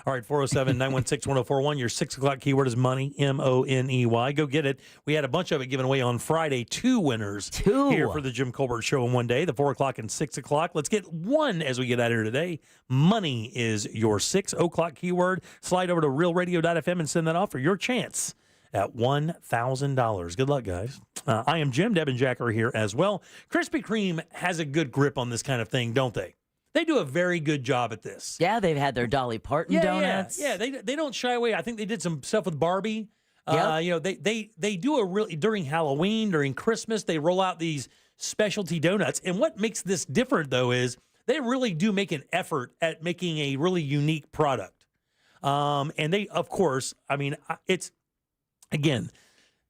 All right, 407-916-1041. Your 6 o'clock keyword is money, M-O-N-E-Y. Go get it. We had a bunch of it given away on Friday. 2 winners here for the Jim Colbert Show in one day, the 4 o'clock and 6 o'clock. Let's get one as we get out of here today. Money is your 6 o'clock keyword. Slide over to realradio.fm and send that off for your chance at $1,000. Good luck, guys. I am Jim. Deb and Jack are here as well. Krispy Kreme has a good grip on this kind of thing, don't they? They do a very good job at this. Yeah, they've had their Dolly Parton donuts. Yeah, they don't shy away. I think they did some stuff with Barbie. Yep. You know, they do a really, during Halloween, during Christmas, they roll out these specialty donuts. And what makes this different, though, is they really do make an effort at making a really unique product. And they, of course, I mean, it's, again,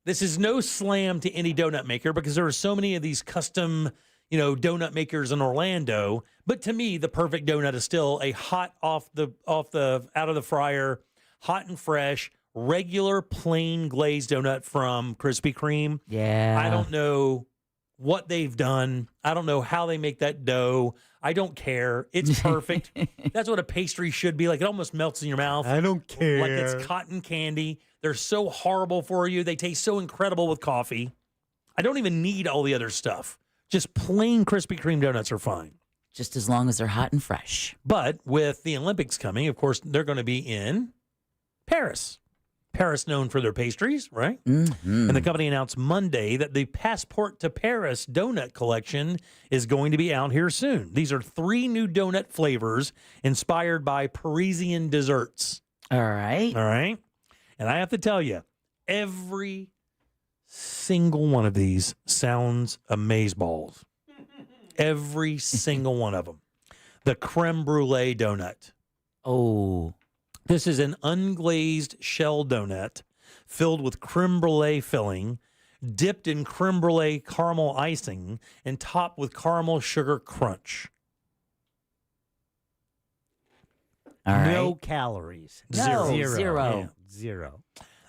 this is no slam to any donut maker because there are so many of these custom, donut makers in Orlando. But to me, the perfect donut is still a hot out of the fryer, hot and fresh, regular plain glazed donut from Krispy Kreme. Yeah. I don't know what they've done. I don't know how they make that dough. I don't care. It's perfect. That's what a pastry should be like. It almost melts in your mouth. I don't care. Like it's cotton candy. They're so horrible for you. They taste so incredible with coffee. I don't even need all the other stuff. Just plain Krispy Kreme donuts are fine. Just as long as they're hot and fresh. But with the Olympics coming, of course, they're going to be in Paris. Paris known for their pastries, right? Mm-hmm. And the company announced Monday that the Passport to Paris donut collection is going to be out here soon. These are 3 new donut flavors inspired by Parisian desserts. All right. All right. And I have to tell you, every single one of these sounds amazeballs. Every single one of them. The creme brulee donut. Oh. This is an unglazed shell donut filled with creme brulee filling, dipped in creme brulee caramel icing, and topped with caramel sugar crunch. All right. No calories. No, zero. Yeah, zero.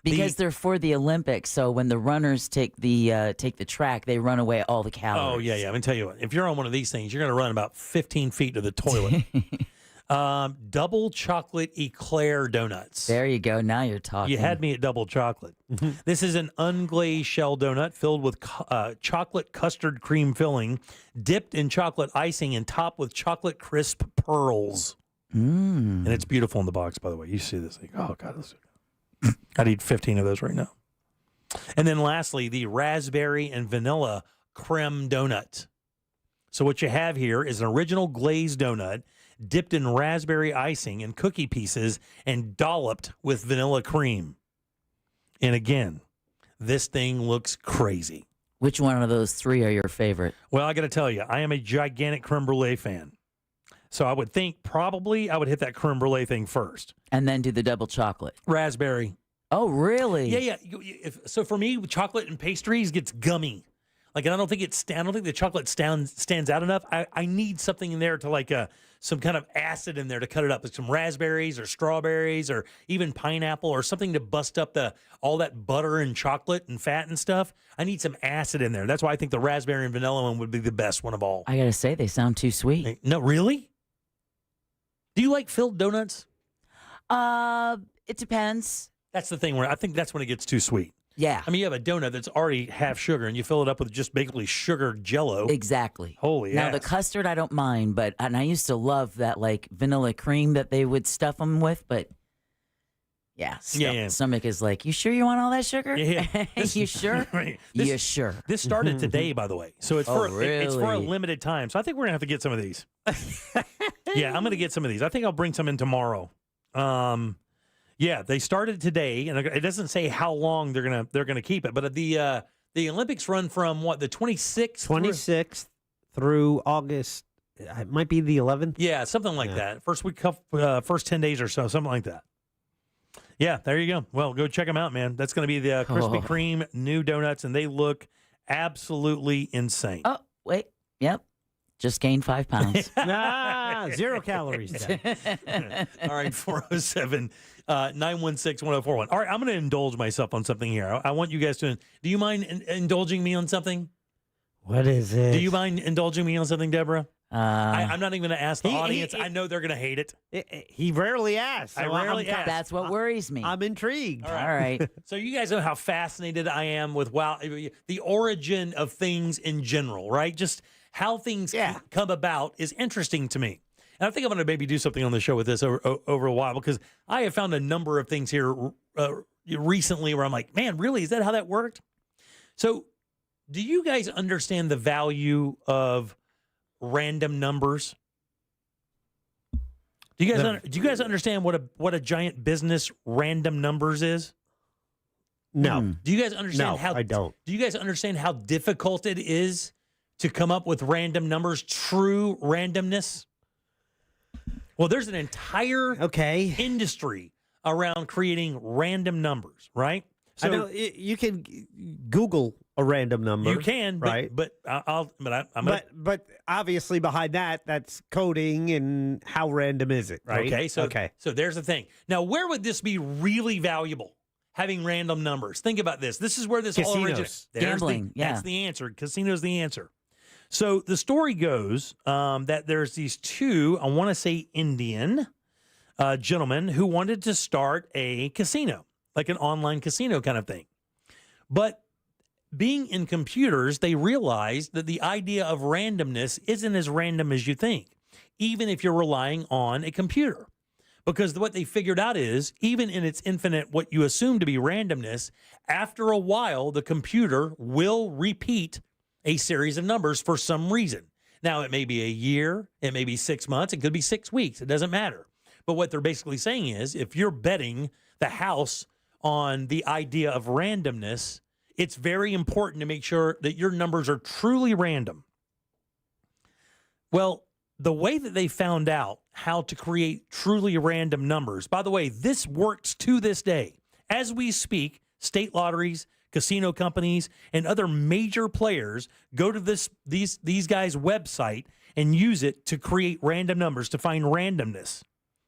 Because they're for the Olympics, so when the runners take the track, they run away all the calories. Oh, yeah. I'm going to tell you what. If you're on one of these things, you're going to run about 15 feet to the toilet. Double chocolate eclair donuts. There you go. Now you're talking. You had me at double chocolate. This is an unglazed shell donut filled with chocolate custard cream filling, dipped in chocolate icing, and topped with chocolate crisp pearls. And it's beautiful in the box, by the way. You see this thing. Oh, God. I'd eat 15 of those right now. And then lastly, the raspberry and vanilla creme donut. So what you have here is an original glazed donut dipped in raspberry icing and cookie pieces and dolloped with vanilla cream. And again, this thing looks crazy. Which one of those 3 are your favorite? Well, I got to tell you, I am a gigantic creme brulee fan. So I would think probably I would hit that creme brulee thing first. And then do the double chocolate. Raspberry. Oh, really? Yeah. So for me, chocolate and pastries gets gummy. Like, and I don't think the chocolate stands out enough. I need something in there to like some kind of acid in there to cut it up, like some raspberries or strawberries or even pineapple or something to bust up all that butter and chocolate and fat and stuff. I need some acid in there. That's why I think the raspberry and vanilla one would be the best one of all. I gotta say, they sound too sweet. No, really? Do you like filled donuts? It depends. That's the thing where I think that's when it gets too sweet. Yeah. I mean, you have a donut that's already half sugar, and you fill it up with just basically sugar Jell-O. Exactly. Holy Now, ass. the custard, I don't mind, and I used to love that, like, vanilla cream that they would stuff them with, but, yeah. Stomach is like, you sure you want all that sugar? Yeah. You sure? Right. You sure? This started today, by the way. So it's it's for a limited time. So I think we're going to have to get some of these. Yeah, I'm going to get some of these. I think I'll bring some in tomorrow. Yeah, they started today, and it doesn't say how long they're gonna keep it. But the Olympics run from what, the 26th through August. It might be the 11th. Yeah, something like that. First 10 days or so, something like that. Yeah, there you go. Well, go check them out, man. That's going to be the Krispy Kreme new donuts, and they look absolutely insane. Oh, wait. Yep. Just gained 5 pounds. 0 calories. All right, 407 916 1041. All right, I'm going to indulge myself on something here. I want you guys to. Do you mind indulging me on something? What is it? Do you mind indulging me on something, Deborah? I'm not even going to ask the audience. I know they're going to hate it. He rarely asks. I rarely ask. That's what worries me. I'm intrigued. All right. So you guys know how fascinated I am with the origin of things in general, right? Just how things come about is interesting to me. And I think I'm going to maybe do something on the show with this over a while, because I have found a number of things here recently where I'm like, man, really? Is that how that worked? So do you guys understand the value of random numbers? Do you guys understand what a giant business random numbers is? No. Do you guys understand how I don't. Do you guys understand how difficult it is to come up with random numbers, true randomness? Well, there's an entire industry around creating random numbers, right? So I know you can Google a random number. You can, right? But I'm gonna. But obviously behind that's coding and how random is it, right? Okay, so there's the thing. Now, where would this be really valuable? Having random numbers. Think about this. This is where this all originates. Gambling. That's the answer. Casino's the answer. So the story goes that there's these two, I want to say Indian gentlemen who wanted to start a casino, like an online casino kind of thing. But being in computers, they realized that the idea of randomness isn't as random as you think, even if you're relying on a computer. Because what they figured out is, even in its infinite, what you assume to be randomness, after a while, the computer will repeat a series of numbers for some reason. Now, it may be a year, it may be 6 months, it could be 6 weeks, it doesn't matter. But what they're basically saying is, if you're betting the house on the idea of randomness, it's very important to make sure that your numbers are truly random. Well, the way that they found out how to create truly random numbers, by the way, this works to this day. As we speak, state lotteries, casino companies, and other major players go to these guys' website and use it to create random numbers, to find randomness.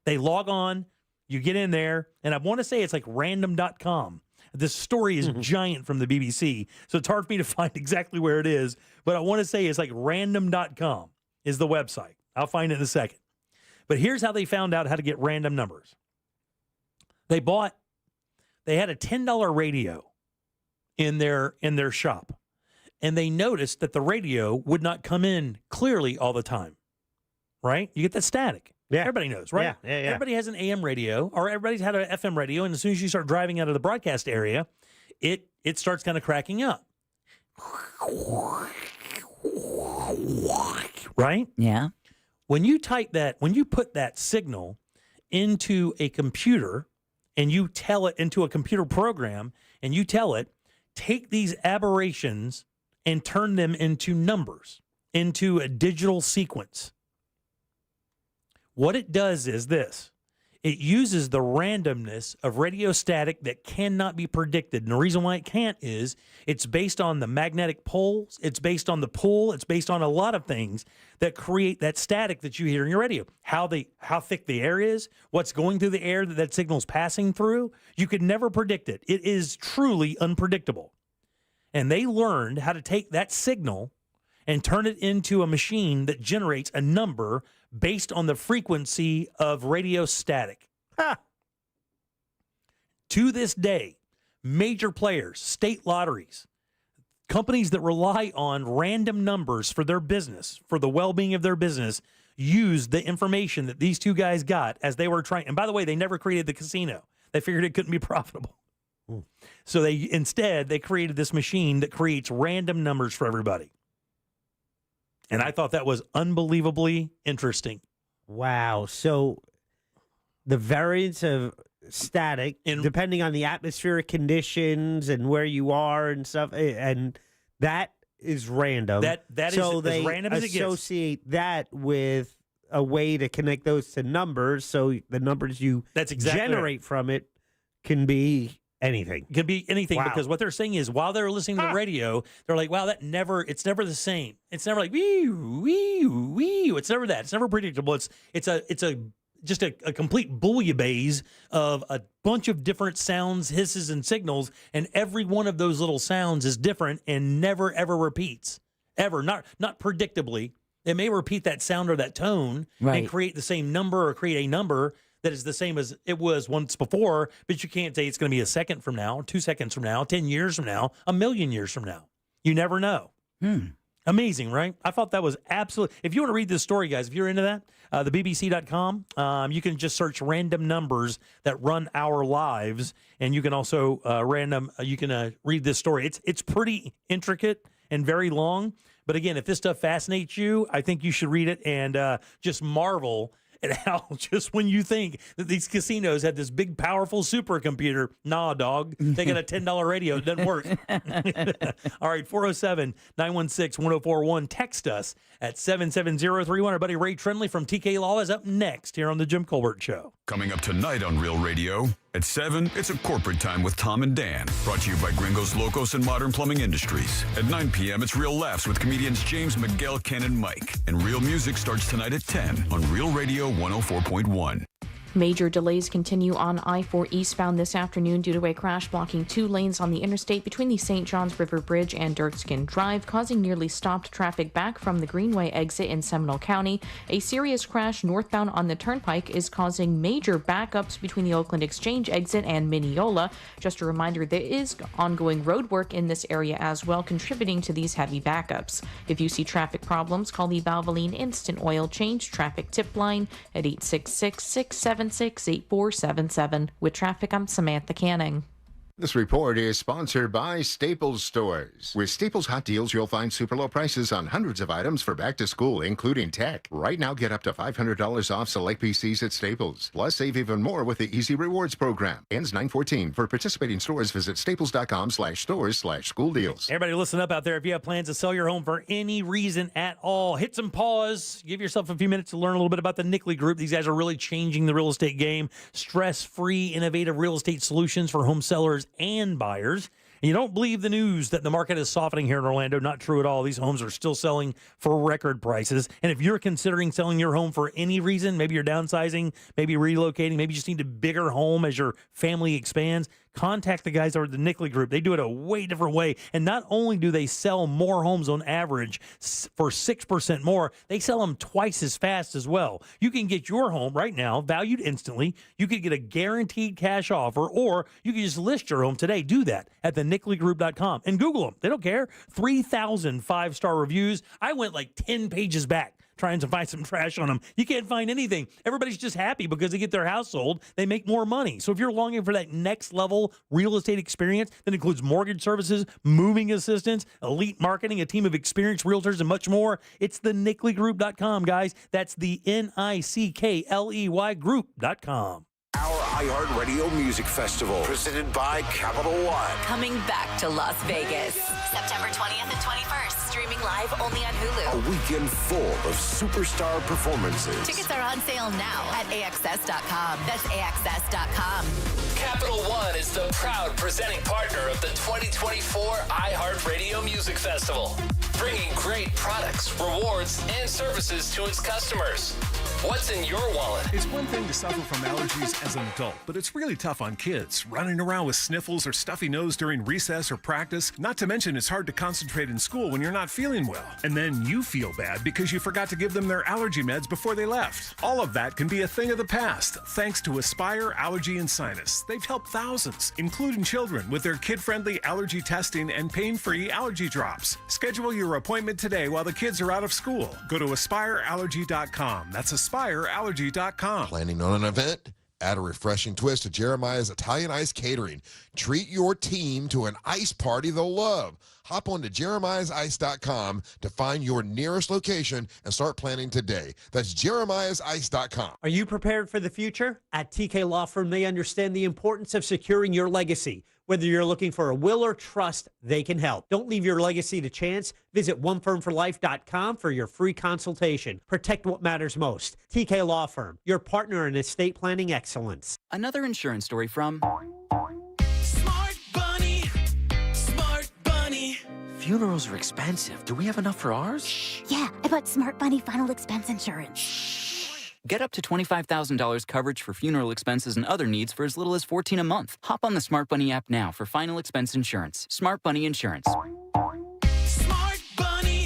They log on, you get in there, and I want to say it's like random.com. This story is giant from the BBC, so it's hard for me to find exactly where it is, but I want to say it's like random.com is the website. I'll find it in a second. But here's how they found out how to get random numbers. They had a $10 radio in their shop, and they noticed that the radio would not come in clearly all the time, right? You get that static. Yeah. Everybody knows, right? Yeah. Everybody has an AM radio, or everybody's had an FM radio, and as soon as you start driving out of the broadcast area, it starts kind of cracking up. Right? Yeah. When you put that signal into a computer and you tell it into a computer program and you tell it, take these aberrations and turn them into numbers, into a digital sequence. What it does is this. It uses the randomness of radio static that cannot be predicted. And the reason why it can't is it's based on the magnetic poles, it's based on the pull, it's based on a lot of things that create that static that you hear in your radio. How thick the air is, what's going through the air that signal's passing through. You could never predict it. It is truly unpredictable. And they learned how to take that signal and turn it into a machine that generates a number based on the frequency of radio static. To this day, major players, state lotteries, companies that rely on random numbers for their business, for the well-being of their business, use the information that these two guys got as they were trying. And by the way, they never created the casino. They figured it couldn't be profitable. So they created this machine that creates random numbers for everybody. And I thought that was unbelievably interesting. Wow. So the variance of static, depending on the atmospheric conditions and where you are and stuff, and that is random. That is as random as it gets. They associate that with a way to connect those to numbers, so the numbers you generate from it can be anything. It could be anything Wow. because what they're saying is while they're listening to the radio, they're like, wow, it's never the same. It's never like wee wee wee. It's never that. It's never predictable. It's just a complete bouillabaisse of a bunch of different sounds, hisses, and signals, and every one of those little sounds is different and never ever repeats. Ever. Not predictably. It may repeat that sound or that tone and create the same number or create a number that is the same as it was once before, but you can't say it's going to be a second from now, 2 seconds from now, 10 years from now, a million years from now. You never know. Amazing, right? I thought that was absolutely. If you want to read this story, guys, if you're into that, the BBC.com, you can just search random numbers that run our lives, and you can also read this story. It's pretty intricate and very long, but again, if this stuff fascinates you, I think you should read it and just marvel at how just when you think that these casinos had this big, powerful supercomputer, nah, dog, they got a $10 radio. It doesn't work. All right, 407-916-1041. Text us at 77031. Our buddy Ray Trindley from TK Law is up next here on The Jim Colbert Show. Coming up tonight on Real Radio. At 7, it's a corporate time with Tom and Dan. Brought to you by Gringos Locos and Modern Plumbing Industries. At 9 p.m., it's Real Laughs with comedians James, Miguel, Ken, and Mike. And Real Music starts tonight at 10 on Real Radio 104.1. Major delays continue on I-4 eastbound this afternoon due to a crash blocking 2 lanes on the interstate between the St. Johns River Bridge and Dirkskin Drive, causing nearly stopped traffic back from the Greenway exit in Seminole County. A serious crash northbound on the Turnpike is causing major backups between the Oakland Exchange exit and Mineola. Just a reminder, there is ongoing road work in this area as well, contributing to these heavy backups. If you see traffic problems, call the Valvoline Instant Oil Change Traffic Tip Line at 866-676-8477. With traffic, I'm Samantha Canning. This report is sponsored by Staples Stores. With Staples Hot Deals, you'll find super low prices on hundreds of items for back to school, including tech. Right now, get up to $500 off select PCs at Staples. Plus, save even more with the Easy Rewards program. Ends 9/14. For participating stores, visit staples.com/stores/school deals. Everybody listen up out there. If you have plans to sell your home for any reason at all, hit some pause. Give yourself a few minutes to learn a little bit about the Nickley Group. These guys are really changing the real estate game. Stress-free, innovative real estate solutions for home sellers and buyers. And you don't believe the news that the market is softening here in Orlando. Not true at all. These homes are still selling for record prices. And if you're considering selling your home for any reason, maybe you're downsizing, maybe relocating, maybe you just need a bigger home as your family expands, contact the guys over at the Nickley Group. They do it a way different way. And not only do they sell more homes on average for 6% more, they sell them twice as fast as well. You can get your home right now valued instantly. You could get a guaranteed cash offer, or you can just list your home today. Do that at thenickley.com and Google them. They don't care. 3,000 5-star reviews. I went like 10 pages back trying to find some trash on them. You can't find anything. Everybody's just happy because they get their house sold. They make more money. So if you're longing for that next level real estate experience that includes mortgage services, moving assistance, elite marketing, a team of experienced realtors, and much more, it's thenickley.com, guys. That's the NICKLEY group.com. Our iHeartRadio Music Festival, presented by Capital One. Coming back to Las Vegas, September 20th and 21st. Streaming live only on Hulu. A weekend full of superstar performances. Tickets are on sale now at AXS.com. That's AXS.com. Capital One is the proud presenting partner of the 2024 iHeartRadio Music Festival, bringing great products, rewards, and services to its customers. What's in your wallet? It's one thing to suffer from allergies as an adult, but it's really tough on kids, running around with sniffles or stuffy nose during recess or practice. Not to mention it's hard to concentrate in school when you're not feeling well. And then you feel bad because you forgot to give them their allergy meds before they left. All of that can be a thing of the past, thanks to Aspire Allergy and Sinus. They've helped thousands, including children, with their kid-friendly allergy testing and pain-free allergy drops. Schedule your appointment today while the kids are out of school. Go to AspireAllergy.com. That's AspireAllergy.com. Planning on an event? Add a refreshing twist to Jeremiah's Italian Ice Catering. Treat your team to an ice party they'll love. Hop on to jeremiahsice.com to find your nearest location and start planning today. That's jeremiahsice.com. Are you prepared for the future? At TK Law Firm, they understand the importance of securing your legacy. Whether you're looking for a will or trust, they can help. Don't leave your legacy to chance. Visit onefirmforlife.com for your free consultation. Protect what matters most. TK Law Firm, your partner in estate planning excellence. Another insurance story from... Small Funerals are expensive. Do we have enough for ours? Yeah, I bought Smart Bunny final expense insurance. Get up to $25,000 coverage for funeral expenses and other needs for as little as $14 a month. Hop on the Smart Bunny app now for final expense insurance. Smart Bunny Insurance. Smart Bunny.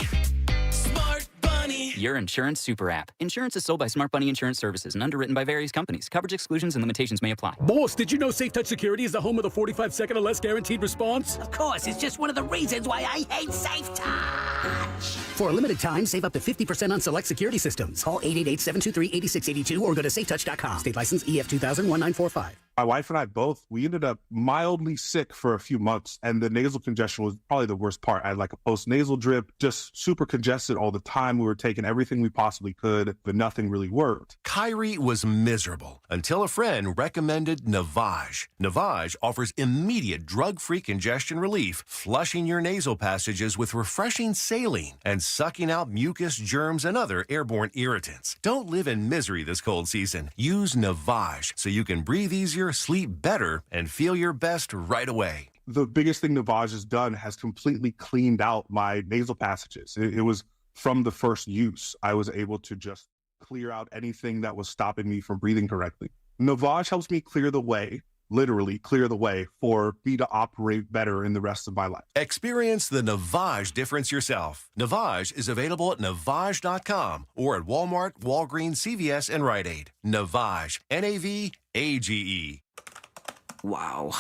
Smart Bunny. Your insurance super app. Insurance is sold by Smart Bunny Insurance Services and underwritten by various companies. Coverage exclusions and limitations may apply. Boss, did you know Safe Touch Security is the home of the 45-second or less guaranteed response? Of course, it's just one of the reasons why I hate Safe Touch. For a limited time, save up to 50% on select security systems. Call 888-723-8682 or go to safetouch.com. State license EF 2000-1945. My wife and I both, we ended up mildly sick for a few months, and the nasal congestion was probably the worst part. I had like a post-nasal drip, just super congested all the time. We were taking everything we possibly could, but nothing really worked. Kyrie was miserable until a friend recommended Navage. Navage offers immediate drug-free congestion relief, flushing your nasal passages with refreshing saline and sucking out mucus, germs, and other airborne irritants. Don't live in misery this cold season. Use Navage so you can breathe easier, sleep better, and feel your best right away. The biggest thing Navage has done has completely cleaned out my nasal passages. It was from the first use. I was able to just clear out anything that was stopping me from breathing correctly. Navage helps me clear the way, literally clear the way for me to operate better in the rest of my life. Experience the Navage difference yourself. Navage is available at Navage.com or at Walmart, Walgreens, CVS, and Rite Aid. Navage, N-A-V-A-G-E. Wow.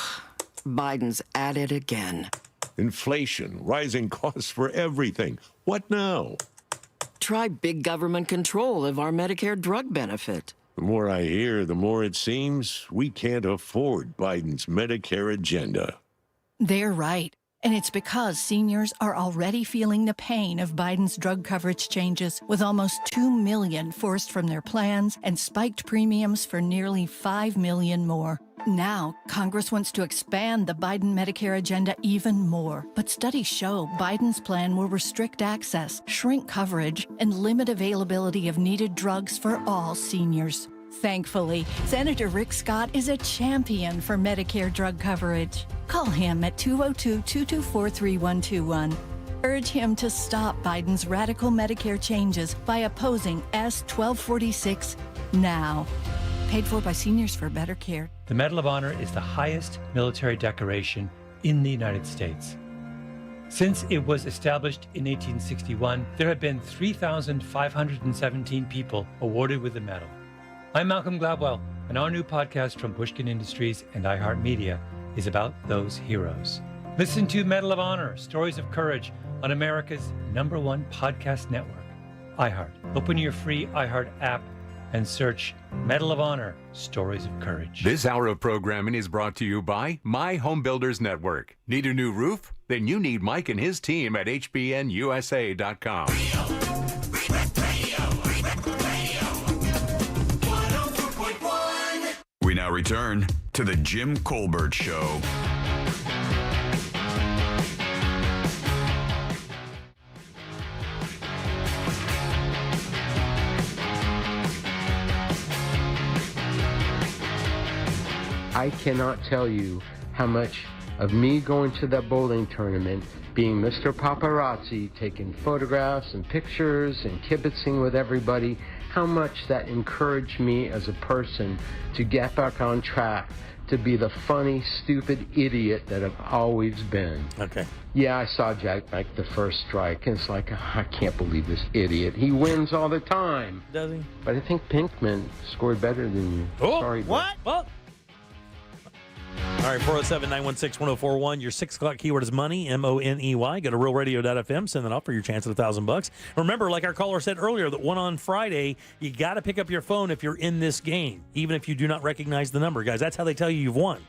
Biden's at it again. Inflation, rising costs for everything. What now? Try big government control of our Medicare drug benefit. The more I hear, the more it seems we can't afford Biden's Medicare agenda. They're right. And it's because seniors are already feeling the pain of Biden's drug coverage changes, with almost 2 million forced from their plans and spiked premiums for nearly 5 million more. Now, Congress wants to expand the Biden Medicare agenda even more. But studies show Biden's plan will restrict access, shrink coverage, and limit availability of needed drugs for all seniors. Thankfully, Senator Rick Scott is a champion for Medicare drug coverage. Call him at 202-224-3121. Urge him to stop Biden's radical Medicare changes by opposing S. 1246 now. Paid for by Seniors for Better Care. The Medal of Honor is the highest military decoration in the United States. Since it was established in 1861, there have been 3,517 people awarded with the medal. I'm Malcolm Gladwell, and our new podcast from Pushkin Industries and iHeartMedia is about those heroes. Listen to Medal of Honor, Stories of Courage on America's #1 podcast network, iHeart. Open your free iHeart app and search Medal of Honor, Stories of Courage. This hour of programming is brought to you by My Home Builders Network. Need a new roof? Then you need Mike and his team at hbnusa.com. We now return to the Jim Colbert Show. I cannot tell you how much of me going to that bowling tournament, being Mr. Paparazzi, taking photographs and pictures and kibitzing with everybody, how much that encouraged me as a person to get back on track, to be the funny, stupid idiot that I've always been. Okay. Yeah, I saw Jack make the first strike, and it's like, I can't believe this idiot. He wins all the time. Does he? But I think Pinkman scored better than you. Oh, sorry. what? Well. All right, 407-916-1041. Your 6 o'clock keyword is money, M-O-N-E-Y. Go to realradio.fm, send that off for your chance at $1,000. Remember, like our caller said earlier, that one on Friday, you got to pick up your phone if you're in this game, even if you do not recognize the number, guys. That's how they tell you you've won.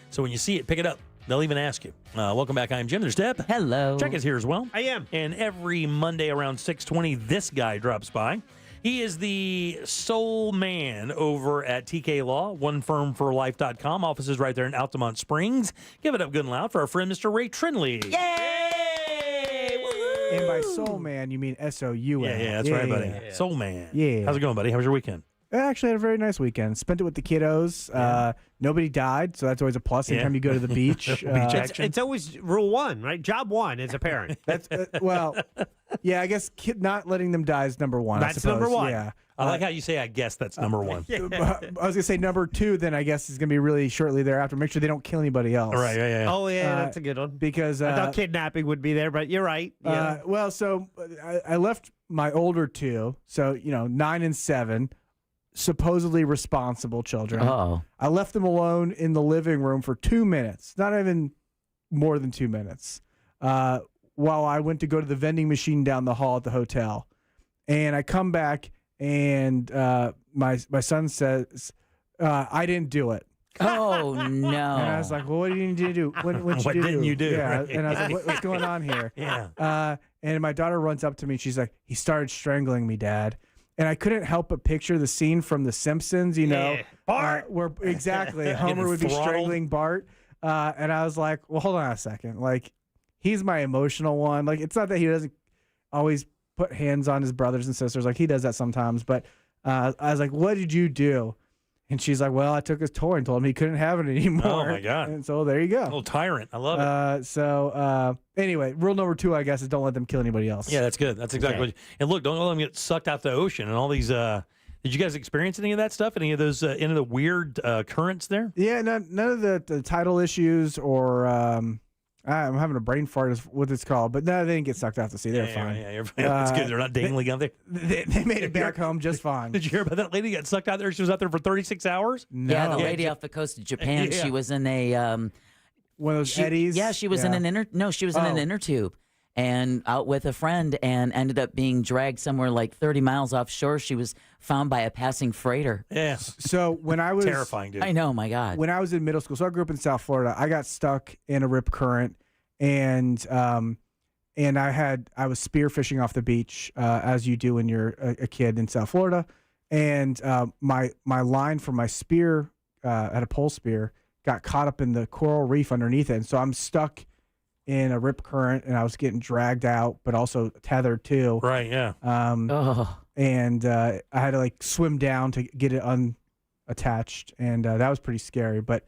So when you see it, pick it up. They'll even ask you. Welcome back. I'm Jim. There's Deb. Hello. Check is here as well. I am. And every Monday around 6:20, this guy drops by. He is the sole man over at TK Law, onefirmforlife.com. Offices right there in Altamont Springs. Give it up good and loud for our friend, Mr. Ray Trinley. Yay! And by soul man, you mean S-O-U-L. Yeah, that's right, buddy. Soul man. Yeah. How's it going, buddy? How was your weekend? I actually had a very nice weekend. Spent it with the kiddos. Nobody died, so that's always a plus. Anytime you go to the beach, it's always rule one, right? Job one as a parent. That's well, yeah. I guess not letting them die is number one. That's I suppose. number one. Yeah. I like how you say, I guess that's number one. I was going to say number two, then I guess is going to be really shortly thereafter. Make sure they don't kill anybody else. Right, yeah. Oh, yeah, that's a good one. Because I thought kidnapping would be there, but you're right. Yeah. Well, so I left my older two, so, 9 and 7, supposedly responsible children. Oh. I left them alone in the living room for 2 minutes, not even more than 2 minutes, while I went to go to the vending machine down the hall at the hotel. And I come back, and my son says, I didn't do it. Oh, no. And I was like, well, what did you need to do? What didn't you do? Yeah. Right. And I was like, what's going on here? Yeah. And my daughter runs up to me. She's like, he started strangling me, Dad. And I couldn't help but picture the scene from The Simpsons, Bart. where exactly Homer would be throttled. strangling Bart. And I was like, well, hold on a second. Like, he's my emotional one. Like, it's not that he doesn't always put hands on his brothers and sisters. Like, he does that sometimes. But I was like, what did you do? And she's like, well, I took his toy and told him he couldn't have it anymore. Oh, my God. And so there you go. Little tyrant. I love it. Anyway, rule number 2, I guess, is don't let them kill anybody else. Yeah, that's good. That's exactly what. And look, don't let them get sucked out the ocean and all these. Did you guys experience any of that stuff? Any of those, any of the weird currents there? Yeah, none of the title issues or I'm having a brain fart is what it's called, but no, they didn't get sucked out to sea. They're fine. Yeah, that's good. They're not dangling out there. They made it back home just fine. Did you hear about that lady got sucked out there? She was out there for 36 hours? No. Yeah, the lady off the coast of Japan, she was in a... one of those eddies? Yeah, she was in an inner... No, she was in an inner tube and out with a friend and ended up being dragged somewhere like 30 miles offshore. She was found by a passing freighter. Yeah. So when I was... Terrifying, dude. I know, my God. When I was in middle school, so I grew up in South Florida, I got stuck in a rip current and I was spearfishing off the beach, as you do when you're a kid in South Florida. And my line for my spear, at a pole spear, got caught up in the coral reef underneath it. And so I'm stuck in a rip current, and I was getting dragged out, but also tethered too. Right, yeah. And I had to swim down to get it unattached, and that was pretty scary. But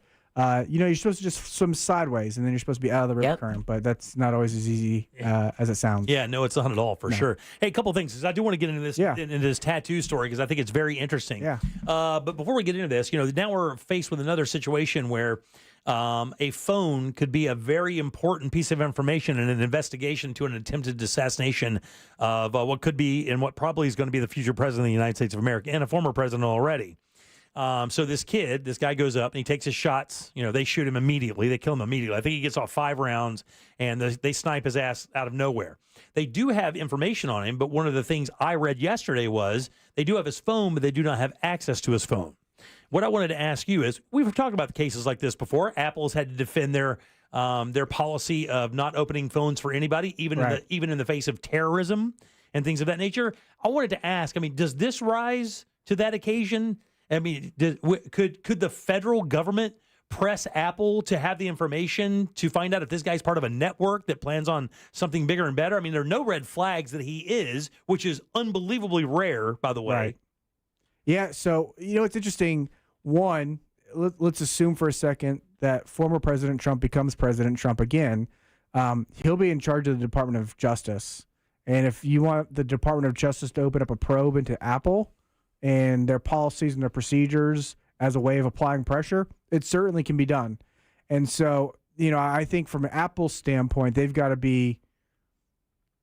you're supposed to just swim sideways, and then you're supposed to be out of the rip current, but that's not always as easy as it sounds. Yeah, no, it's not at all, for sure. Hey, a couple of things, because I do want to get into this into this tattoo story, because I think it's very interesting. Yeah. But before we get into this, now we're faced with another situation where a phone could be a very important piece of information in an investigation to an attempted assassination of what could be and what probably is going to be the future president of the United States of America and a former president already. So this guy goes up and he takes his shots. They shoot him immediately. They kill him immediately. I think he gets off 5 rounds and they snipe his ass out of nowhere. They do have information on him, but one of the things I read yesterday was they do have his phone, but they do not have access to his phone. What I wanted to ask you is, we've talked about cases like this before. Apple's had to defend their policy of not opening phones for anybody, even in the face of terrorism and things of that nature. I wanted to ask, does this rise to that occasion? Could the federal government press Apple to have the information to find out if this guy's part of a network that plans on something bigger and better? There are no red flags that he is, which is unbelievably rare, by the way. Right. Yeah, so, it's interesting. One, let's assume for a second that former President Trump becomes President Trump again. He'll be in charge of the Department of Justice. And if you want the Department of Justice to open up a probe into Apple and their policies and their procedures as a way of applying pressure, it certainly can be done. And so, I think from Apple's standpoint, they've got to be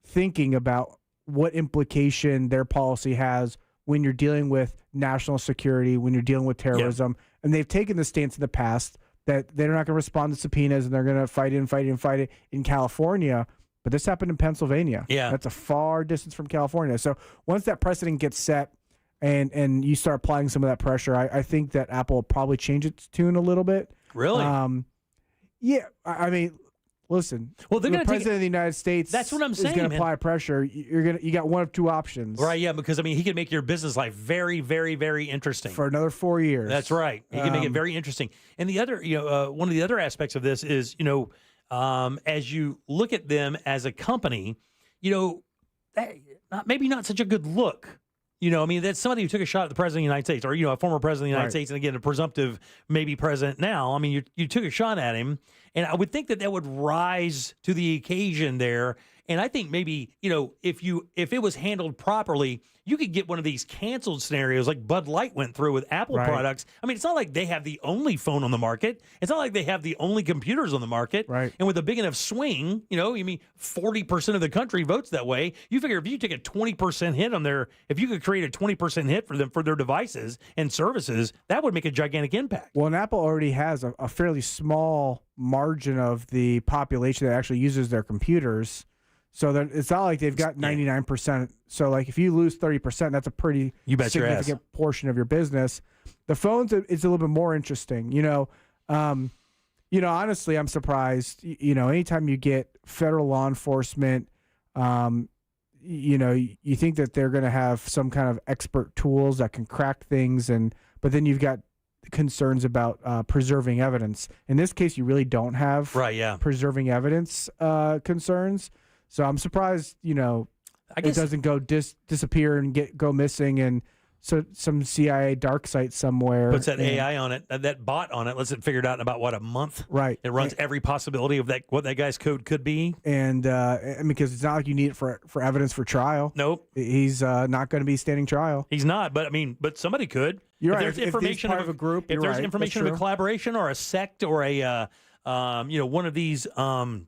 thinking about what implication their policy has when you're dealing with national security, when you're dealing with terrorism. Yeah. And they've taken the stance in the past that they're not going to respond to subpoenas and they're going to fight it in California. But this happened in Pennsylvania. Yeah. That's a far distance from California. So once that precedent gets set and you start applying some of that pressure, I think that Apple will probably change its tune a little bit. Really? Yeah. Listen. Well, they're the going to president of the United States. That's what I'm saying. Is going to apply pressure. You got one of two options. Right. Yeah. Because he can make your business life very, very, very interesting for another 4 years. That's right. He can make it very interesting. And the other, one of the other aspects of this is, as you look at them as a company, maybe not such a good look You know, I mean, that's somebody who took a shot at the president of the United States, or, a former president of the United States, and again, a presumptive maybe president now. I mean, you took a shot at him, and I would think that would rise to the occasion there. And I think maybe, if it was handled properly, you could get one of these canceled scenarios like Bud Light went through with Apple products. I mean, it's not like they have the only phone on the market. It's not like they have the only computers on the market. Right. And with a big enough swing, 40% of the country votes that way. You figure if you take a 20% hit on if you could create a 20% hit for them for their devices and services, that would make a gigantic impact. Well, and Apple already has a fairly small margin of the population that actually uses their computers. So that it's not like they've got 99%. So like if you lose 30%, that's a pretty significant portion of your business. The phones, it's a little bit more interesting. Honestly, I'm surprised. Anytime you get federal law enforcement, you think that they're going to have some kind of expert tools that can crack things, but then you've got concerns about preserving evidence. In this case, you really don't have preserving evidence concerns. So I'm surprised, it doesn't go disappear and go missing, and so some CIA dark site somewhere puts that AI on it, that bot on it, lets it figure it out in about a month. Right. It runs every possibility of what that guy's code could be. And because it's not like you need it for evidence for trial. Nope. He's not going to be standing trial. He's not, but somebody could. You're if right. There's information part of a group. If there's information of a collaboration or a sect or one of these, again,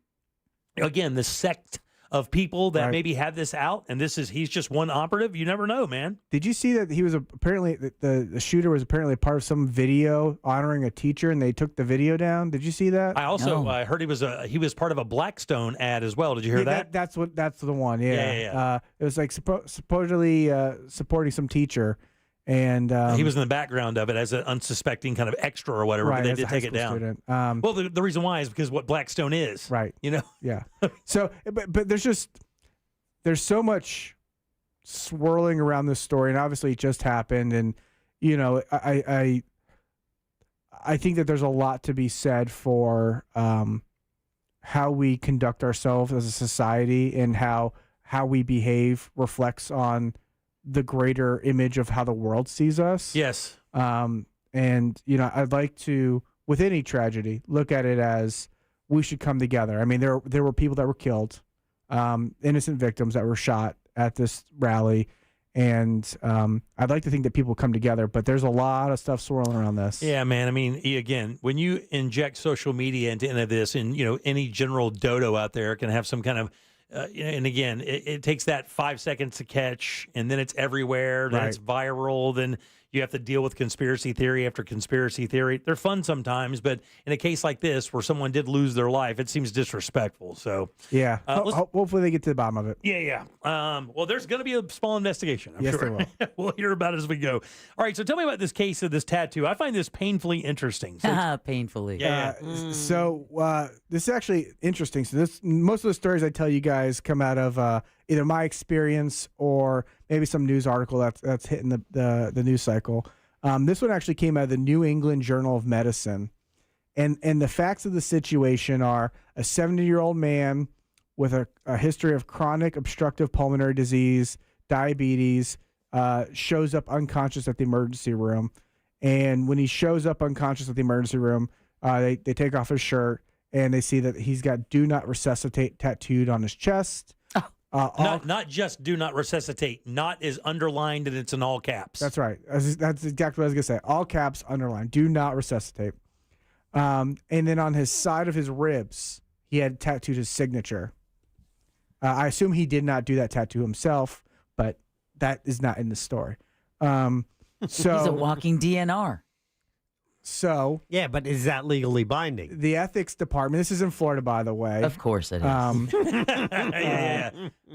the sect of people that maybe had this out, and he's just one operative. You never know, man. Did you see that he was apparently the shooter was apparently part of some video honoring a teacher, and they took the video down? Did you see that? I also heard he was part of a Blackstone ad as well. Did you hear that? That's the one. Yeah. Yeah. It was like supposedly supporting some teacher, and he was in the background of it as an unsuspecting kind of extra or whatever. But they did take it down. Well, the reason why is because what Blackstone is, right? Yeah. So, but there's so much swirling around this story, and obviously it just happened, and I think that there's a lot to be said for how we conduct ourselves as a society, and how we behave reflects on the greater image of how the world sees us. Yes. And I'd like to, with any tragedy, look at it as we should come together. I mean, there were people that were killed, innocent victims that were shot at this rally, and I'd like to think that people come together, but there's a lot of stuff swirling around this. Yeah, man. I mean, again, when you inject social media into any of this, and any general dodo out there can have some kind of and again, it takes that 5 seconds to catch, and then it's everywhere. Then it's viral. Then you have to deal with conspiracy theory after conspiracy theory. They're fun sometimes, but in a case like this where someone did lose their life, it seems disrespectful. So yeah, hopefully they get to the bottom of it. Yeah. Well, there's going to be a small investigation. I'm yes, sure. They will. We'll hear about it as we go. All right, so tell me about this case of this tattoo. I find this painfully interesting. So painfully. Yeah. So this is actually interesting. So most of the stories I tell you guys come out of either my experience or maybe some news article that's hitting the news cycle. This one actually came out of the New England Journal of Medicine. And the facts of the situation are a 70-year-old man with a history of chronic obstructive pulmonary disease, diabetes, shows up unconscious at the emergency room. And when he shows up unconscious at the emergency room, they take off his shirt, and they see that he's got "Do Not Resuscitate" tattooed on his chest. Not just "Do Not Resuscitate." Not is underlined, and it's in all caps. That's right. That's exactly what I was going to say. All caps, underlined. "Do not resuscitate." And then on his side of his ribs, he had tattooed his signature. I assume he did not do that tattoo himself, but that is not in the story. So he's a walking DNR. So yeah, but is that legally binding? The ethics department. This is in Florida, by the way. Of course it is.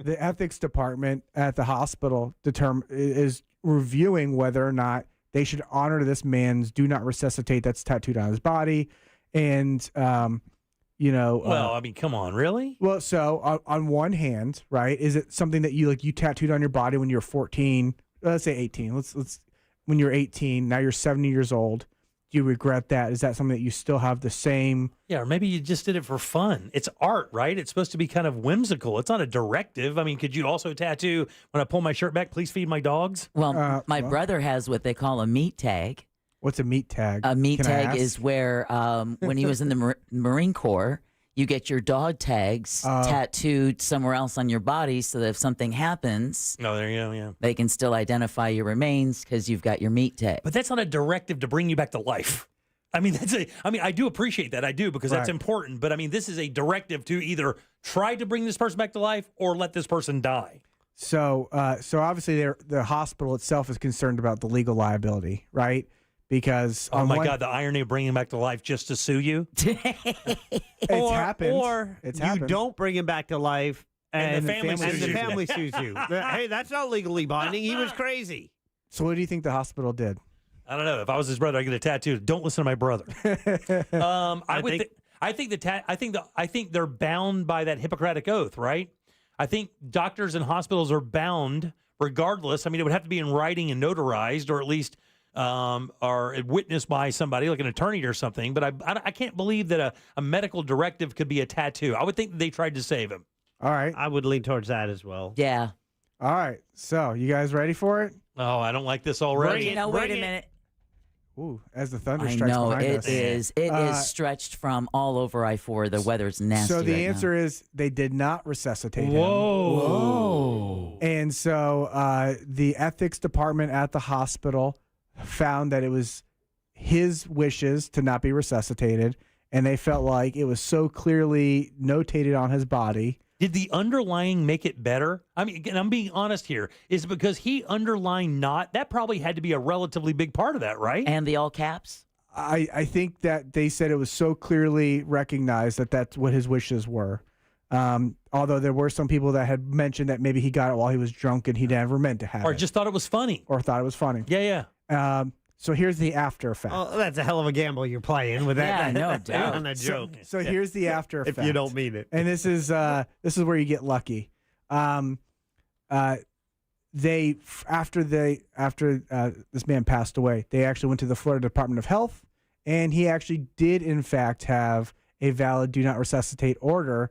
The ethics department at the hospital is reviewing whether or not they should honor this man's "Do Not Resuscitate" that's tattooed on his body, and well, I mean, come on, really? Well, so on one hand, right, is it something that you tattooed on your body when you were 14? Let's say 18. Let's when you're 18. Now you're 70 years old. Do you regret that? Is that something that you still have the same? Yeah, or maybe you just did it for fun. It's art, right? It's supposed to be kind of whimsical. It's not a directive. I mean, could you also tattoo, when I pull my shirt back, please feed my dogs? Well, my brother has what they call a meat tag. What's a meat tag? A meat Can I tag ask? is where, when he was in the Marine Corps, you get your dog tags tattooed somewhere else on your body so that if something happens, Oh, there you go, yeah. they can still identify your remains because you've got your meat tag. But that's not a directive to bring you back to life. I mean, I do appreciate that. I do, because that's Right. important. But I mean, this is a directive to either try to bring this person back to life or let this person die. So obviously the hospital itself is concerned about the legal liability, right? Because Oh my God, the irony of bringing him back to life just to sue you. it's or, happened. Or It's you happened. don't bring him back to life, And the family sues you. Hey, that's not legally binding. He was crazy. So what do you think the hospital did? I don't know. If I was his brother, I'd get a tattoo. Don't listen to my brother. I think they're bound by that Hippocratic oath, right? I think doctors and hospitals are bound regardless. I mean, it would have to be in writing and notarized, or at least are witnessed by somebody like an attorney or something. But I can't believe that a medical directive could be a tattoo. I would think that they tried to save him. All right. I would lean towards that as well. Yeah. All right. So you guys ready for it? Oh, I don't like this already. Wait a minute. Ooh, as the thunder I strikes know behind it us. is. It is stretched from all over I-4. The weather's nasty. So the right answer now. is they did not resuscitate him. Whoa. And so the ethics department at the hospital found that it was his wishes to not be resuscitated, and they felt like it was so clearly notated on his body. Did the underlying make it better? I mean, again, I'm being honest here. Is it because he underlined not? That probably had to be a relatively big part of that, right? And the all caps? I think that they said it was so clearly recognized that that's what his wishes were. Although there were some people that had mentioned that maybe he got it while he was drunk and he never meant to have it. Or just thought it was funny. Or thought it was funny. Yeah, yeah. So here's the after effect. Oh, that's a hell of a gamble you're playing with that. Yeah, no doubt. On a joke. So here's the after effect. If you don't mean it. And this is where you get lucky. They after this man passed away, they actually went to the Florida Department of Health, and he actually did in fact have a valid do not resuscitate order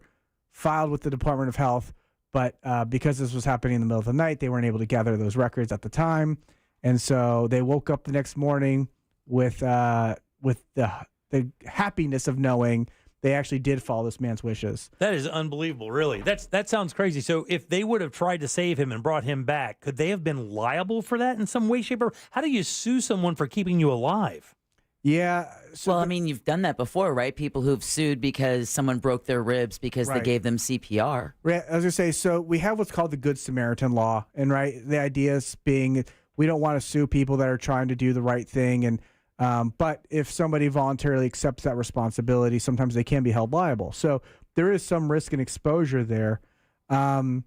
filed with the Department of Health. But because this was happening in the middle of the night, they weren't able to gather those records at the time. And so they woke up the next morning with the happiness of knowing they actually did follow this man's wishes. That is unbelievable, really. That sounds crazy. So if they would have tried to save him and brought him back, could they have been liable for that in some way, shape, or how do you sue someone for keeping you alive? Yeah. Well, I mean, you've done that before, right? People who've sued because someone broke their ribs because they Right. gave them CPR. Right. I was going to say, so we have what's called the Good Samaritan law. And right, the idea is being we don't want to sue people that are trying to do the right thing. And but if somebody voluntarily accepts that responsibility, sometimes they can be held liable. So there is some risk and exposure there. I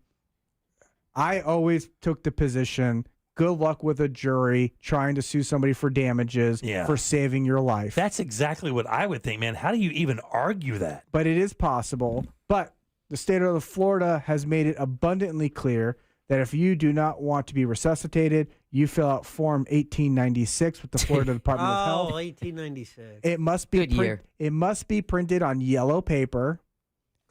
always took the position, good luck with a jury trying to sue somebody for damages for saving your life. That's exactly what I would think, man. How do you even argue that? But it is possible. But the state of Florida has made it abundantly clear that if you do not want to be resuscitated, you fill out Form 1896 with the Florida Department of Health. 1896. It must be Good year. It must be printed on yellow paper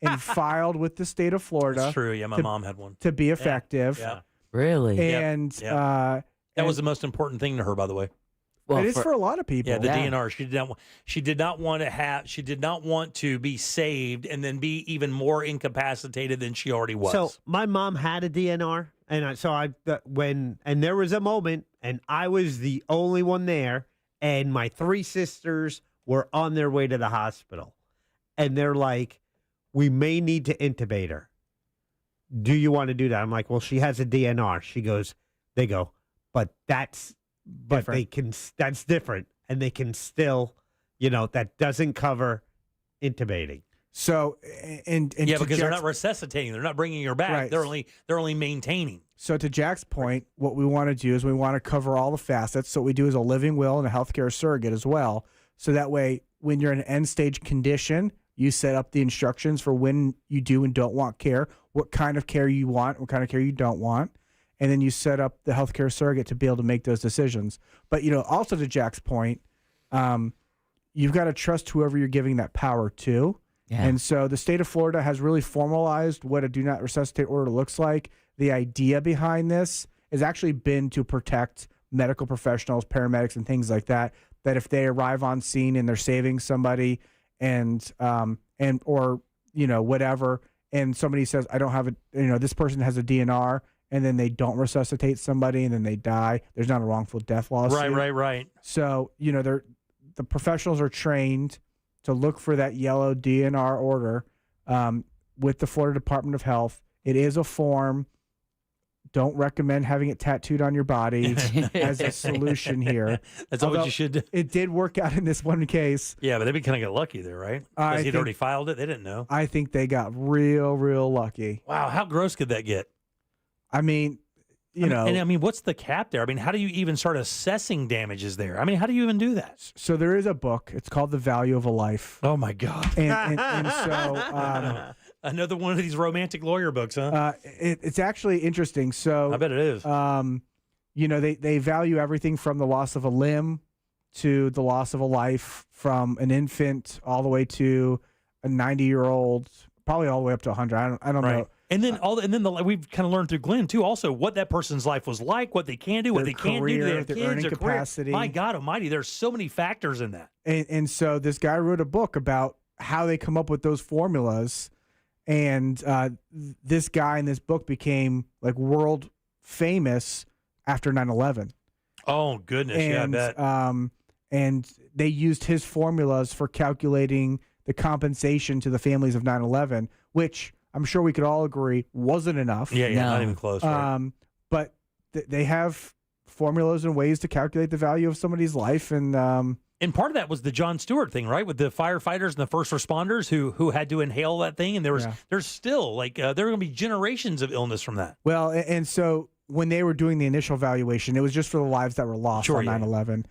and filed with the state of Florida. That's true. Yeah, my mom had one. To be effective. Yeah. Really? And that was the most important thing to her, by the way. Well, it is for a lot of people. Yeah, the DNR. She did not want to be saved and then be even more incapacitated than she already was. So my mom had a DNR, and there was a moment, and I was the only one there, and my three sisters were on their way to the hospital, and they're like, "We may need to intubate her. Do you want to do that?" I'm like, "Well, she has a DNR." They go, "But that's different, and they can still, that doesn't cover intubating." So and yeah, to because they're Jack's- not resuscitating, they're not bringing her back. Right. They're only maintaining. So to Jack's point, what we want to do is we want to cover all the facets. So what we do is a living will and a healthcare surrogate as well. So that way, when you're in an end stage condition, you set up the instructions for when you do and don't want care, what kind of care you want, what kind of care you don't want. And then you set up the healthcare surrogate to be able to make those decisions. But, also to Jack's point, you've got to trust whoever you're giving that power to. Yeah. And so the state of Florida has really formalized what a do not resuscitate order looks like. The idea behind this has actually been to protect medical professionals, paramedics, and things like that, that if they arrive on scene and they're saving somebody and or, whatever, and somebody says, I don't have this person has a DNR, and then they don't resuscitate somebody and then they die, there's not a wrongful death lawsuit. Right. So, the professionals are trained to look for that yellow DNR order with the Florida Department of Health. It is a form. Don't recommend having it tattooed on your body as a solution here. That's not what you should do. It did work out in this one case. Yeah, but they kind of got lucky there, right? Because he'd already filed it. They didn't know. I think they got real lucky. Wow, how gross could that get? I mean, what's the cap there? I mean, how do you even start assessing damages there? I mean, how do you even do that? So there is a book. It's called The Value of a Life. Oh, my God. And so... another one of these romantic lawyer books, huh? It's actually interesting. So I bet it is. They value everything from the loss of a limb to the loss of a life, from an infant all the way to a 90-year-old, probably all the way up to 100. I don't know. And then we've kind of learned through Glenn too. Also, what that person's life was like, what they can do, what they can't do, their their earning kids, their capacity. Career. My God Almighty, there's so many factors in that. And so this guy wrote a book about how they come up with those formulas, and this guy in this book became like world famous after 9/11. Oh goodness, yeah, I bet. And they used his formulas for calculating the compensation to the families of 9/11, which I'm sure we could all agree wasn't enough. Yeah, not even close. Right? But they have formulas and ways to calculate the value of somebody's life, and part of that was the Jon Stewart thing, right? With the firefighters and the first responders who had to inhale that thing, and there's still there are going to be generations of illness from that. Well, and so when they were doing the initial valuation, it was just for the lives that were lost on 9/11.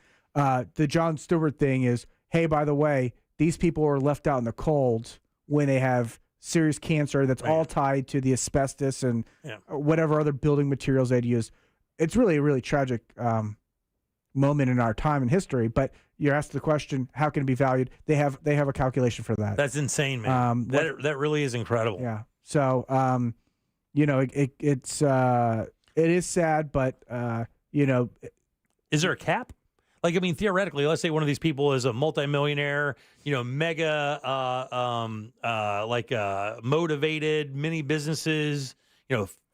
The Jon Stewart thing is, hey, by the way, these people were left out in the cold when they have serious cancer that's all tied to the asbestos and whatever other building materials they'd use. It's really a really tragic moment in our time in history, but you're asked the question, how can it be valued? They have a calculation for that. That's insane, man. That really is incredible. Yeah. So, it is sad, but is there a cap? Like, I mean, theoretically, let's say one of these people is a multimillionaire, mega, motivated, many businesses,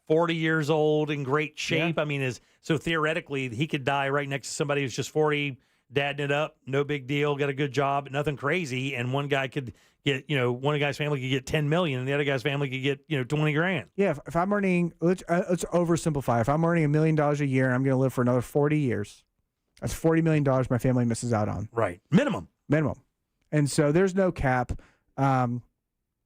40 years old, in great shape. Yeah. I mean, so theoretically, he could die right next to somebody who's just 40, dadding it up, no big deal, got a good job, nothing crazy, and one guy could get, one guy's family could get $10 million, and the other guy's family could get, $20,000. Yeah, if I'm earning, let's oversimplify. If I'm earning $1 million a year, and I'm going to live for another 40 years, that's $40 million my family misses out on. Right, minimum. And so there's no cap. You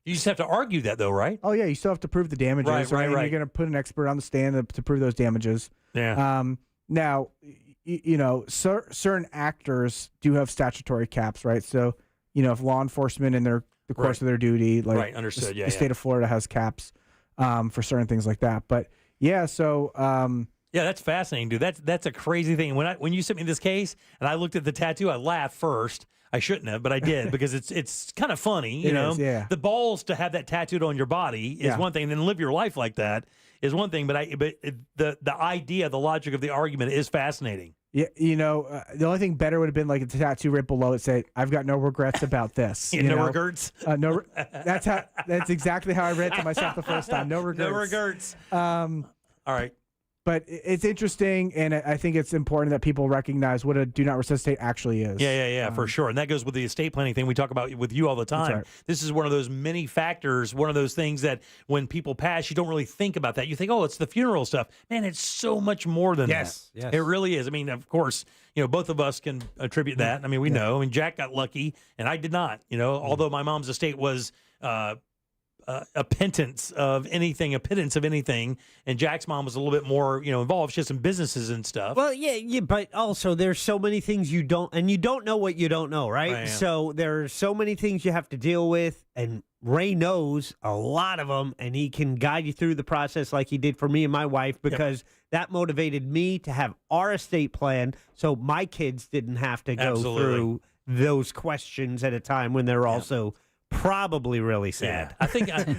just have to argue that, though, right? Oh, yeah. You still have to prove the damages. Right. You're going to put an expert on the stand to prove those damages. Yeah. Now, certain actors do have statutory caps, right? So, if law enforcement in the course of their duty, like understood. The state of Florida has caps for certain things like that. But yeah, so yeah, that's fascinating, dude. That's a crazy thing. When you sent me this case and I looked at the tattoo, I laughed first. I shouldn't have, but I did because it's kind of funny, you know. Yeah. The balls to have that tattooed on your body is one thing, and then live your life like that is one thing. But the idea, the logic of the argument is fascinating. Yeah, the only thing better would have been like a tattoo right below it said, "I've got no regrets about this." No regrets. No, that's exactly how I read it to myself the first time. No regrets. No regrets. All right. But it's interesting, and I think it's important that people recognize what a do not resuscitate actually is. Yeah, for sure. And that goes with the estate planning thing we talk about with you all the time. Right. This is one of those many factors, one of those things that when people pass, you don't really think about that. You think, oh, it's the funeral stuff. Man, it's so much more than that. Yes. It really is. I mean, of course, both of us can attribute that. I mean, we know. I mean, Jack got lucky, and I did not. Although my mom's estate was a pittance of anything, and Jack's mom was a little bit more, involved. She had some businesses and stuff. Well, yeah, but also there's so many things you don't know what you don't know, right? Yeah. So there's so many things you have to deal with, and Ray knows a lot of them, and he can guide you through the process like he did for me and my wife, because that motivated me to have our estate plan so my kids didn't have to go through those questions at a time when they're also probably really sad. Yeah.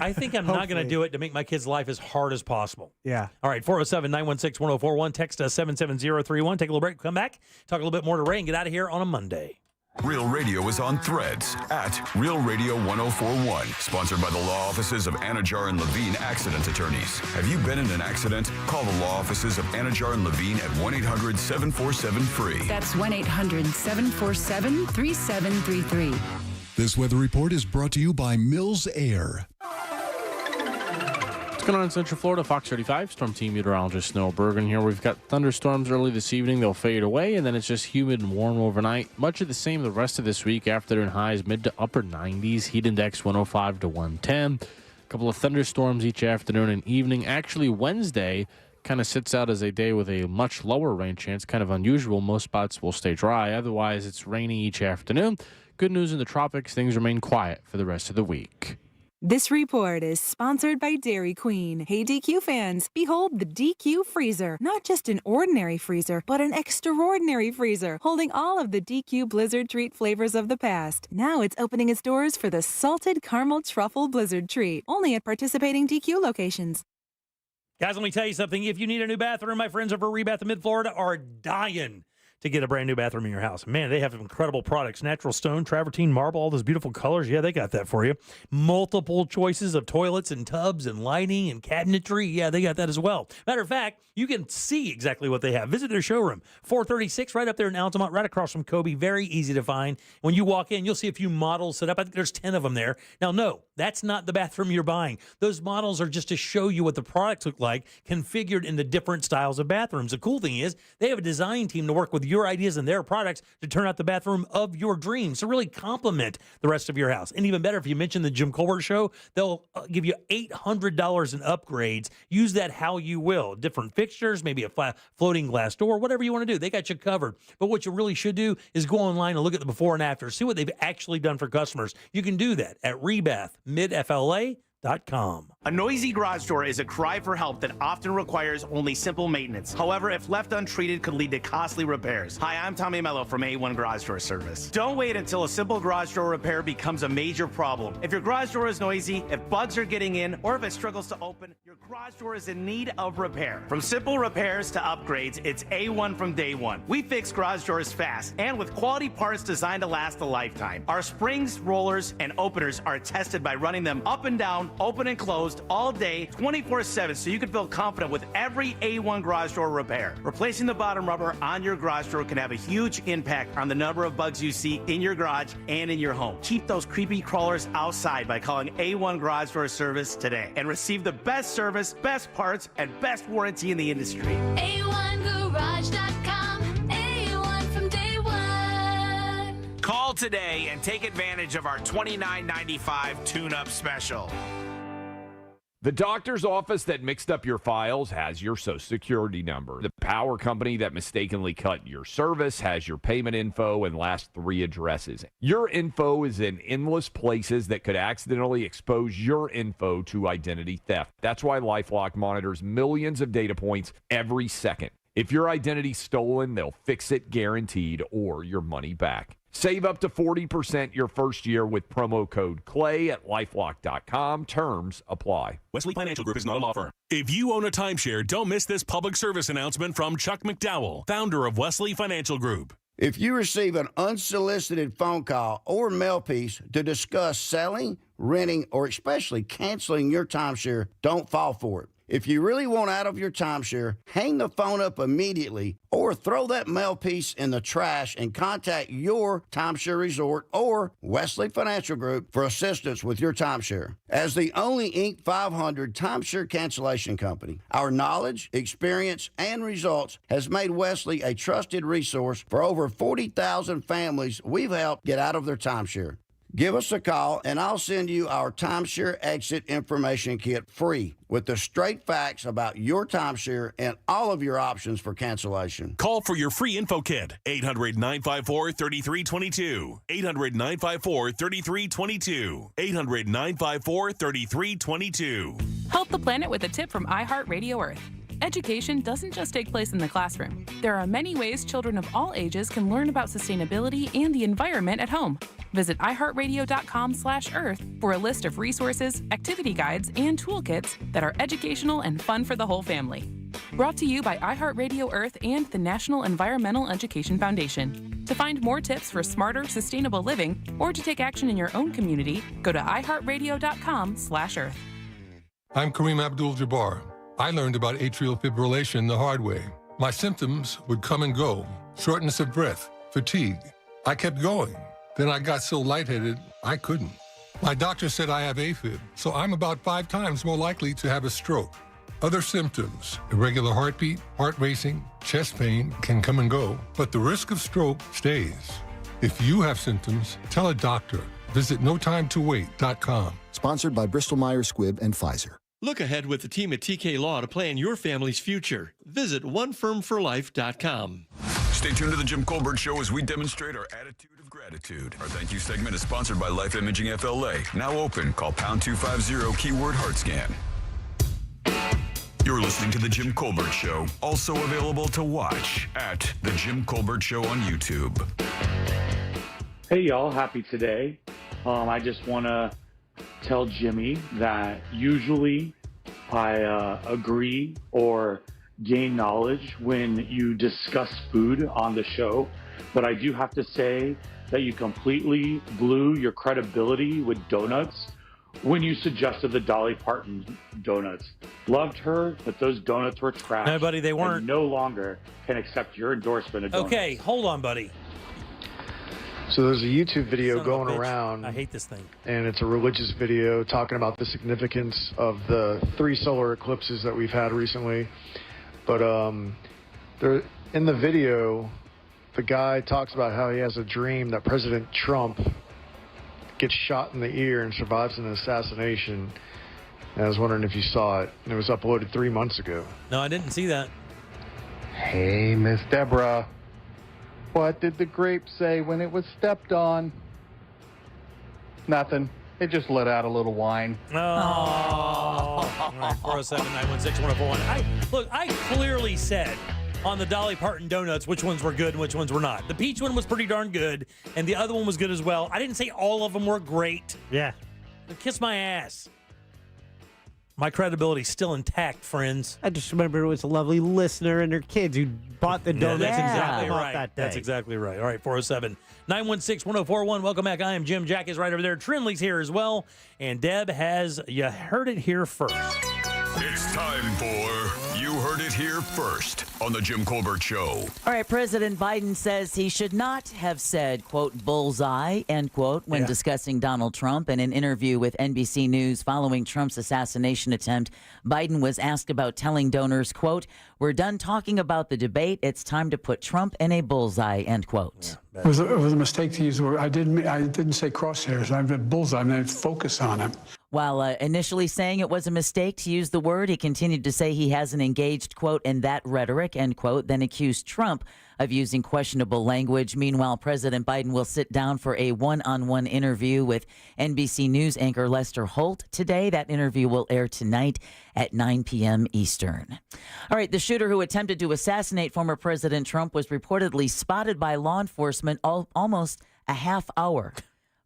I think I'm not going to do it to make my kids' life as hard as possible. Yeah. All right, 407-916-1041. Text us 77031. Take a little break. Come back. Talk a little bit more to Ray and get out of here on a Monday. Real Radio is on Threads at Real Radio 1041. Sponsored by the law offices of Anajar and Levine Accident Attorneys. Have you been in an accident? Call the law offices of Anajar and Levine at 1-800-747-FREE. That's 1-800-747-3733. This weather report is brought to you by Mills Air. What's going on in Central Florida? Fox 35, Storm Team Meteorologist Snow Bergen here. We've got thunderstorms early this evening. They'll fade away, and then it's just humid and warm overnight. Much of the same the rest of this week. Afternoon highs mid to upper 90s. Heat index 105 to 110. A couple of thunderstorms each afternoon and evening. Actually, Wednesday kind of sits out as a day with a much lower rain chance. Kind of unusual. Most spots will stay dry. Otherwise, it's rainy each afternoon. Good news in the tropics. Things remain quiet for the rest of the week. This report is sponsored by Dairy Queen. Hey, DQ fans, behold the DQ freezer. Not just an ordinary freezer, but an extraordinary freezer, holding all of the DQ Blizzard treat flavors of the past. Now it's opening its doors for the salted caramel truffle Blizzard treat, only at participating DQ locations. Guys, let me tell you something. If you need a new bathroom, my friends over at Rebath in Mid-Florida are dying to get a brand new bathroom in your house. Man, they have incredible products. Natural stone, travertine, marble, all those beautiful colors. Yeah, they got that for you. Multiple choices of toilets and tubs and lighting and cabinetry. Yeah, they got that as well. Matter of fact, you can see exactly what they have. Visit their showroom, 436, right up there in Altamont, right across from Kobe. Very easy to find. When you walk in, you'll see a few models set up. I think there's 10 of them there. Now, no, that's not the bathroom you're buying. Those models are just to show you what the products look like, configured in the different styles of bathrooms. The cool thing is they have a design team to work with your ideas and their products to turn out the bathroom of your dreams, to really complement the rest of your house. And even better, if you mention the Jim Colbert Show, they'll give you $800 in upgrades. Use that how you will. Different fixtures, maybe a floating glass door, whatever you want to do. They got you covered. But what you really should do is go online and look at the before and after. See what they've actually done for customers. You can do that at rebathmidfla.com. A noisy garage door is a cry for help that often requires only simple maintenance. However, if left untreated, could lead to costly repairs. Hi, I'm Tommy Mello from A1 Garage Door Service. Don't wait until a simple garage door repair becomes a major problem. If your garage door is noisy, if bugs are getting in, or if it struggles to open, your garage door is in need of repair. From simple repairs to upgrades, it's A1 from day one. We fix garage doors fast and with quality parts designed to last a lifetime. Our springs, rollers, and openers are tested by running them up and down, open and closed all day, 24/7, so you can feel confident with every A1 garage door repair. Replacing the bottom rubber on your garage door can have a huge impact on the number of bugs you see in your garage and in your home. Keep those creepy crawlers outside by calling A1 Garage Door Service today and receive the best service, best parts, and best warranty in the industry. A1Garage.com. A1 from day one. Call today and take advantage of our $29.95 tune-up special. The doctor's office that mixed up your files has your Social Security number. The power company that mistakenly cut your service has your payment info and last 3 addresses. Your info is in endless places that could accidentally expose your info to identity theft. That's why LifeLock monitors millions of data points every second. If your identity's stolen, they'll fix it guaranteed or your money back. Save up to 40% your first year with promo code CLAY at lifelock.com. Terms apply. Wesley Financial Group is not a law firm. If you own a timeshare, don't miss this public service announcement from Chuck McDowell, founder of Wesley Financial Group. If you receive an unsolicited phone call or mail piece to discuss selling, renting, or especially canceling your timeshare, don't fall for it. If you really want out of your timeshare, hang the phone up immediately or throw that mail piece in the trash and contact your timeshare resort or Wesley Financial Group for assistance with your timeshare. As the only Inc. 500 timeshare cancellation company, our knowledge, experience, and results has made Wesley a trusted resource for over 40,000 families we've helped get out of their timeshare. Give us a call, and I'll send you our timeshare exit information kit free with the straight facts about your timeshare and all of your options for cancellation. Call for your free info kit. 800-954-3322. 800-954-3322. 800-954-3322. Help the planet with a tip from iHeartRadio Earth. Education doesn't just take place in the classroom. There are many ways children of all ages can learn about sustainability and the environment at home. Visit iHeartRadio.com/Earth for a list of resources, activity guides, and toolkits that are educational and fun for the whole family. Brought to you by iHeartRadio Earth and the National Environmental Education Foundation. To find more tips for smarter, sustainable living, or to take action in your own community, go to iHeartRadio.com/Earth. I'm Kareem Abdul-Jabbar. I learned about atrial fibrillation the hard way. My symptoms would come and go. Shortness of breath, fatigue. I kept going. Then I got so lightheaded, I couldn't. My doctor said I have AFib, so I'm about 5 times more likely to have a stroke. Other symptoms, irregular heartbeat, heart racing, chest pain can come and go, but the risk of stroke stays. If you have symptoms, tell a doctor. Visit notimetowait.com. Sponsored by Bristol-Myers Squibb and Pfizer. Look ahead with the team at TK Law to plan your family's future. Visit onefirmforlife.com. Stay tuned to the Jim Colbert Show as we demonstrate our attitude of gratitude. Our thank you segment is sponsored by Life Imaging FLA. Now open. Call pound 250 keyword heart scan. You're listening to the Jim Colbert Show, also available to watch at the Jim Colbert Show on YouTube. Hey y'all, happy today. I just want to tell Jimmy that usually I agree or gain knowledge when you discuss food on the show, but I do have to say that you completely blew your credibility with Doughnuts when you suggested the Dolly Parton donuts. Loved her, but those donuts were trash. No, buddy, they weren't. And no longer can accept your endorsement of donuts. Okay, hold on, buddy. So there's a YouTube video Son of a going bitch. around. I hate this thing. And it's a religious video talking about the significance of the 3 solar eclipses that we've had recently. But there, in the video, the guy talks about how he has a dream that President Trump gets shot in the ear and survives an assassination. And I was wondering if you saw it. And it was uploaded 3 months ago. No, I didn't see that. Hey, Miss Deborah. What did the grape say when it was stepped on? Nothing. It just let out a little whine. Oh. All right, 407-916-1041. Look, I clearly said on the Dolly Parton donuts which ones were good and which ones were not. The peach one was pretty darn good, and the other one was good as well. I didn't say all of them were great. Yeah. Kiss my ass. My credibility's still intact, friends. I just remember it was a lovely listener and her kids who bought the donuts. That's exactly off right. That day. That's exactly right. All right, 407-916-1041. Welcome back. I am Jim. Jack is right over there. Trinley's here as well. And Deb has, you heard it here first. It's time for You Heard It Here First on the Jim Colbert Show. All right, President Biden says he should not have said, quote, bullseye, end quote, when discussing Donald Trump. In an interview with NBC News following Trump's assassination attempt, Biden was asked about telling donors, quote, we're done talking about the debate. It's time to put Trump in a bullseye, end quote. It was a mistake to use the word. I didn't say crosshairs. I meant bullseye. I meant focus on him. While initially saying it was a mistake to use the word, he continued to say he hasn't engaged, quote, in that rhetoric, end quote, then accused Trump of using questionable language. Meanwhile, President Biden will sit down for a one-on-one interview with NBC News anchor Lester Holt today. That interview will air tonight at 9 p.m. Eastern. All right, the shooter who attempted to assassinate former President Trump was reportedly spotted by law enforcement almost a half hour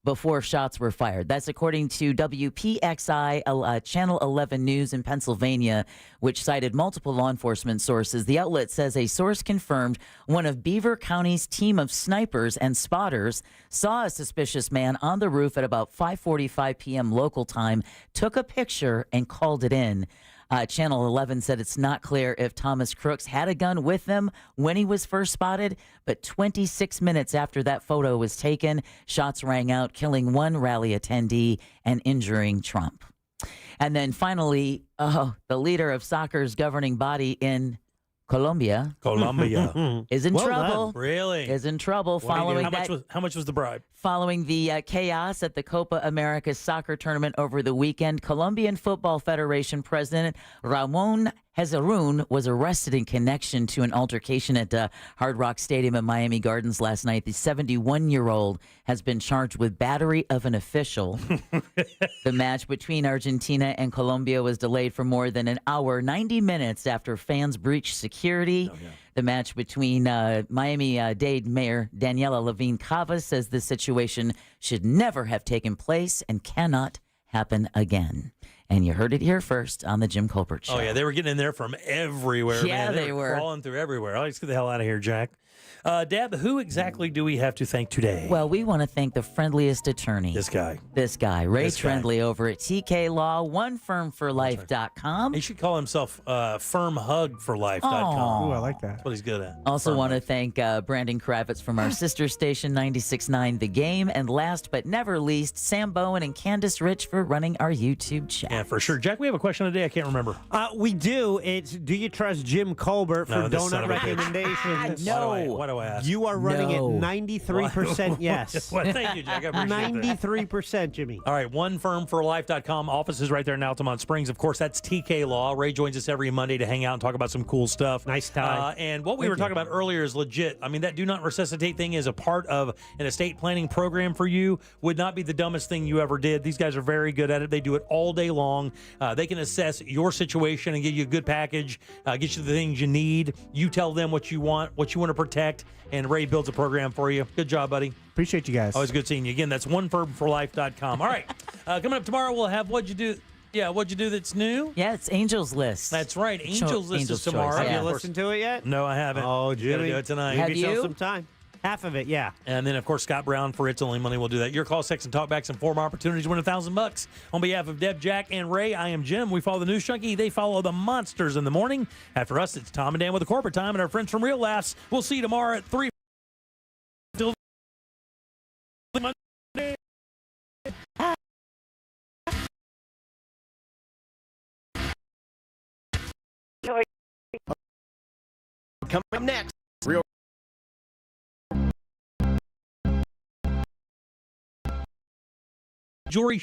before shots were fired. That's according to WPXI, Channel 11 News in Pennsylvania, which cited multiple law enforcement sources. The outlet says a source confirmed one of Beaver County's team of snipers and spotters saw a suspicious man on the roof at about 5:45 p.m. local time, took a picture, and called it in. Channel 11 said it's not clear if Thomas Crooks had a gun with him when he was first spotted, but 26 minutes after that photo was taken, shots rang out, killing one rally attendee and injuring Trump. And then finally, the leader of soccer's governing body in Colombia is in Well trouble. done. Really? Is in trouble What do you do? following How much was the bribe? Following the chaos at the Copa America soccer tournament over the weekend, Colombian Football Federation President Ramon Hezarun was arrested in connection to an altercation at Hard Rock Stadium in Miami Gardens last night. The 71-year-old has been charged with battery of an official. The match between Argentina and Colombia was delayed for more than an hour, 90 minutes after fans breached security. The match between Miami-Dade Mayor Daniela Levine Cava says this situation should never have taken place and cannot happen again. And you heard it here first on the Jim Colbert Show. Oh, yeah. They were getting in there from everywhere, Yeah, man. they were. Crawling through everywhere. All right, let's get the hell out of here, Jack. Deb, who exactly do we have to thank today? Well, we want to thank the friendliest attorney. This guy, Ray This guy. Trendley over at TK Law, onefirmforlife.com. He should call himself firmhugforlife.com. Aw. Ooh, I like that. That's what he's good at. Also want to thank Brandon Kravitz from our sister station 96.9 The Game. And last but never least, Sam Bowen and Candace Rich for running our YouTube chat. Yeah, for sure. Jack, we have a question today. I can't remember. We do. It's, do you trust Jim Colbert for No, this son donut of a bitch. recommendations? Why do I ask? You are running at 93% yes. Well, thank you, Jack. I appreciate that. 93%, Jimmy. All right, onefirmforlife.com. Office is right there in Altamont Springs. Of course, that's TK Law. Ray joins us every Monday to hang out and talk about some cool stuff. Nice tie. And what we were talking about earlier is legit. I mean, that do not resuscitate thing is a part of an estate planning program for you. Would not be the dumbest thing you ever did. These guys are very good at it. They do it all day long. They can assess your situation and give you a good package, get you the things you need. You tell them what you want to protect, and Ray builds a program for you. Good job, buddy. Appreciate you guys. Always good seeing you. Again, that's onefirmforlife.com. All right. Coming up tomorrow, we'll have What'd You Do? Yeah, What'd You Do that's new? Yeah, it's Angel's List. That's right. Angel's List Angel's is tomorrow. Choice, yeah. Have you listened to it yet? No, I haven't. Oh, Jimmy. Gotta do it tonight. Give yourself some time. Half of it, yeah. And then, of course, Scott Brown for It's Only Money will do that. Your call, sex, and talkbacks and form opportunities win $1,000. On behalf of Deb, Jack, and Ray, I am Jim. We follow the News Junkie. They follow the monsters in the morning. After us, it's Tom and Dan with the Corporate Time and our friends from Real Laughs. We'll see you tomorrow at 3. Till Monday. Coming up next, Real Jewelry